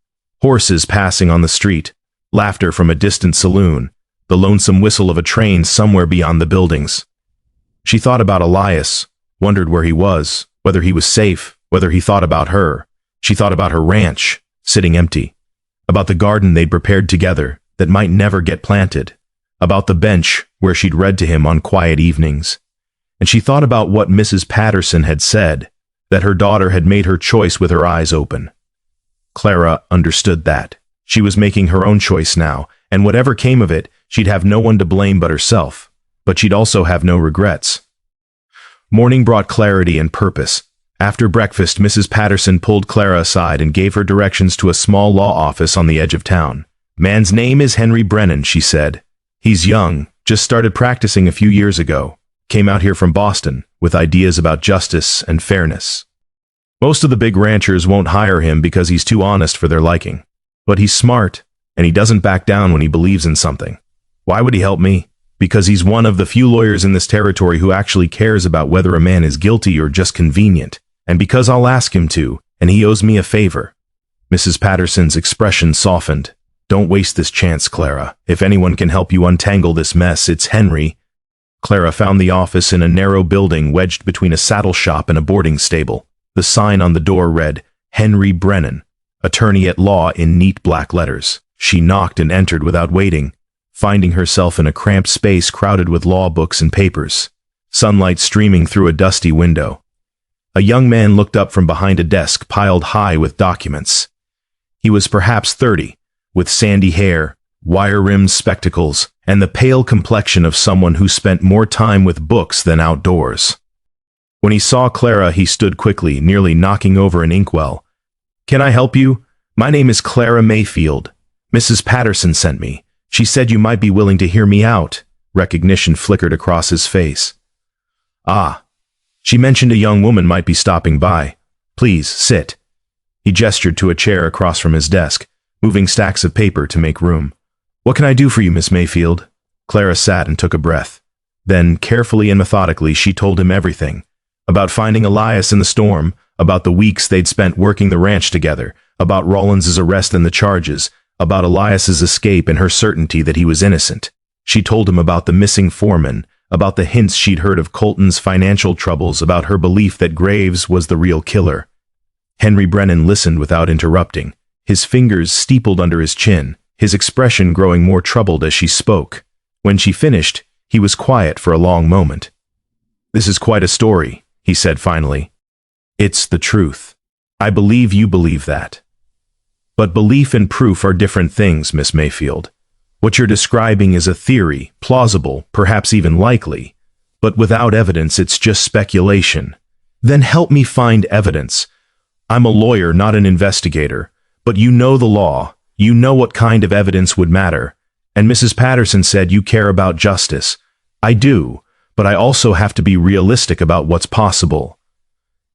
Horses passing on the street, laughter from a distant saloon, the lonesome whistle of a train somewhere beyond the buildings. She thought about Elias, wondered where he was, whether he was safe, whether he thought about her. She thought about her ranch, sitting empty, about the garden they'd prepared together that might never get planted, about the bench where she'd read to him on quiet evenings. And she thought about what Mrs. Patterson had said, that her daughter had made her choice with her eyes open. Clara understood that. She was making her own choice now, and whatever came of it, she'd have no one to blame but herself, but she'd also have no regrets. Morning brought clarity and purpose. After breakfast, Mrs. Patterson pulled Clara aside and gave her directions to a small law office on the edge of town. "Man's name is Henry Brennan," she said. "He's young, just started practicing a few years ago. Came out here from Boston, with ideas about justice and fairness. Most of the big ranchers won't hire him because he's too honest for their liking. But he's smart, and he doesn't back down when he believes in something. Why would he help me? Because he's one of the few lawyers in this territory who actually cares about whether a man is guilty or just convenient, and because I'll ask him to, and he owes me a favor." Mrs. Patterson's expression softened. "Don't waste this chance, Clara. If anyone can help you untangle this mess, it's Henry." Clara found the office in a narrow building wedged between a saddle shop and a boarding stable. The sign on the door read, "Henry Brennan, attorney at law," in neat black letters. She knocked and entered without waiting, finding herself in a cramped space crowded with law books and papers, sunlight streaming through a dusty window. A young man looked up from behind a desk piled high with documents. He was perhaps 30, with sandy hair, wire-rimmed spectacles, and the pale complexion of someone who spent more time with books than outdoors. When he saw Clara, he stood quickly, nearly knocking over an inkwell. "Can I help you? My name is Clara Mayfield. Mrs. Patterson sent me. She said you might be willing to hear me out." Recognition flickered across his face. "Ah. She mentioned a young woman might be stopping by. Please, sit." He gestured to a chair across from his desk, moving stacks of paper to make room. "What can I do for you, Miss Mayfield?" Clara sat and took a breath. Then, carefully and methodically, she told him everything. About finding Elias in the storm, about the weeks they'd spent working the ranch together, about Rollins's arrest and the charges, about Elias's escape and her certainty that he was innocent. She told him about the missing foreman, about the hints she'd heard of Colton's financial troubles, about her belief that Graves was the real killer. Henry Brennan listened without interrupting, his fingers steepled under his chin, his expression growing more troubled as she spoke. When she finished, he was quiet for a long moment. "This is quite a story," he said finally. "It's the truth. I believe you believe that. But belief and proof are different things, Miss Mayfield. What you're describing is a theory, plausible, perhaps even likely. But without evidence, it's just speculation. Then help me find evidence. I'm a lawyer, not an investigator. But you know the law. You know what kind of evidence would matter. And Mrs. Patterson said you care about justice. I do, but I also have to be realistic about what's possible."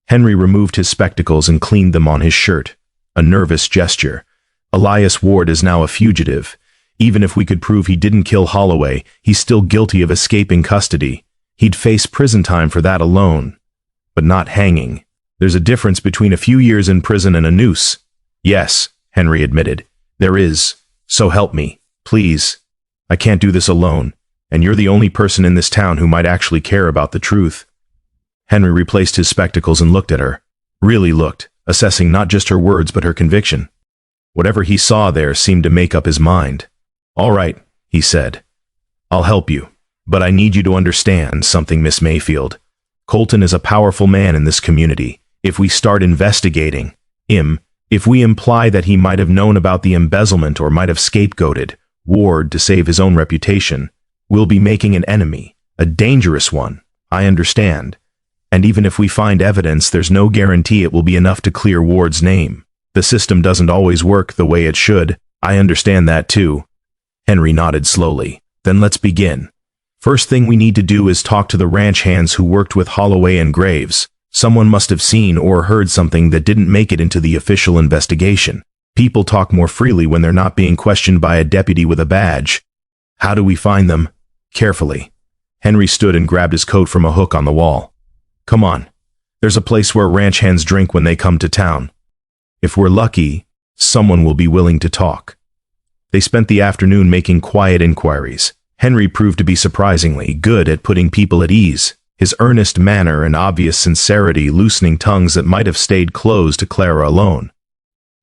Henry removed his spectacles and cleaned them on his shirt. A nervous gesture. "Elias Ward is now a fugitive. Even if we could prove he didn't kill Holloway, he's still guilty of escaping custody. He'd face prison time for that alone. But not hanging. There's a difference between a few years in prison and a noose." "Yes," Henry admitted. "There is. So help me. Please. I can't do this alone, and you're the only person in this town who might actually care about the truth." Henry replaced his spectacles and looked at her. Really looked, assessing not just her words but her conviction. Whatever he saw there seemed to make up his mind. "All right," he said. "I'll help you. But I need you to understand something, Miss Mayfield. Colton is a powerful man in this community. If we start investigating him, if we imply that he might have known about the embezzlement or might have scapegoated Ward to save his own reputation, we'll be making an enemy, a dangerous one, I understand. And even if we find evidence, there's no guarantee it will be enough to clear Ward's name. The system doesn't always work the way it should. I understand that too." Henry nodded slowly. "Then let's begin. First thing we need to do is talk to the ranch hands who worked with Holloway and Graves. Someone must have seen or heard something that didn't make it into the official investigation. People talk more freely when they're not being questioned by a deputy with a badge. How do we find them? Carefully." Henry stood and grabbed his coat from a hook on the wall. "Come on. There's a place where ranch hands drink when they come to town. If we're lucky, someone will be willing to talk." They spent the afternoon making quiet inquiries. Henry proved to be surprisingly good at putting people at ease, his earnest manner and obvious sincerity loosening tongues that might have stayed closed to Clara alone.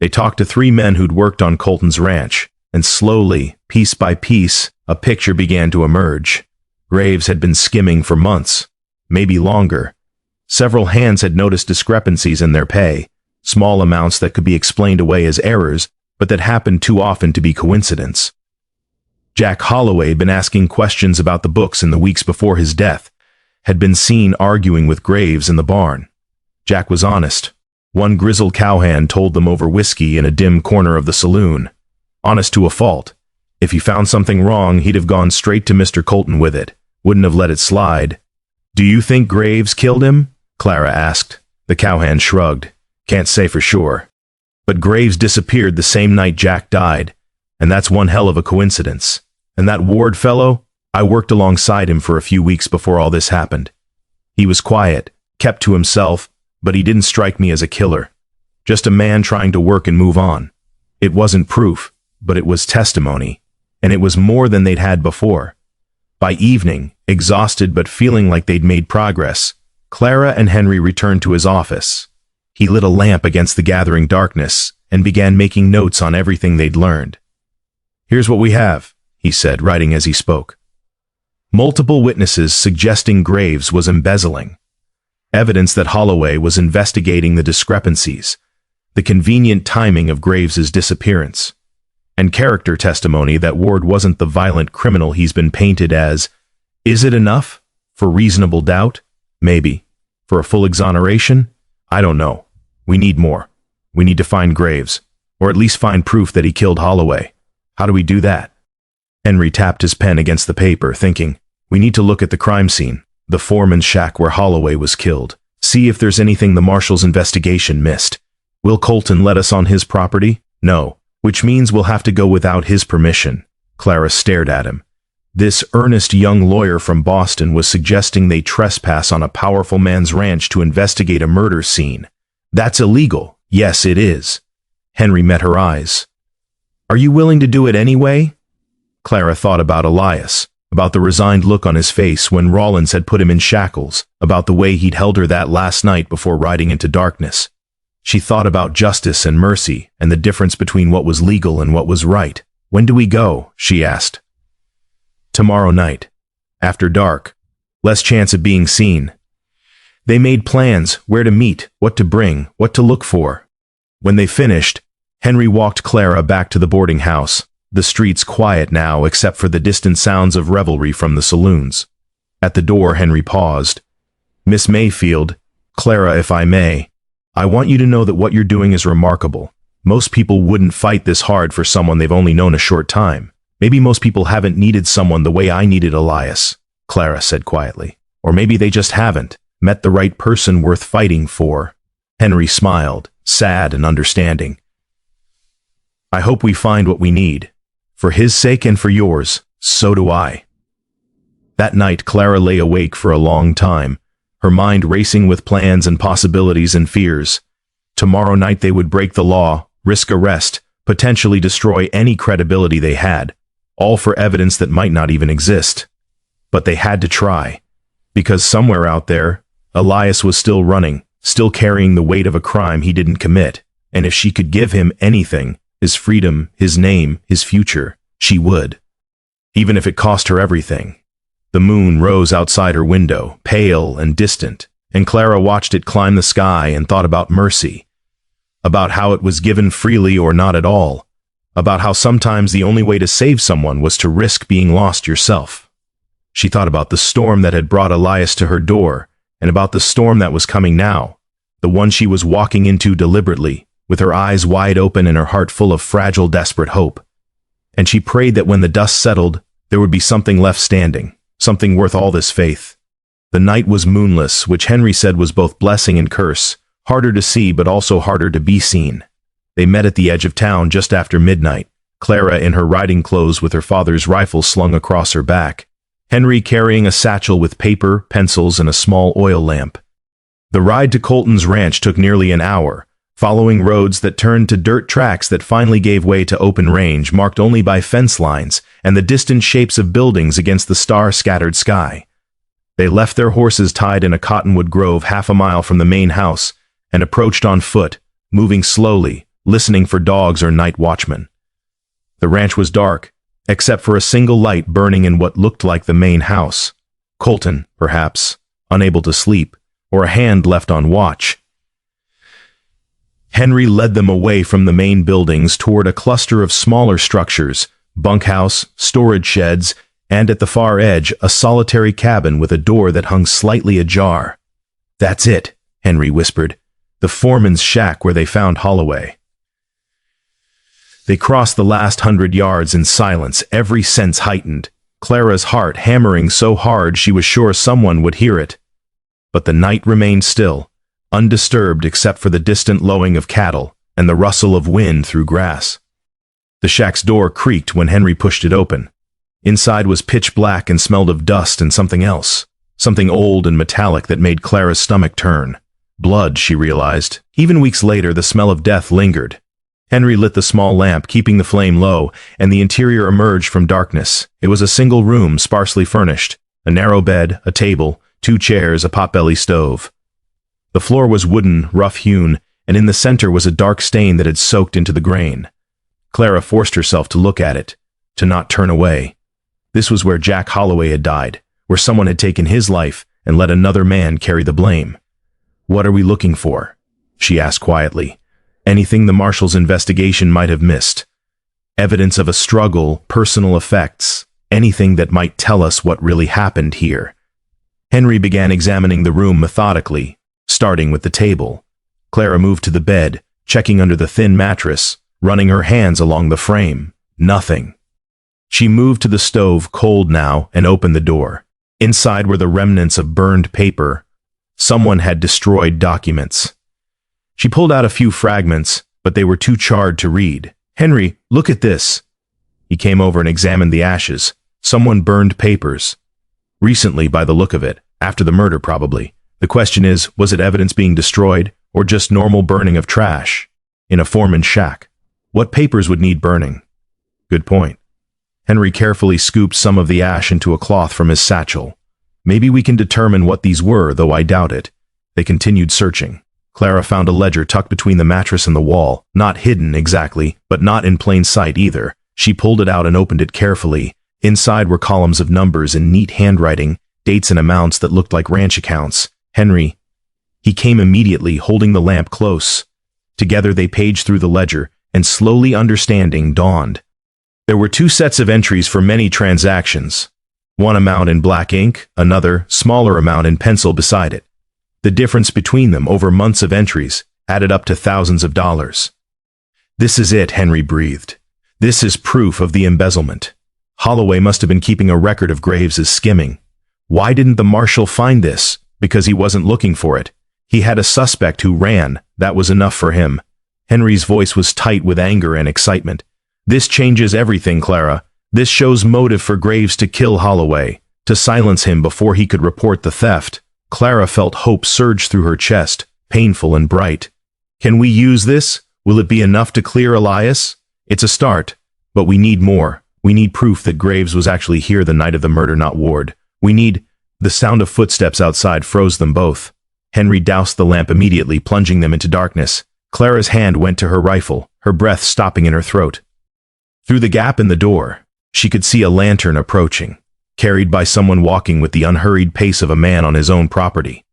They talked to 3 men who'd worked on Colton's ranch, and slowly, piece by piece, a picture began to emerge. Graves had been skimming for months, maybe longer. Several hands had noticed discrepancies in their pay, small amounts that could be explained away as errors, but that happened too often to be coincidence. Jack Holloway had been asking questions about the books in the weeks before his death, had been seen arguing with Graves in the barn. Jack was honest. One grizzled cowhand told them over whiskey in a dim corner of the saloon. Honest to a fault. If he found something wrong, he'd have gone straight to Mr. Colton with it, wouldn't have let it slide. "Do you think Graves killed him?" Clara asked. The cowhand shrugged. "Can't say for sure. But Graves disappeared the same night Jack died, and that's one hell of a coincidence. And that Ward fellow, I worked alongside him for a few weeks before all this happened. He was quiet, kept to himself, but he didn't strike me as a killer. Just a man trying to work and move on. It wasn't proof, but it was testimony, and it was more than they'd had before." By evening, exhausted but feeling like they'd made progress, Clara and Henry returned to his office. He lit a lamp against the gathering darkness and began making notes on everything they'd learned. "Here's what we have," he said, writing as he spoke. Multiple witnesses suggesting Graves was embezzling. Evidence that Holloway was investigating the discrepancies, the convenient timing of Graves's disappearance, and character testimony that Ward wasn't the violent criminal he's been painted as. Is it enough? For reasonable doubt? Maybe. For a full exoneration? I don't know. We need more. We need to find Graves, or at least find proof that he killed Holloway. How do we do that? Henry tapped his pen against the paper, thinking, we need to look at the crime scene, the foreman's shack where Holloway was killed, see if there's anything the marshal's investigation missed. Will Colton let us on his property? No, which means we'll have to go without his permission. Clara stared at him. This earnest young lawyer from Boston was suggesting they trespass on a powerful man's ranch to investigate a murder scene. That's illegal. Yes, it is. Henry met her eyes. Are you willing to do it anyway? Clara thought about Elias, about the resigned look on his face when Rollins had put him in shackles, about the way he'd held her that last night before riding into darkness. She thought about justice and mercy and the difference between what was legal and what was right. When do we go? She asked. Tomorrow night. After dark. Less chance of being seen. They made plans, where to meet, what to bring, what to look for. When they finished, Henry walked Clara back to the boarding house, the streets quiet now except for the distant sounds of revelry from the saloons. At the door, Henry paused. Miss Mayfield, Clara, if I may, I want you to know that what you're doing is remarkable. Most people wouldn't fight this hard for someone they've only known a short time. Maybe most people haven't needed someone the way I needed Elias, Clara said quietly. Or maybe they just haven't met the right person worth fighting for. Henry smiled, sad and understanding. I hope we find what we need. For his sake and for yours, so do I. That night, Clara lay awake for a long time, her mind racing with plans and possibilities and fears. Tomorrow night they would break the law, risk arrest, potentially destroy any credibility they had, all for evidence that might not even exist. But they had to try, because somewhere out there, Elias was still running, still carrying the weight of a crime he didn't commit, and if she could give him anything, his freedom, his name, his future, she would. Even if it cost her everything. The moon rose outside her window, pale and distant, and Clara watched it climb the sky and thought about mercy, about how it was given freely or not at all, about how sometimes the only way to save someone was to risk being lost yourself. She thought about the storm that had brought Elias to her door, and about the storm that was coming now, the one she was walking into deliberately, with her eyes wide open and her heart full of fragile, desperate hope. And she prayed that when the dust settled, there would be something left standing, something worth all this faith. The night was moonless, which Henry said was both blessing and curse, harder to see but also harder to be seen. They met at the edge of town just after midnight, Clara in her riding clothes with her father's rifle slung across her back, Henry carrying a satchel with paper, pencils, and a small oil lamp. The ride to Colton's ranch took nearly an hour, following roads that turned to dirt tracks that finally gave way to open range marked only by fence lines and the distant shapes of buildings against the star-scattered sky. They left their horses tied in a cottonwood grove half a mile from the main house and approached on foot, moving slowly, listening for dogs or night watchmen. The ranch was dark, except for a single light burning in what looked like the main house. Colton, perhaps, unable to sleep, or a hand left on watch. Henry led them away from the main buildings toward a cluster of smaller structures, bunkhouse, storage sheds, and at the far edge, a solitary cabin with a door that hung slightly ajar. "That's it," Henry whispered. "The foreman's shack where they found Holloway." They crossed the last 100 yards in silence, every sense heightened, Clara's heart hammering so hard she was sure someone would hear it. But the night remained still, undisturbed except for the distant lowing of cattle and the rustle of wind through grass. The shack's door creaked when Henry pushed it open. Inside was pitch black and smelled of dust and something else, something old and metallic that made Clara's stomach turn. Blood, she realized. Even weeks later, the smell of death lingered. Henry lit the small lamp, keeping the flame low, and the interior emerged from darkness. It was a single room, sparsely furnished. A narrow bed, a table, 2 chairs, a potbelly stove. The floor was wooden, rough-hewn, and in the center was a dark stain that had soaked into the grain. Clara forced herself to look at it, to not turn away. This was where Jack Holloway had died, where someone had taken his life and let another man carry the blame. "What are we looking for?" she asked quietly. "Anything the marshal's investigation might have missed. Evidence of a struggle, personal effects, anything that might tell us what really happened here." Henry began examining the room methodically, starting with the table. Clara moved to the bed, checking under the thin mattress, running her hands along the frame. Nothing. She moved to the stove, cold now, and opened the door. Inside were the remnants of burned paper. Someone had destroyed documents. She pulled out a few fragments, but they were too charred to read. "Henry, look at this." He came over and examined the ashes. Someone burned papers. Recently, by the look of it, after the murder probably. The question is, was it evidence being destroyed, or just normal burning of trash? In a foreman's shack. What papers would need burning? Good point. Henry carefully scooped some of the ash into a cloth from his satchel. Maybe we can determine what these were, though I doubt it. They continued searching. Clara found a ledger tucked between the mattress and the wall, not hidden exactly, but not in plain sight either. She pulled it out and opened it carefully. Inside were columns of numbers in neat handwriting, dates and amounts that looked like ranch accounts. Henry. He came immediately, holding the lamp close. Together they paged through the ledger, and slowly understanding dawned. There were 2 sets of entries for many transactions. One amount in black ink, another, smaller amount in pencil beside it. The difference between them over months of entries added up to thousands of dollars. "This is it," Henry breathed. "This is proof of the embezzlement. Holloway must have been keeping a record of Graves's skimming. Why didn't the marshal find this? Because he wasn't looking for it. He had a suspect who ran. That was enough for him." Henry's voice was tight with anger and excitement. "This changes everything, Clara. This shows motive for Graves to kill Holloway, to silence him before he could report the theft." Clara felt hope surge through her chest, painful and bright. "Can we use this? Will it be enough to clear Elias? It's a start, but we need more. We need proof that Graves was actually here the night of the murder, not Ward. We need—" The sound of footsteps outside froze them both. Henry doused the lamp immediately, plunging them into darkness. Clara's hand went to her rifle, her breath stopping in her throat. Through the gap in the door, she could see a lantern approaching, carried by someone walking with the unhurried pace of a man on his own property.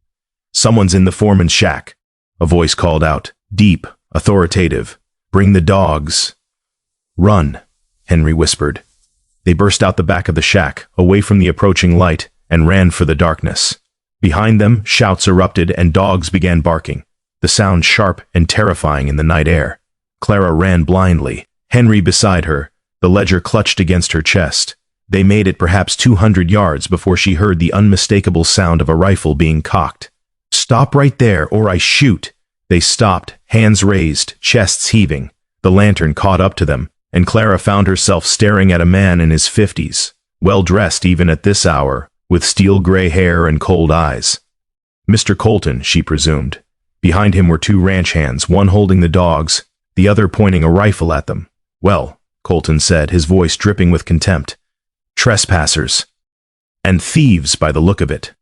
"Someone's in the foreman's shack," a voice called out, deep, authoritative. "Bring the dogs." "Run," Henry whispered. They burst out the back of the shack, away from the approaching light, and ran for the darkness. Behind them, shouts erupted and dogs began barking, the sound sharp and terrifying in the night air. Clara ran blindly, Henry beside her, the ledger clutched against her chest. They made it perhaps 200 yards before she heard the unmistakable sound of a rifle being cocked. "Stop right there, or I shoot." They stopped, hands raised, chests heaving. The lantern caught up to them, and Clara found herself staring at a man in his 50s, well-dressed even at this hour, with steel-gray hair and cold eyes. Mr. Colton, she presumed. Behind him were 2 ranch hands, one holding the dogs, the other pointing a rifle at them. "Well," Colton said, his voice dripping with contempt. "Trespassers. And thieves by the look of it."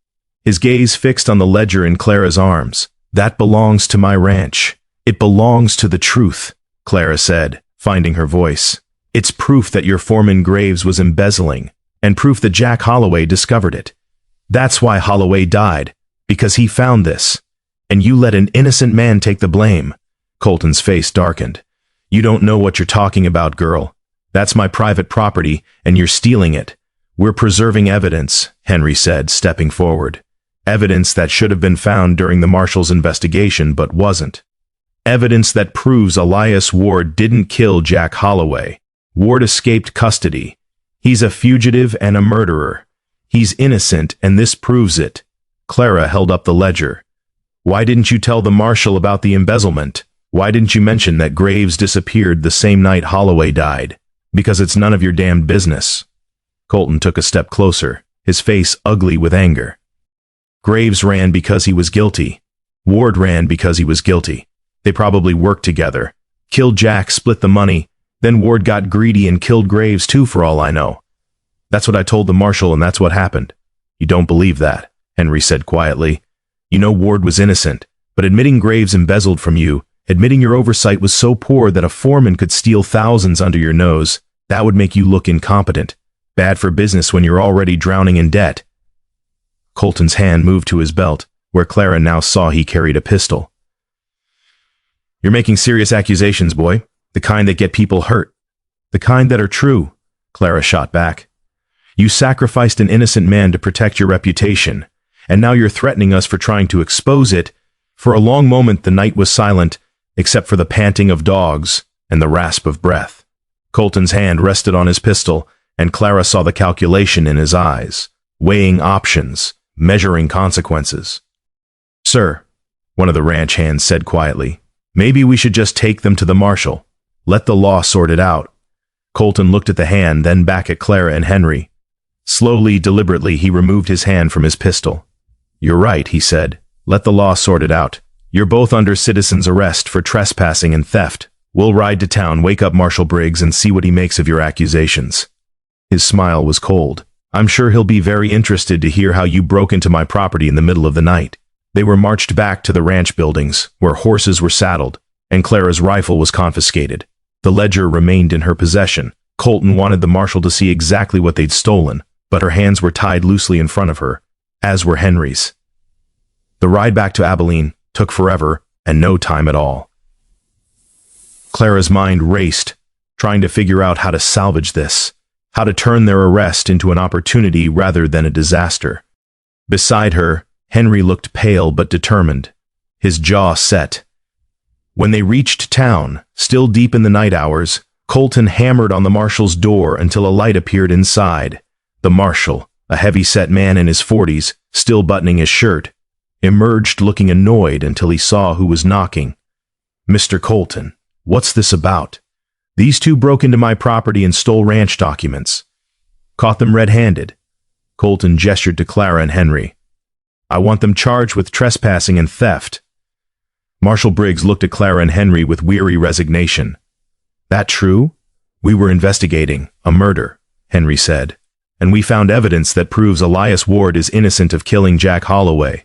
His gaze fixed on the ledger in Clara's arms. "That belongs to my ranch. It belongs to the truth. Clara said, finding her voice. It's proof that your foreman Graves was embezzling, and proof that Jack Holloway discovered it. That's why Holloway died, because he found this. And you let an innocent man take the blame. Colton's face darkened. You don't know what you're talking about, girl. That's my private property, and you're stealing it. We're preserving evidence, Henry said, stepping forward. Evidence that should have been found during the marshal's investigation, but wasn't. Evidence that proves Elias Ward didn't kill Jack Holloway. Ward escaped custody. He's a fugitive and a murderer. He's innocent, and this proves it. Clara held up the ledger. Why didn't you tell the marshal about the embezzlement? Why didn't you mention that Graves disappeared the same night Holloway died? Because it's none of your damned business. Colton took a step closer, his face ugly with anger. Graves ran because he was guilty. Ward ran because he was guilty. They probably worked together. Killed Jack, split the money. Then Ward got greedy and killed Graves too, for all I know. That's what I told the marshal, and that's what happened. You don't believe that, Henry said quietly. You know Ward was innocent, but admitting Graves embezzled from you, admitting your oversight was so poor that a foreman could steal thousands under your nose, that would make you look incompetent. Bad for business when you're already drowning in debt. Colton's hand moved to his belt, where Clara now saw he carried a pistol. You're making serious accusations, boy. The kind that get people hurt. The kind that are true, Clara shot back. You sacrificed an innocent man to protect your reputation, and now you're threatening us for trying to expose it. For a long moment the night was silent, except for the panting of dogs and the rasp of breath. Colton's hand rested on his pistol, and Clara saw the calculation in his eyes, weighing options, measuring consequences. Sir, one of the ranch hands said quietly, maybe we should just take them to the marshal. Let the law sort it out. Colton looked at the hand, then back at Clara and Henry. Slowly, deliberately, he removed his hand from his pistol. You're right, he said. Let the law sort it out. You're both under citizen's arrest for trespassing and theft. We'll ride to town, wake up Marshal Briggs, and see what he makes of your accusations. His smile was cold. I'm sure he'll be very interested to hear how you broke into my property in the middle of the night. They were marched back to the ranch buildings, where horses were saddled, and Clara's rifle was confiscated. The ledger remained in her possession. Colton wanted the marshal to see exactly what they'd stolen, but her hands were tied loosely in front of her, as were Henry's. The ride back to Abilene took forever and no time at all. Clara's mind raced, trying to figure out how to salvage this, how to turn their arrest into an opportunity rather than a disaster. Beside her, Henry looked pale but determined, his jaw set. When they reached town, still deep in the night hours, Colton hammered on the marshal's door until a light appeared inside. The marshal, a heavy-set man in his 40s, still buttoning his shirt, emerged looking annoyed until he saw who was knocking. Mr. Colton, what's this about? These two broke into my property and stole ranch documents. Caught them red-handed. Colton gestured to Clara and Henry. I want them charged with trespassing and theft. Marshal Briggs looked at Clara and Henry with weary resignation. That true? We were investigating a murder, Henry said, and we found evidence that proves Elias Ward is innocent of killing Jack Holloway.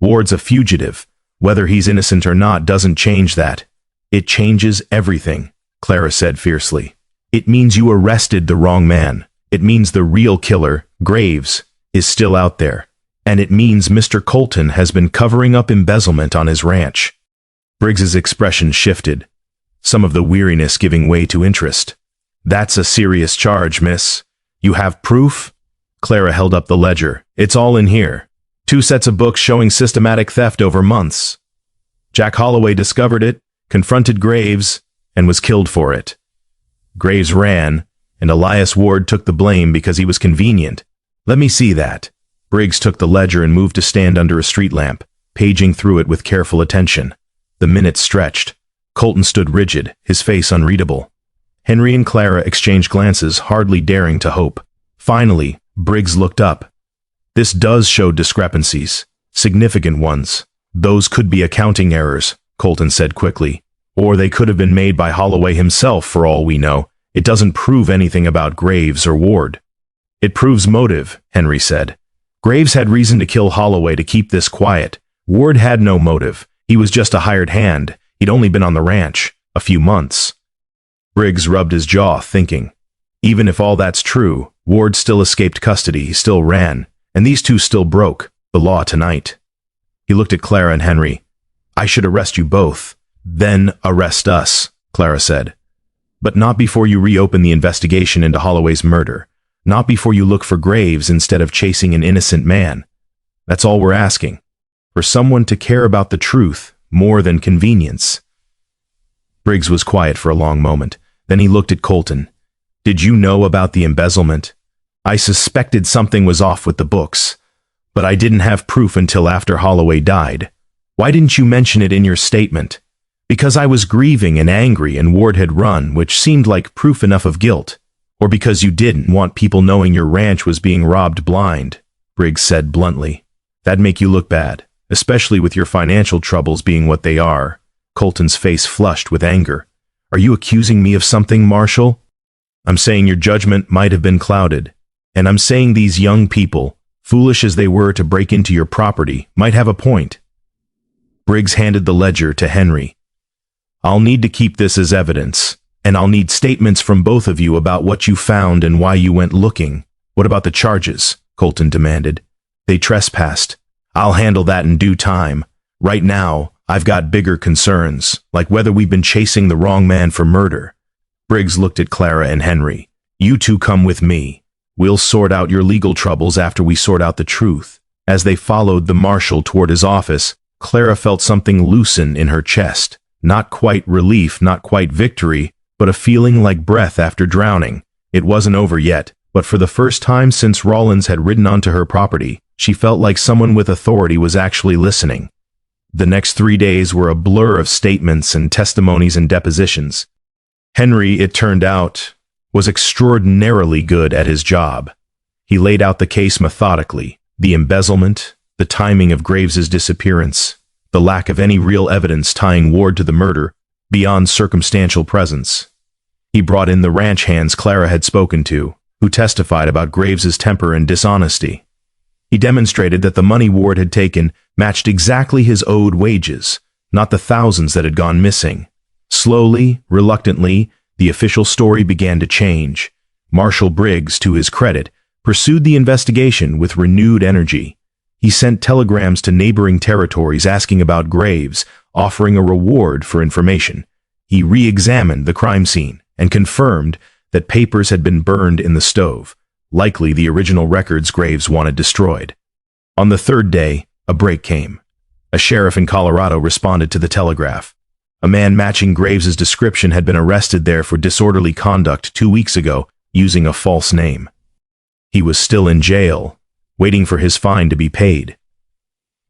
Ward's a fugitive. Whether he's innocent or not doesn't change that. It changes everything, Clara said fiercely. It means you arrested the wrong man. It means the real killer, Graves, is still out there. And it means Mr. Colton has been covering up embezzlement on his ranch. Briggs's expression shifted, some of the weariness giving way to interest. That's a serious charge, miss. You have proof? Clara held up the ledger. It's all in here. 2 sets of books showing systematic theft over months. Jack Holloway discovered it, confronted Graves, and was killed for it. Graves ran, and Elias Ward took the blame because he was convenient. Let me see that. Briggs took the ledger and moved to stand under a street lamp, paging through it with careful attention. The minutes stretched. Colton stood rigid, his face unreadable. Henry and Clara exchanged glances, hardly daring to hope. Finally, Briggs looked up. This does show discrepancies, significant ones. Those could be accounting errors, Colton said quickly. Or they could have been made by Holloway himself for all we know. It doesn't prove anything about Graves or Ward. It proves motive, Henry said. Graves had reason to kill Holloway to keep this quiet. Ward had no motive. He was just a hired hand. He'd only been on the ranch. A few months. Briggs rubbed his jaw, thinking. Even if all that's true, Ward still escaped custody, he still ran, and these two still broke the law tonight. He looked at Clara and Henry. I should arrest you both, then arrest us, Clara said. But not before you reopen the investigation into Holloway's murder. Not before you look for Graves instead of chasing an innocent man. That's all we're asking. For someone to care about the truth more than convenience. Briggs was quiet for a long moment. Then he looked at Colton. Did you know about the embezzlement? I suspected something was off with the books, but I didn't have proof until after Holloway died. Why didn't you mention it in your statement? Because I was grieving and angry and Ward had run, which seemed like proof enough of guilt. Or because you didn't want people knowing your ranch was being robbed blind, Briggs said bluntly. That'd make you look bad, especially with your financial troubles being what they are. Colton's face flushed with anger. Are you accusing me of something, Marshall? I'm saying your judgment might have been clouded. And I'm saying these young people, foolish as they were to break into your property, might have a point. Briggs handed the ledger to Henry. I'll need to keep this as evidence, and I'll need statements from both of you about what you found and why you went looking. What about the charges? Colton demanded. They trespassed. I'll handle that in due time. Right now, I've got bigger concerns, like whether we've been chasing the wrong man for murder. Briggs looked at Clara and Henry. You two come with me. We'll sort out your legal troubles after we sort out the truth. As they followed the marshal toward his office, Clara felt something loosen in her chest. Not quite relief, not quite victory, but a feeling like breath after drowning. It wasn't over yet, but for the first time since Rollins had ridden onto her property, she felt like someone with authority was actually listening. The next 3 days were a blur of statements and testimonies and depositions. Henry, it turned out, was extraordinarily good at his job. He laid out the case methodically, the embezzlement, the timing of Graves's disappearance, the lack of any real evidence tying Ward to the murder beyond circumstantial presence. He brought in the ranch hands Clara had spoken to, who testified about Graves's temper and dishonesty. He demonstrated that the money Ward had taken matched exactly his owed wages, not the thousands that had gone missing. Slowly, reluctantly, the official story began to change. Marshal Briggs, to his credit, pursued the investigation with renewed energy. He sent telegrams to neighboring territories asking about Graves, offering a reward for information. He re-examined the crime scene and confirmed that papers had been burned in the stove, likely the original records Graves wanted destroyed. On the third day, a break came. A sheriff in Colorado responded to the telegraph. A man matching Graves's description had been arrested there for disorderly conduct 2 weeks ago using a false name. He was still in jail, waiting for his fine to be paid.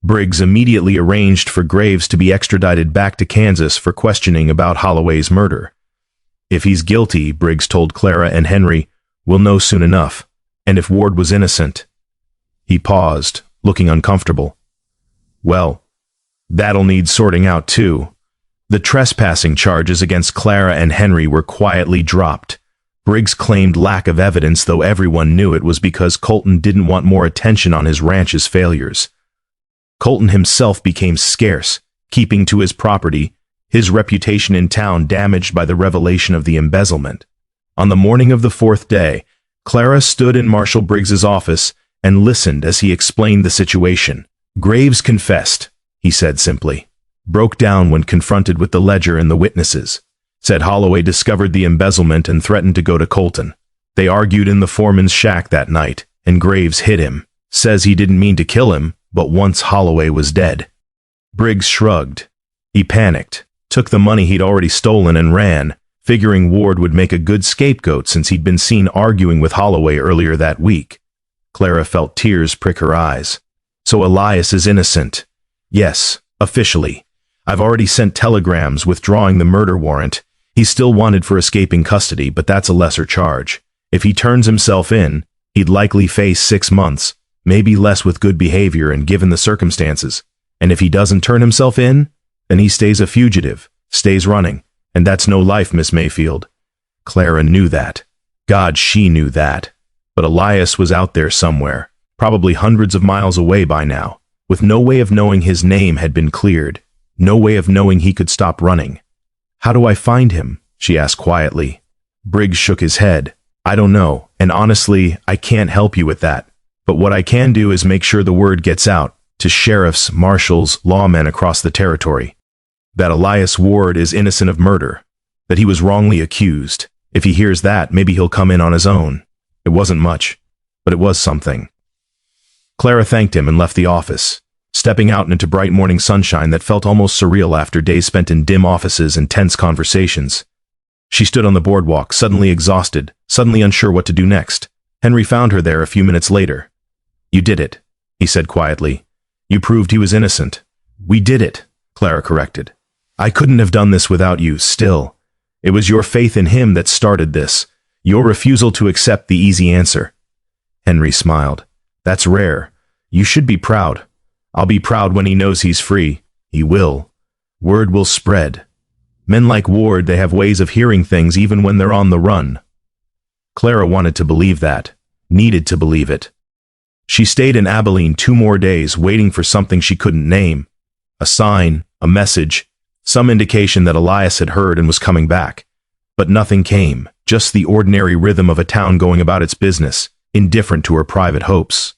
Briggs immediately arranged for Graves to be extradited back to Kansas for questioning about Holloway's murder. If he's guilty, Briggs told Clara and Henry, we'll know soon enough. And if Ward was innocent. He paused, looking uncomfortable. Well, that'll need sorting out too. The trespassing charges against Clara and Henry were quietly dropped. Briggs claimed lack of evidence, though everyone knew it was because Colton didn't want more attention on his ranch's failures. Colton himself became scarce, keeping to his property, his reputation in town damaged by the revelation of the embezzlement. On the morning of the fourth day, Clara stood in Marshal Briggs's office and listened as he explained the situation. Graves confessed, he said simply. Broke down when confronted with the ledger and the witnesses. Said Holloway discovered the embezzlement and threatened to go to Colton. They argued in the foreman's shack that night, and Graves hit him. Says he didn't mean to kill him, but once Holloway was dead. Briggs shrugged. He panicked, took the money he'd already stolen and ran, figuring Ward would make a good scapegoat since he'd been seen arguing with Holloway earlier that week. Clara felt tears prick her eyes. So Elias is innocent. Yes, officially. I've already sent telegrams withdrawing the murder warrant. He's still wanted for escaping custody, but that's a lesser charge. If he turns himself in, he'd likely face 6 months, maybe less with good behavior and given the circumstances. And if he doesn't turn himself in, then he stays a fugitive, stays running. And that's no life, Miss Mayfield. Clara knew that. God, she knew that. But Elias was out there somewhere, probably hundreds of miles away by now, with no way of knowing his name had been cleared, no way of knowing he could stop running. "How do I find him?" she asked quietly. Briggs shook his head. "I don't know, and honestly, I can't help you with that. But what I can do is make sure the word gets out to sheriffs, marshals, lawmen across the territory. That Elias Ward is innocent of murder, that he was wrongly accused. If he hears that, maybe he'll come in on his own." It wasn't much, but it was something. Clara thanked him and left the office, stepping out into bright morning sunshine that felt almost surreal after days spent in dim offices and tense conversations. She stood on the boardwalk, suddenly exhausted, suddenly unsure what to do next. Henry found her there a few minutes later. "You did it," he said quietly. "You proved he was innocent." "We did it," Clara corrected. "I couldn't have done this without you, still. It was your faith in him that started this, your refusal to accept the easy answer." Henry smiled. "That's rare. You should be proud. I'll be proud when he knows he's free. He will. Word will spread. Men like Ward, they have ways of hearing things even when they're on the run." Clara wanted to believe that, needed to believe it. She stayed in Abilene 2 more days, waiting for something she couldn't name. A sign, a message, some indication that Elias had heard and was coming back. But nothing came, just the ordinary rhythm of a town going about its business, indifferent to her private hopes.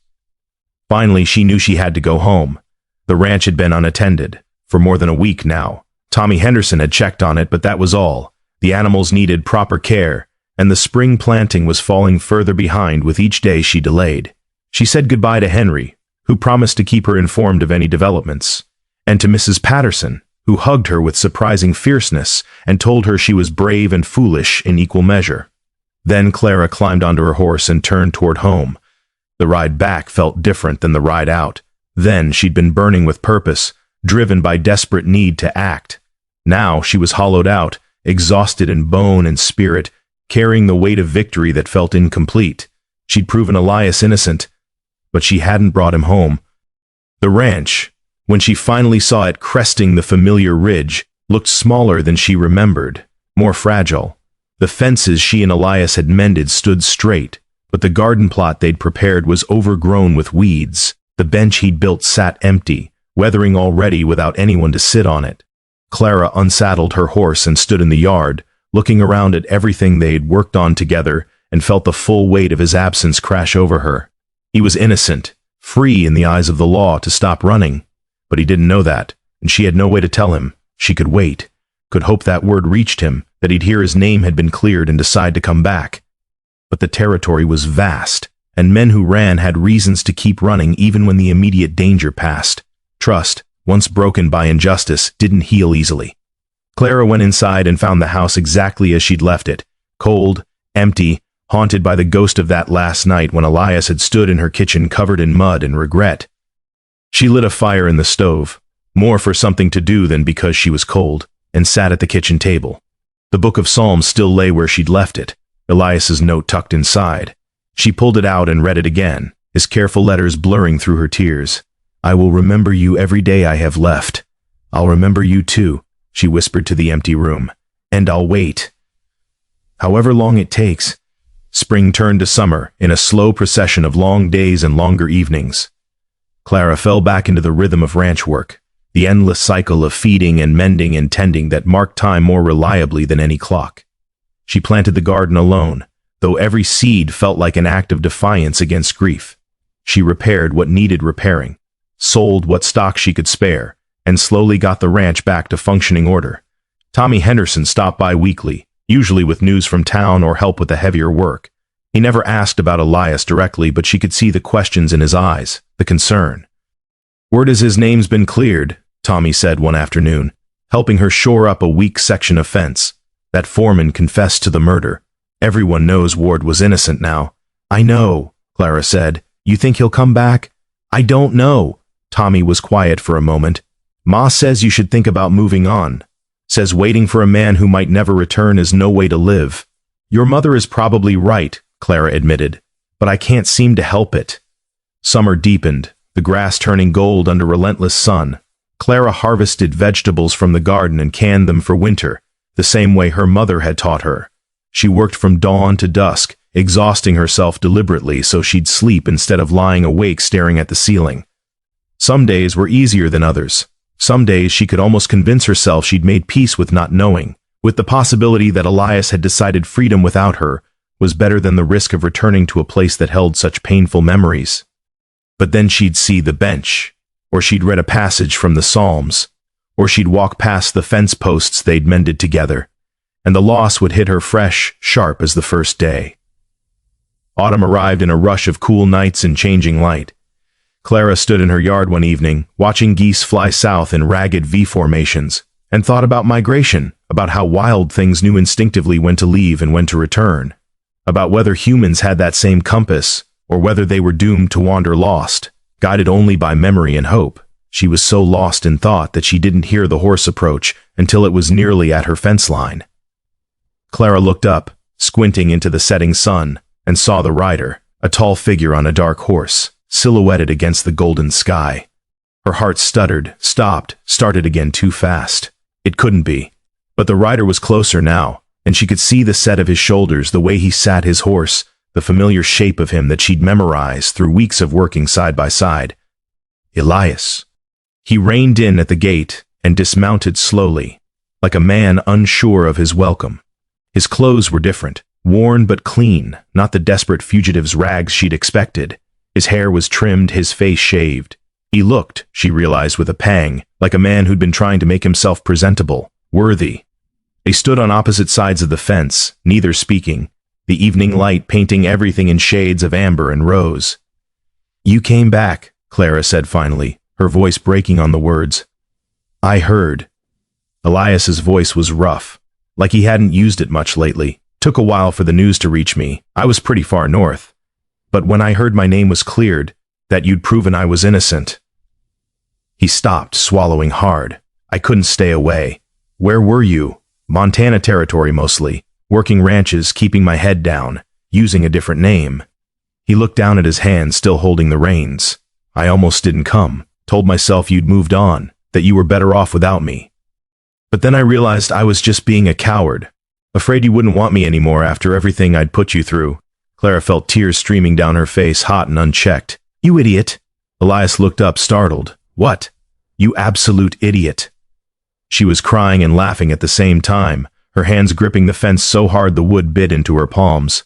Finally, she knew she had to go home. The ranch had been unattended, for more than a week now. Tommy Henderson had checked on it, but that was all. The animals needed proper care, and the spring planting was falling further behind with each day she delayed. She said goodbye to Henry, who promised to keep her informed of any developments, and to Mrs. Patterson, who hugged her with surprising fierceness and told her she was brave and foolish in equal measure. Then Clara climbed onto her horse and turned toward home. The ride back felt different than the ride out. Then she'd been burning with purpose, driven by desperate need to act. Now she was hollowed out, exhausted in bone and spirit, carrying the weight of victory that felt incomplete. She'd proven Elias innocent, but she hadn't brought him home. The ranch, when she finally saw it cresting the familiar ridge, looked smaller than she remembered, more fragile. The fences she and Elias had mended stood straight, but the garden plot they'd prepared was overgrown with weeds. The bench he'd built sat empty, weathering already without anyone to sit on it. Clara unsaddled her horse and stood in the yard, looking around at everything they'd worked on together, and felt the full weight of his absence crash over her. He was innocent, free in the eyes of the law to stop running, but he didn't know that, and she had no way to tell him. She could wait, could hope that word reached him, that he'd hear his name had been cleared and decide to come back. But the territory was vast, and men who ran had reasons to keep running even when the immediate danger passed. Trust, once broken by injustice, didn't heal easily. Clara went inside and found the house exactly as she'd left it, cold, empty, haunted by the ghost of that last night when Elias had stood in her kitchen covered in mud and regret. She lit a fire in the stove, more for something to do than because she was cold, and sat at the kitchen table. The book of Psalms still lay where she'd left it, Elias's note tucked inside. She pulled it out and read it again, his careful letters blurring through her tears. "I will remember you every day I have left. I'll remember you too," she whispered to the empty room. "And I'll wait. However long it takes." Spring turned to summer in a slow procession of long days and longer evenings. Clara fell back into the rhythm of ranch work, the endless cycle of feeding and mending and tending that marked time more reliably than any clock. She planted the garden alone, though every seed felt like an act of defiance against grief. She repaired what needed repairing, sold what stock she could spare, and slowly got the ranch back to functioning order. Tommy Henderson stopped by weekly, usually with news from town or help with the heavier work. He never asked about Elias directly, but she could see the questions in his eyes, the concern. "Word is his name's been cleared," Tommy said one afternoon, helping her shore up a weak section of fence. "That foreman confessed to the murder. Everyone knows Ward was innocent now." "I know," Clara said. "You think he'll come back?" "I don't know." Tommy was quiet for a moment. "Ma says you should think about moving on. Says waiting for a man who might never return is no way to live." "Your mother is probably right," Clara admitted, "but I can't seem to help it." Summer deepened, the grass turning gold under relentless sun. Clara harvested vegetables from the garden and canned them for winter, the same way her mother had taught her. She worked from dawn to dusk, exhausting herself deliberately so she'd sleep instead of lying awake staring at the ceiling. Some days were easier than others. Some days she could almost convince herself she'd made peace with not knowing, with the possibility that Elias had decided freedom without her was better than the risk of returning to a place that held such painful memories. But then she'd see the bench, or she'd read a passage from the Psalms, or she'd walk past the fence posts they'd mended together, and the loss would hit her fresh, sharp as the first day. Autumn arrived in a rush of cool nights and changing light. Clara stood in her yard one evening, watching geese fly south in ragged V formations, and thought about migration, about how wild things knew instinctively when to leave and when to return, about whether humans had that same compass, or whether they were doomed to wander lost, guided only by memory and hope. She was so lost in thought that she didn't hear the horse approach until it was nearly at her fence line. Clara looked up, squinting into the setting sun, and saw the rider, a tall figure on a dark horse, silhouetted against the golden sky. Her heart stuttered, stopped, started again too fast. It couldn't be. But the rider was closer now, and she could see the set of his shoulders, the way he sat his horse, the familiar shape of him that she'd memorized through weeks of working side by side. Elias. He reined in at the gate and dismounted slowly, like a man unsure of his welcome. His clothes were different, worn but clean, not the desperate fugitive's rags she'd expected. His hair was trimmed, his face shaved. He looked, she realized with a pang, like a man who'd been trying to make himself presentable, worthy. They stood on opposite sides of the fence, neither speaking, the evening light painting everything in shades of amber and rose. "You came back," Clara said finally, her voice breaking on the words. "I heard." Elias's voice was rough, like he hadn't used it much lately. "Took a while for the news to reach me. I was pretty far north. But when I heard my name was cleared, that you'd proven I was innocent." He stopped, swallowing hard. "I couldn't stay away. Where were you?" "Montana territory mostly. Working ranches, keeping my head down, using a different name." He looked down at his hand, still holding the reins. "I almost didn't come. Told myself you'd moved on, that you were better off without me. But then I realized I was just being a coward. Afraid you wouldn't want me anymore after everything I'd put you through." Clara felt tears streaming down her face, hot and unchecked. "You idiot." Elias looked up, startled. "What?" "You absolute idiot." She was crying and laughing at the same time, her hands gripping the fence so hard the wood bit into her palms.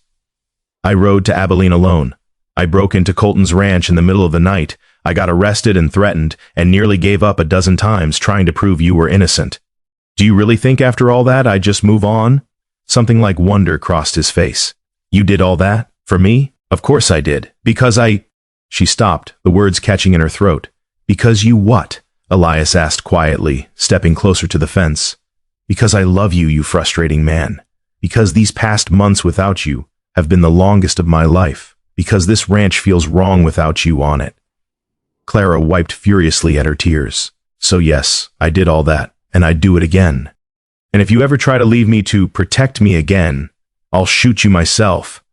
"I rode to Abilene alone. I broke into Colton's ranch in the middle of the night. I got arrested and threatened, and nearly gave up a dozen times trying to prove you were innocent. Do you really think after all that I'd just move on?" Something like wonder crossed his face. "You did all that? For me? Of course I did. Because I—" She stopped, the words catching in her throat. "Because you what?" Elias asked quietly, stepping closer to the fence. "Because I love you, you frustrating man. Because these past months without you have been the longest of my life. Because this ranch feels wrong without you on it." Clara wiped furiously at her tears. "So yes, I did all that, and I'd do it again. And if you ever try to leave me to protect me again, I'll shoot you myself."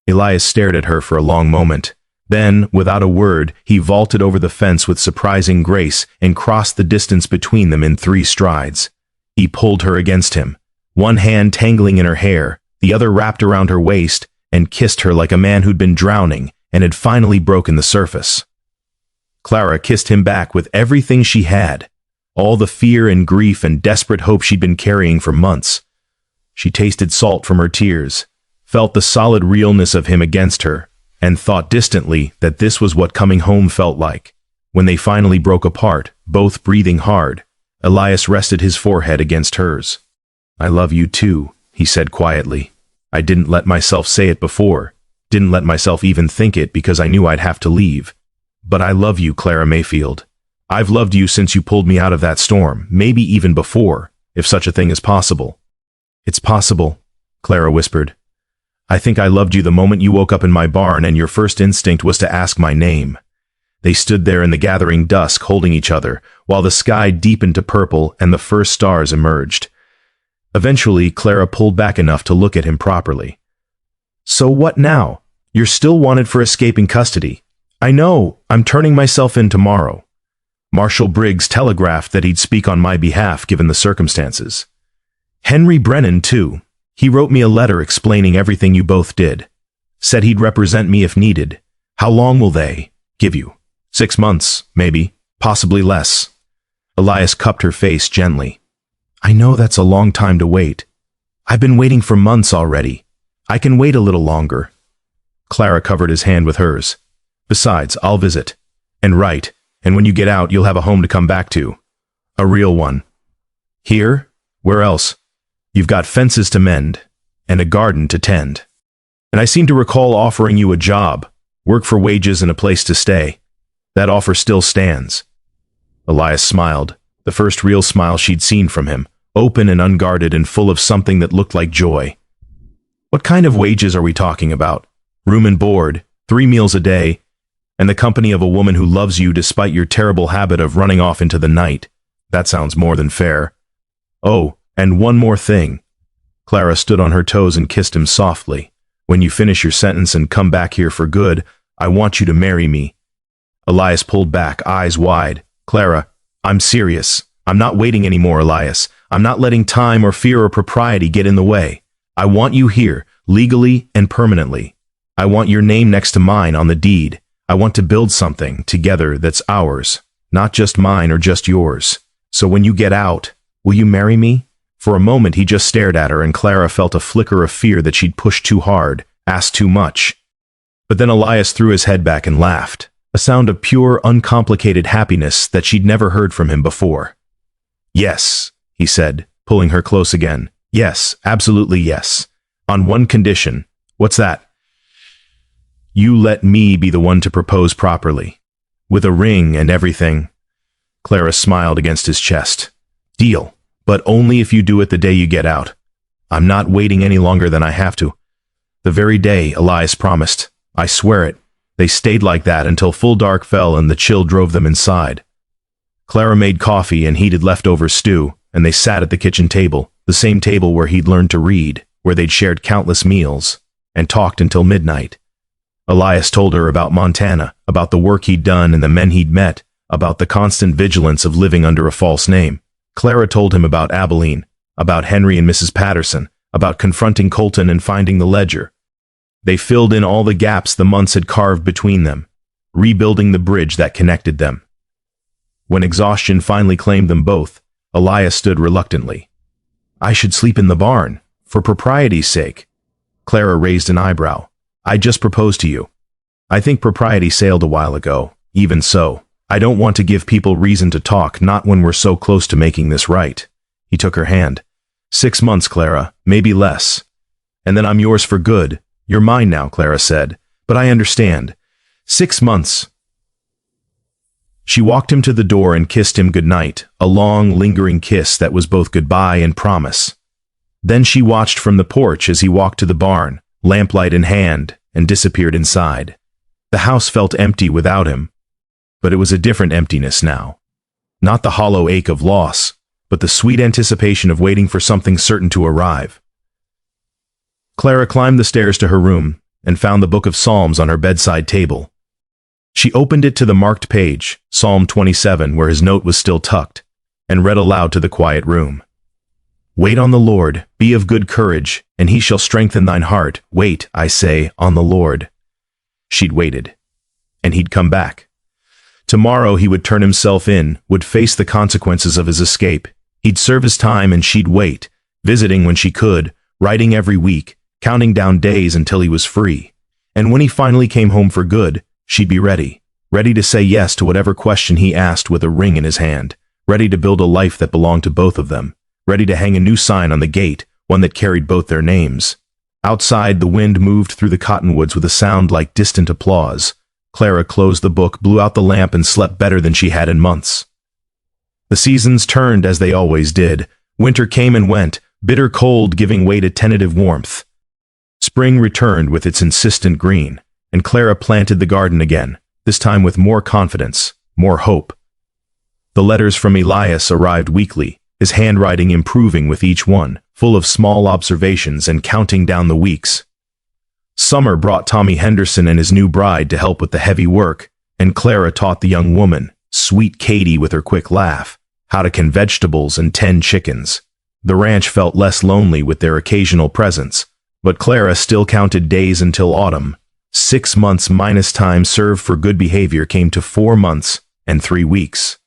Elias stared at her for a long moment. Then, without a word, he vaulted over the fence with surprising grace and crossed the distance between them in 3 strides. He pulled her against him, one hand tangling in her hair, the other wrapped around her waist, and kissed her like a man who'd been drowning and had finally broken the surface. Clara kissed him back with everything she had, all the fear and grief and desperate hope she'd been carrying for months. She tasted salt from her tears, felt the solid realness of him against her, and thought distantly that this was what coming home felt like. When they finally broke apart, both breathing hard, Elias rested his forehead against hers. "I love you too," he said quietly. "I didn't let myself say it before, didn't let myself even think it because I knew I'd have to leave. But I love you, Clara Mayfield. I've loved you since you pulled me out of that storm, maybe even before, if such a thing is possible." "It's possible," Clara whispered. "I think I loved you the moment you woke up in my barn and your first instinct was to ask my name." They stood there in the gathering dusk holding each other, while the sky deepened to purple and the first stars emerged. Eventually, Clara pulled back enough to look at him properly. "So what now? You're still wanted for escaping custody. I know, I'm turning myself in tomorrow." Marshal Briggs telegraphed that he'd speak on my behalf given the circumstances. "Henry Brennan, too. He wrote me a letter explaining everything you both did. Said he'd represent me if needed. How long will they give you? 6 months, maybe, possibly less." Elias cupped her face gently. "I know that's a long time to wait, I've been waiting for months already. I can wait a little longer. Clara covered his hand with hers. Besides, I'll visit. And right, and when you get out, you'll have a home to come back to. A real one. Here? Where else? You've got fences to mend, and a garden to tend. And I seem to recall offering you a job, work for wages and a place to stay. That offer still stands. Elias smiled, the first real smile she'd seen from him, open and unguarded and full of something that looked like joy. What kind of wages are we talking about? Room and board, 3 meals a day, and the company of a woman who loves you despite your terrible habit of running off into the night. That sounds more than fair. Oh, and one more thing. Clara stood on her toes and kissed him softly. When you finish your sentence and come back here for good, I want you to marry me. Elias pulled back, eyes wide. Clara, I'm serious. I'm not waiting anymore, Elias. I'm not letting time or fear or propriety get in the way. I want you here, legally and permanently. I want your name next to mine on the deed. I want to build something together that's ours, not just mine or just yours. So when you get out, will you marry me? For a moment he just stared at her, and Clara felt a flicker of fear that she'd pushed too hard, asked too much. But then Elias threw his head back and laughed, a sound of pure, uncomplicated happiness that she'd never heard from him before. Yes, he said, pulling her close again. Yes, absolutely yes. On one condition. What's that? You let me be the one to propose properly. With a ring and everything. Clara smiled against his chest. Deal, but only if you do it the day you get out. I'm not waiting any longer than I have to. The very day, Elias promised. I swear it. They stayed like that until full dark fell and the chill drove them inside. Clara made coffee and heated leftover stew, and they sat at the kitchen table, the same table where he'd learned to read, where they'd shared countless meals, and talked until midnight. Elias told her about Montana, about the work he'd done and the men he'd met, about the constant vigilance of living under a false name. Clara told him about Abilene, about Henry and Mrs. Patterson, about confronting Colton and finding the ledger. They filled in all the gaps the months had carved between them, rebuilding the bridge that connected them. When exhaustion finally claimed them both, Elias stood reluctantly. I should sleep in the barn, for propriety's sake. Clara raised an eyebrow. I just proposed to you. I think propriety sailed a while ago. Even so, I don't want to give people reason to talk, not when we're so close to making this right. He took her hand. 6 months, Clara, maybe less. And then I'm yours for good. You're mine now, Clara said. But I understand. 6 months. She walked him to the door and kissed him goodnight, a long, lingering kiss that was both goodbye and promise. Then she watched from the porch as he walked to the barn, lamplight in hand, and disappeared inside. The house felt empty without him. But it was a different emptiness now. Not the hollow ache of loss, but the sweet anticipation of waiting for something certain to arrive. Clara climbed the stairs to her room and found the book of Psalms on her bedside table. She opened it to the marked page, Psalm 27, where his note was still tucked, and read aloud to the quiet room. Wait on the Lord, be of good courage, and he shall strengthen thine heart. Wait, I say, on the Lord. She'd waited, and he'd come back. Tomorrow he would turn himself in, would face the consequences of his escape. He'd serve his time and she'd wait, visiting when she could, writing every week, counting down days until he was free. And when he finally came home for good, she'd be ready to say yes to whatever question he asked with a ring in his hand, ready to build a life that belonged to both of them, ready to hang a new sign on the gate, one that carried both their names. Outside, the wind moved through the cottonwoods with a sound like distant applause. Clara closed the book, blew out the lamp, and slept better than she had in months. The seasons turned as they always did. Winter came and went, bitter cold giving way to tentative warmth. Spring returned with its insistent green, and Clara planted the garden again, this time with more confidence, more hope. The letters from Elias arrived weekly, his handwriting improving with each one, full of small observations and counting down the weeks. Summer brought Tommy Henderson and his new bride to help with the heavy work, and Clara taught the young woman, sweet Katie with her quick laugh, how to can vegetables and tend chickens. The ranch felt less lonely with their occasional presence, but Clara still counted days until autumn. 6 months minus time served for good behavior came to 4 months and 3 weeks.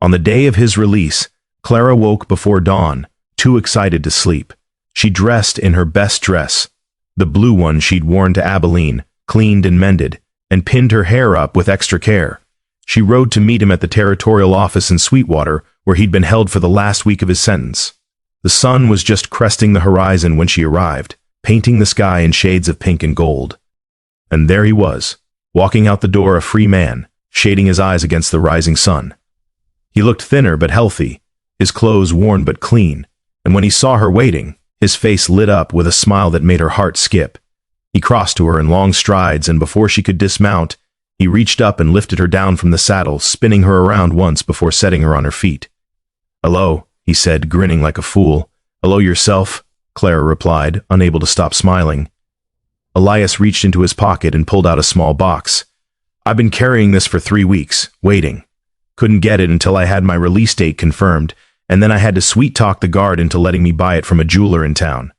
On the day of his release, Clara woke before dawn, too excited to sleep. She dressed in her best dress, the blue one she'd worn to Abilene, cleaned and mended, and pinned her hair up with extra care. She rode to meet him at the territorial office in Sweetwater, where he'd been held for the last week of his sentence. The sun was just cresting the horizon when she arrived, painting the sky in shades of pink and gold. And there he was, walking out the door a free man, shading his eyes against the rising sun. He looked thinner but healthy, his clothes worn but clean, and when he saw her waiting, his face lit up with a smile that made her heart skip. He crossed to her in long strides, and before she could dismount, he reached up and lifted her down from the saddle, spinning her around once before setting her on her feet. "Hello," he said, grinning like a fool. "Hello yourself," Clara replied, unable to stop smiling. Elias reached into his pocket and pulled out a small box. "I've been carrying this for 3 weeks, waiting. Couldn't get it until I had my release date confirmed, and then I had to sweet-talk the guard into letting me buy it from a jeweler in town."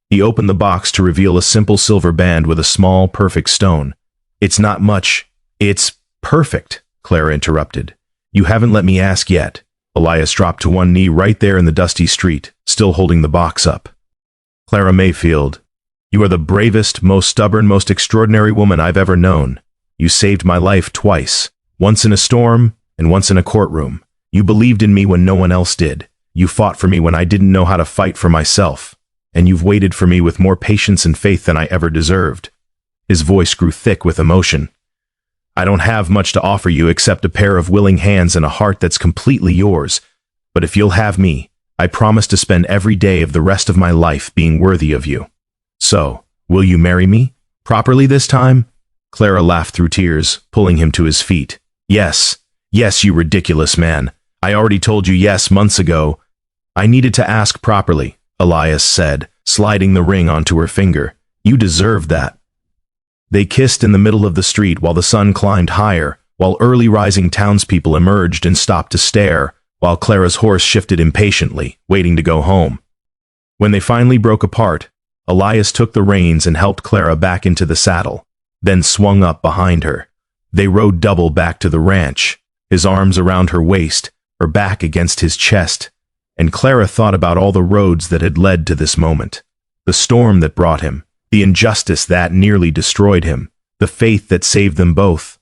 He opened the box to reveal a simple silver band with a small, perfect stone. "It's not much. It's perfect," Clara interrupted. "You haven't let me ask yet." Elias dropped to one knee right there in the dusty street, still holding the box up. "Clara Mayfield, you are the bravest, most stubborn, most extraordinary woman I've ever known. You saved my life twice, once in a storm and once in a courtroom. You believed in me when no one else did. You fought for me when I didn't know how to fight for myself. And you've waited for me with more patience and faith than I ever deserved." His voice grew thick with emotion. "I don't have much to offer you except a pair of willing hands and a heart that's completely yours. But if you'll have me, I promise to spend every day of the rest of my life being worthy of you. So, will you marry me? Properly this time?" Clara laughed through tears, pulling him to his feet. "Yes, yes, you ridiculous man. I already told you yes months ago." "I needed to ask properly," Elias said, sliding the ring onto her finger. "You deserve that." They kissed in the middle of the street while the sun climbed higher, while early rising townspeople emerged and stopped to stare, while Clara's horse shifted impatiently, waiting to go home. When they finally broke apart, Elias took the reins and helped Clara back into the saddle, then swung up behind her. They rode double back to the ranch, his arms around her waist, her back against his chest, and Clara thought about all the roads that had led to this moment. The storm that brought him, the injustice that nearly destroyed him, the faith that saved them both,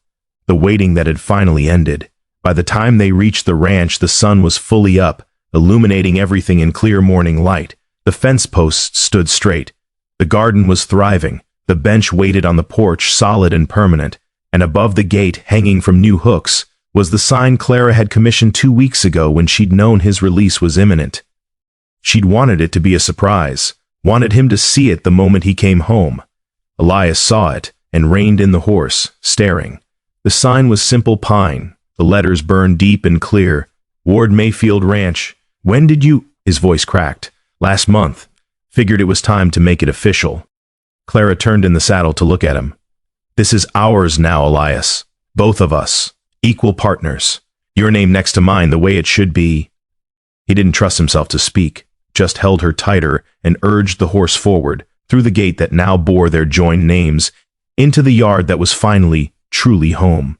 the waiting that had finally ended. By the time they reached the ranch, the sun was fully up, illuminating everything in clear morning light. The fence posts stood straight. The garden was thriving. The bench waited on the porch, solid and permanent, and above the gate, hanging from new hooks, was the sign Clara had commissioned 2 weeks ago when she'd known his release was imminent. She'd wanted it to be a surprise, wanted him to see it the moment he came home. Elias saw it and reined in the horse, staring. The sign was simple pine, the letters burned deep and clear. "Ward Mayfield Ranch. When did you—" His voice cracked. "Last month. Figured it was time to make it official." Clara turned in the saddle to look at him. "This is ours now, Elias. Both of us. Equal partners. Your name next to mine the way it should be." He didn't trust himself to speak, just held her tighter and urged the horse forward, through the gate that now bore their joined names, into the yard that was finally, truly home.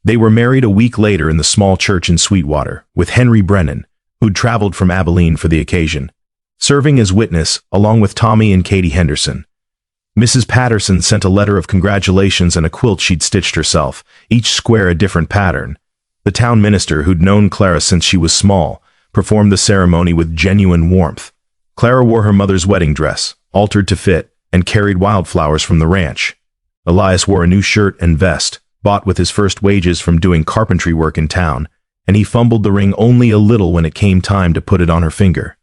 They were married a week later in the small church in Sweetwater, with Henry Brennan, who'd traveled from Abilene for the occasion, serving as witness along with Tommy and Katie Henderson. Mrs. Patterson sent a letter of congratulations and a quilt she'd stitched herself, each square a different pattern. The town minister, who'd known Clara since she was small, performed the ceremony with genuine warmth. Clara wore her mother's wedding dress, altered to fit, and carried wildflowers from the ranch. Elias wore a new shirt and vest, bought with his first wages from doing carpentry work in town, and he fumbled the ring only a little when it came time to put it on her finger.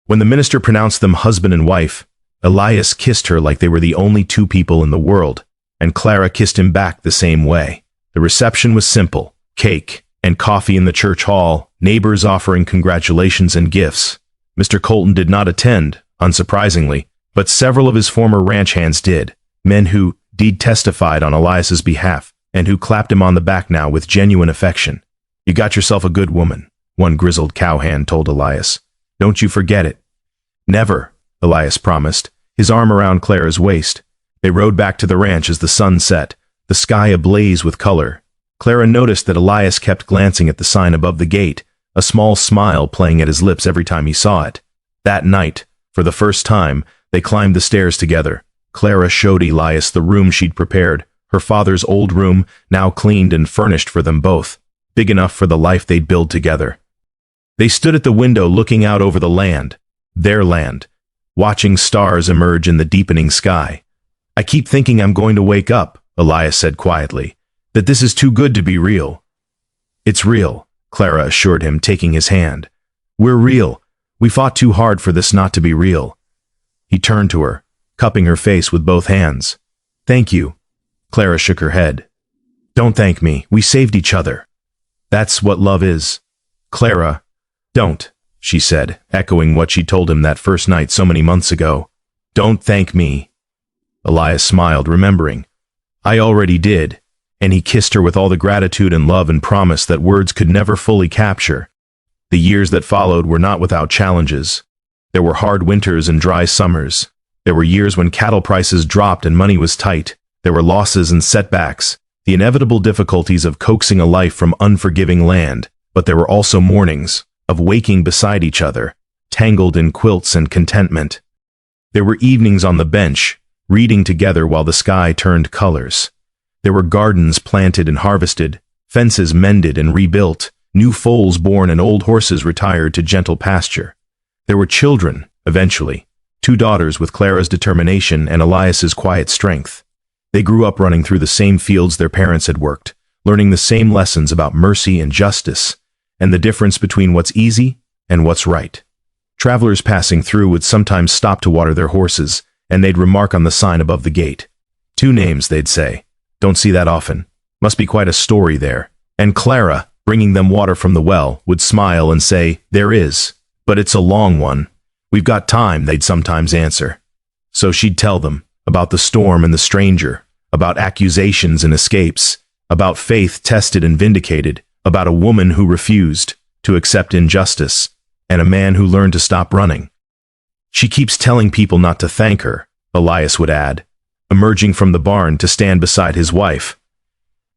When the minister pronounced them husband and wife, Elias kissed her like they were the only two people in the world, and Clara kissed him back the same way. The reception was simple: cake and coffee in the church hall, neighbors offering congratulations and gifts. Mr. Colton did not attend, unsurprisingly, but several of his former ranch hands did, men who testified on Elias's behalf, and who clapped him on the back now with genuine affection. "You got yourself a good woman," one grizzled cowhand told Elias. "Don't you forget it." "Never," Elias promised, his arm around Clara's waist. They rode back to the ranch as the sun set, the sky ablaze with color. Clara noticed that Elias kept glancing at the sign above the gate, a small smile playing at his lips every time he saw it. That night, For the first time, they climbed the stairs together. Clara showed Elias the room she'd prepared, her father's old room, now cleaned and furnished for them both, big enough for the life they'd build together. They stood at the window looking out over the land, their land, watching stars emerge in the deepening sky. "I keep thinking I'm going to wake up," Elias said quietly, "that this is too good to be real." "It's real," Clara assured him, taking his hand. "We're real. We fought too hard for this not to be real." He turned to her, cupping her face with both hands. "Thank you." Clara shook her head. "Don't thank me. We saved each other. That's what love is." "Clara, don't," she said, echoing what she told him that first night so many months ago. "Don't thank me." Elias smiled, remembering. "I already did," and he kissed her with all the gratitude and love and promise that words could never fully capture. The years that followed were not without challenges. There were hard winters and dry summers. There were years when cattle prices dropped and money was tight. There were losses and setbacks, the inevitable difficulties of coaxing a life from unforgiving land. But there were also mornings of waking beside each other, tangled in quilts and contentment. There were evenings on the bench, reading together while the sky turned colors. There were gardens planted and harvested, fences mended and rebuilt, new foals born and old horses retired to gentle pasture. There were children, eventually, 2 daughters with Clara's determination and Elias's quiet strength. They grew up running through the same fields their parents had worked, learning the same lessons about mercy and justice, and the difference between what's easy and what's right. Travelers passing through would sometimes stop to water their horses, and they'd remark on the sign above the gate. 2 names, they'd say. Don't see that often. Must be quite a story there. And Clara, bringing them water from the well, would smile and say, "There is, but it's a long one. We've got time," they'd sometimes answer. So she'd tell them about the storm and the stranger, about accusations and escapes, about faith tested and vindicated, about a woman who refused to accept injustice, and a man who learned to stop running. "She keeps telling people not to thank her," Elias would add, emerging from the barn to stand beside his wife.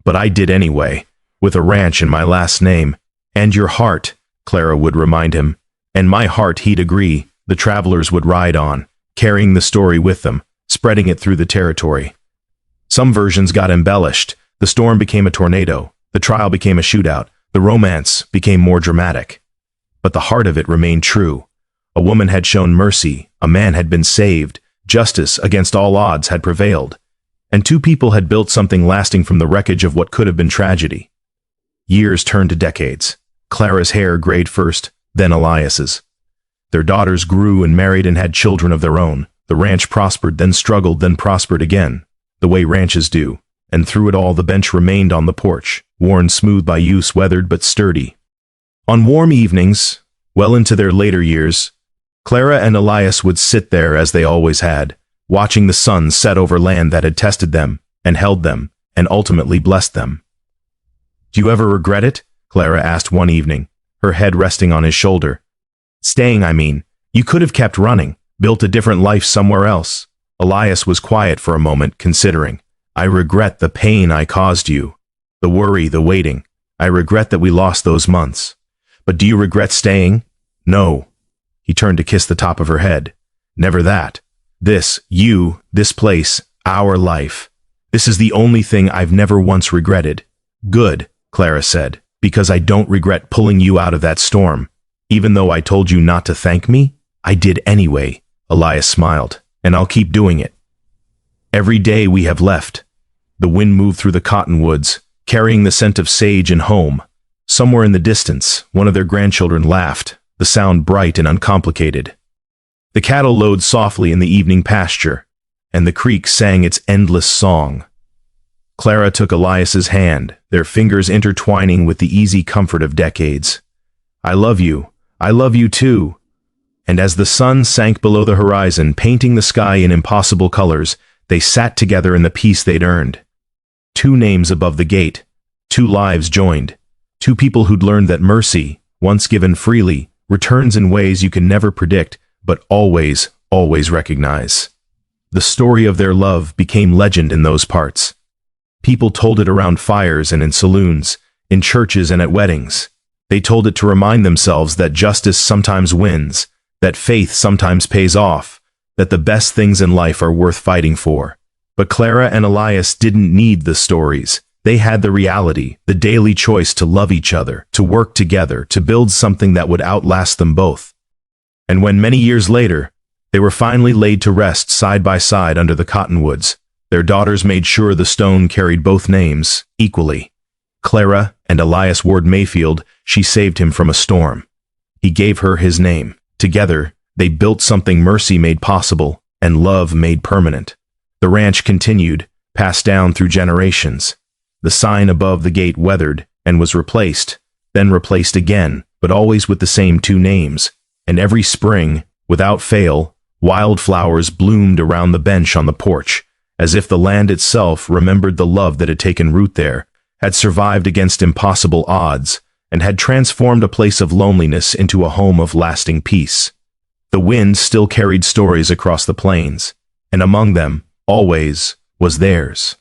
"But I did anyway, with a ranch in my last name. And your heart," Clara would remind him. "And my heart," he'd agree. The travelers would ride on, carrying the story with them, spreading it through the territory. Some versions got embellished. The storm became a tornado. The trial became a shootout. The romance became more dramatic. But the heart of it remained true. A woman had shown mercy. A man had been saved. Justice, against all odds, had prevailed. And 2 people had built something lasting from the wreckage of what could have been tragedy. Years turned to decades. Clara's hair grayed first, then Elias's. Their daughters grew and married and had children of their own. The ranch prospered, then struggled, then prospered again, the way ranches do. And through it all, the bench remained on the porch, worn smooth by use, weathered but sturdy. On warm evenings, well into their later years, Clara and Elias would sit there as they always had, watching the sun set over land that had tested them, and held them, and ultimately blessed them. "Do you ever regret it?" Clara asked one evening, her head resting on his shoulder. "Staying, I mean. You could have kept running, built a different life somewhere else." Elias was quiet for a moment, considering. "I regret the pain I caused you, the worry, the waiting. I regret that we lost those months. But do you regret staying?" "No." He turned to kiss the top of her head. "Never that. This, you, this place, our life. This is the only thing I've never once regretted." "Good," Clara said, "because I don't regret pulling you out of that storm. Even though I told you not to thank me, I did anyway." Elias smiled. "And I'll keep doing it. Every day we have left." The wind moved through the cottonwoods, carrying the scent of sage and home. Somewhere in the distance, one of their grandchildren laughed, the sound bright and uncomplicated. The cattle lowed softly in the evening pasture, and the creek sang its endless song. Clara took Elias's hand, their fingers intertwining with the easy comfort of decades. "I love you. I love you too." And as the sun sank below the horizon, painting the sky in impossible colors, they sat together in the peace they'd earned. 2 names above the gate, 2 lives joined, 2 people who'd learned that mercy, once given freely, returns in ways you can never predict, but always, always recognize. The story of their love became legend in those parts. People told it around fires and in saloons, in churches and at weddings. They told it to remind themselves that justice sometimes wins, that faith sometimes pays off, that the best things in life are worth fighting for. But Clara and Elias didn't need the stories. They had the reality, the daily choice to love each other, to work together, to build something that would outlast them both. And when many years later, they were finally laid to rest side by side under the cottonwoods, their daughters made sure the stone carried both names equally. Clara and Elias Ward Mayfield, she saved him from a storm. He gave her his name. Together, they built something mercy made possible and love made permanent. The ranch continued, passed down through generations. The sign above the gate weathered and was replaced, then replaced again, but always with the same two names. And every spring, without fail, wildflowers bloomed around the bench on the porch, as if the land itself remembered the love that had taken root there, had survived against impossible odds, and had transformed a place of loneliness into a home of lasting peace. The wind still carried stories across the plains, and among them, always, was theirs.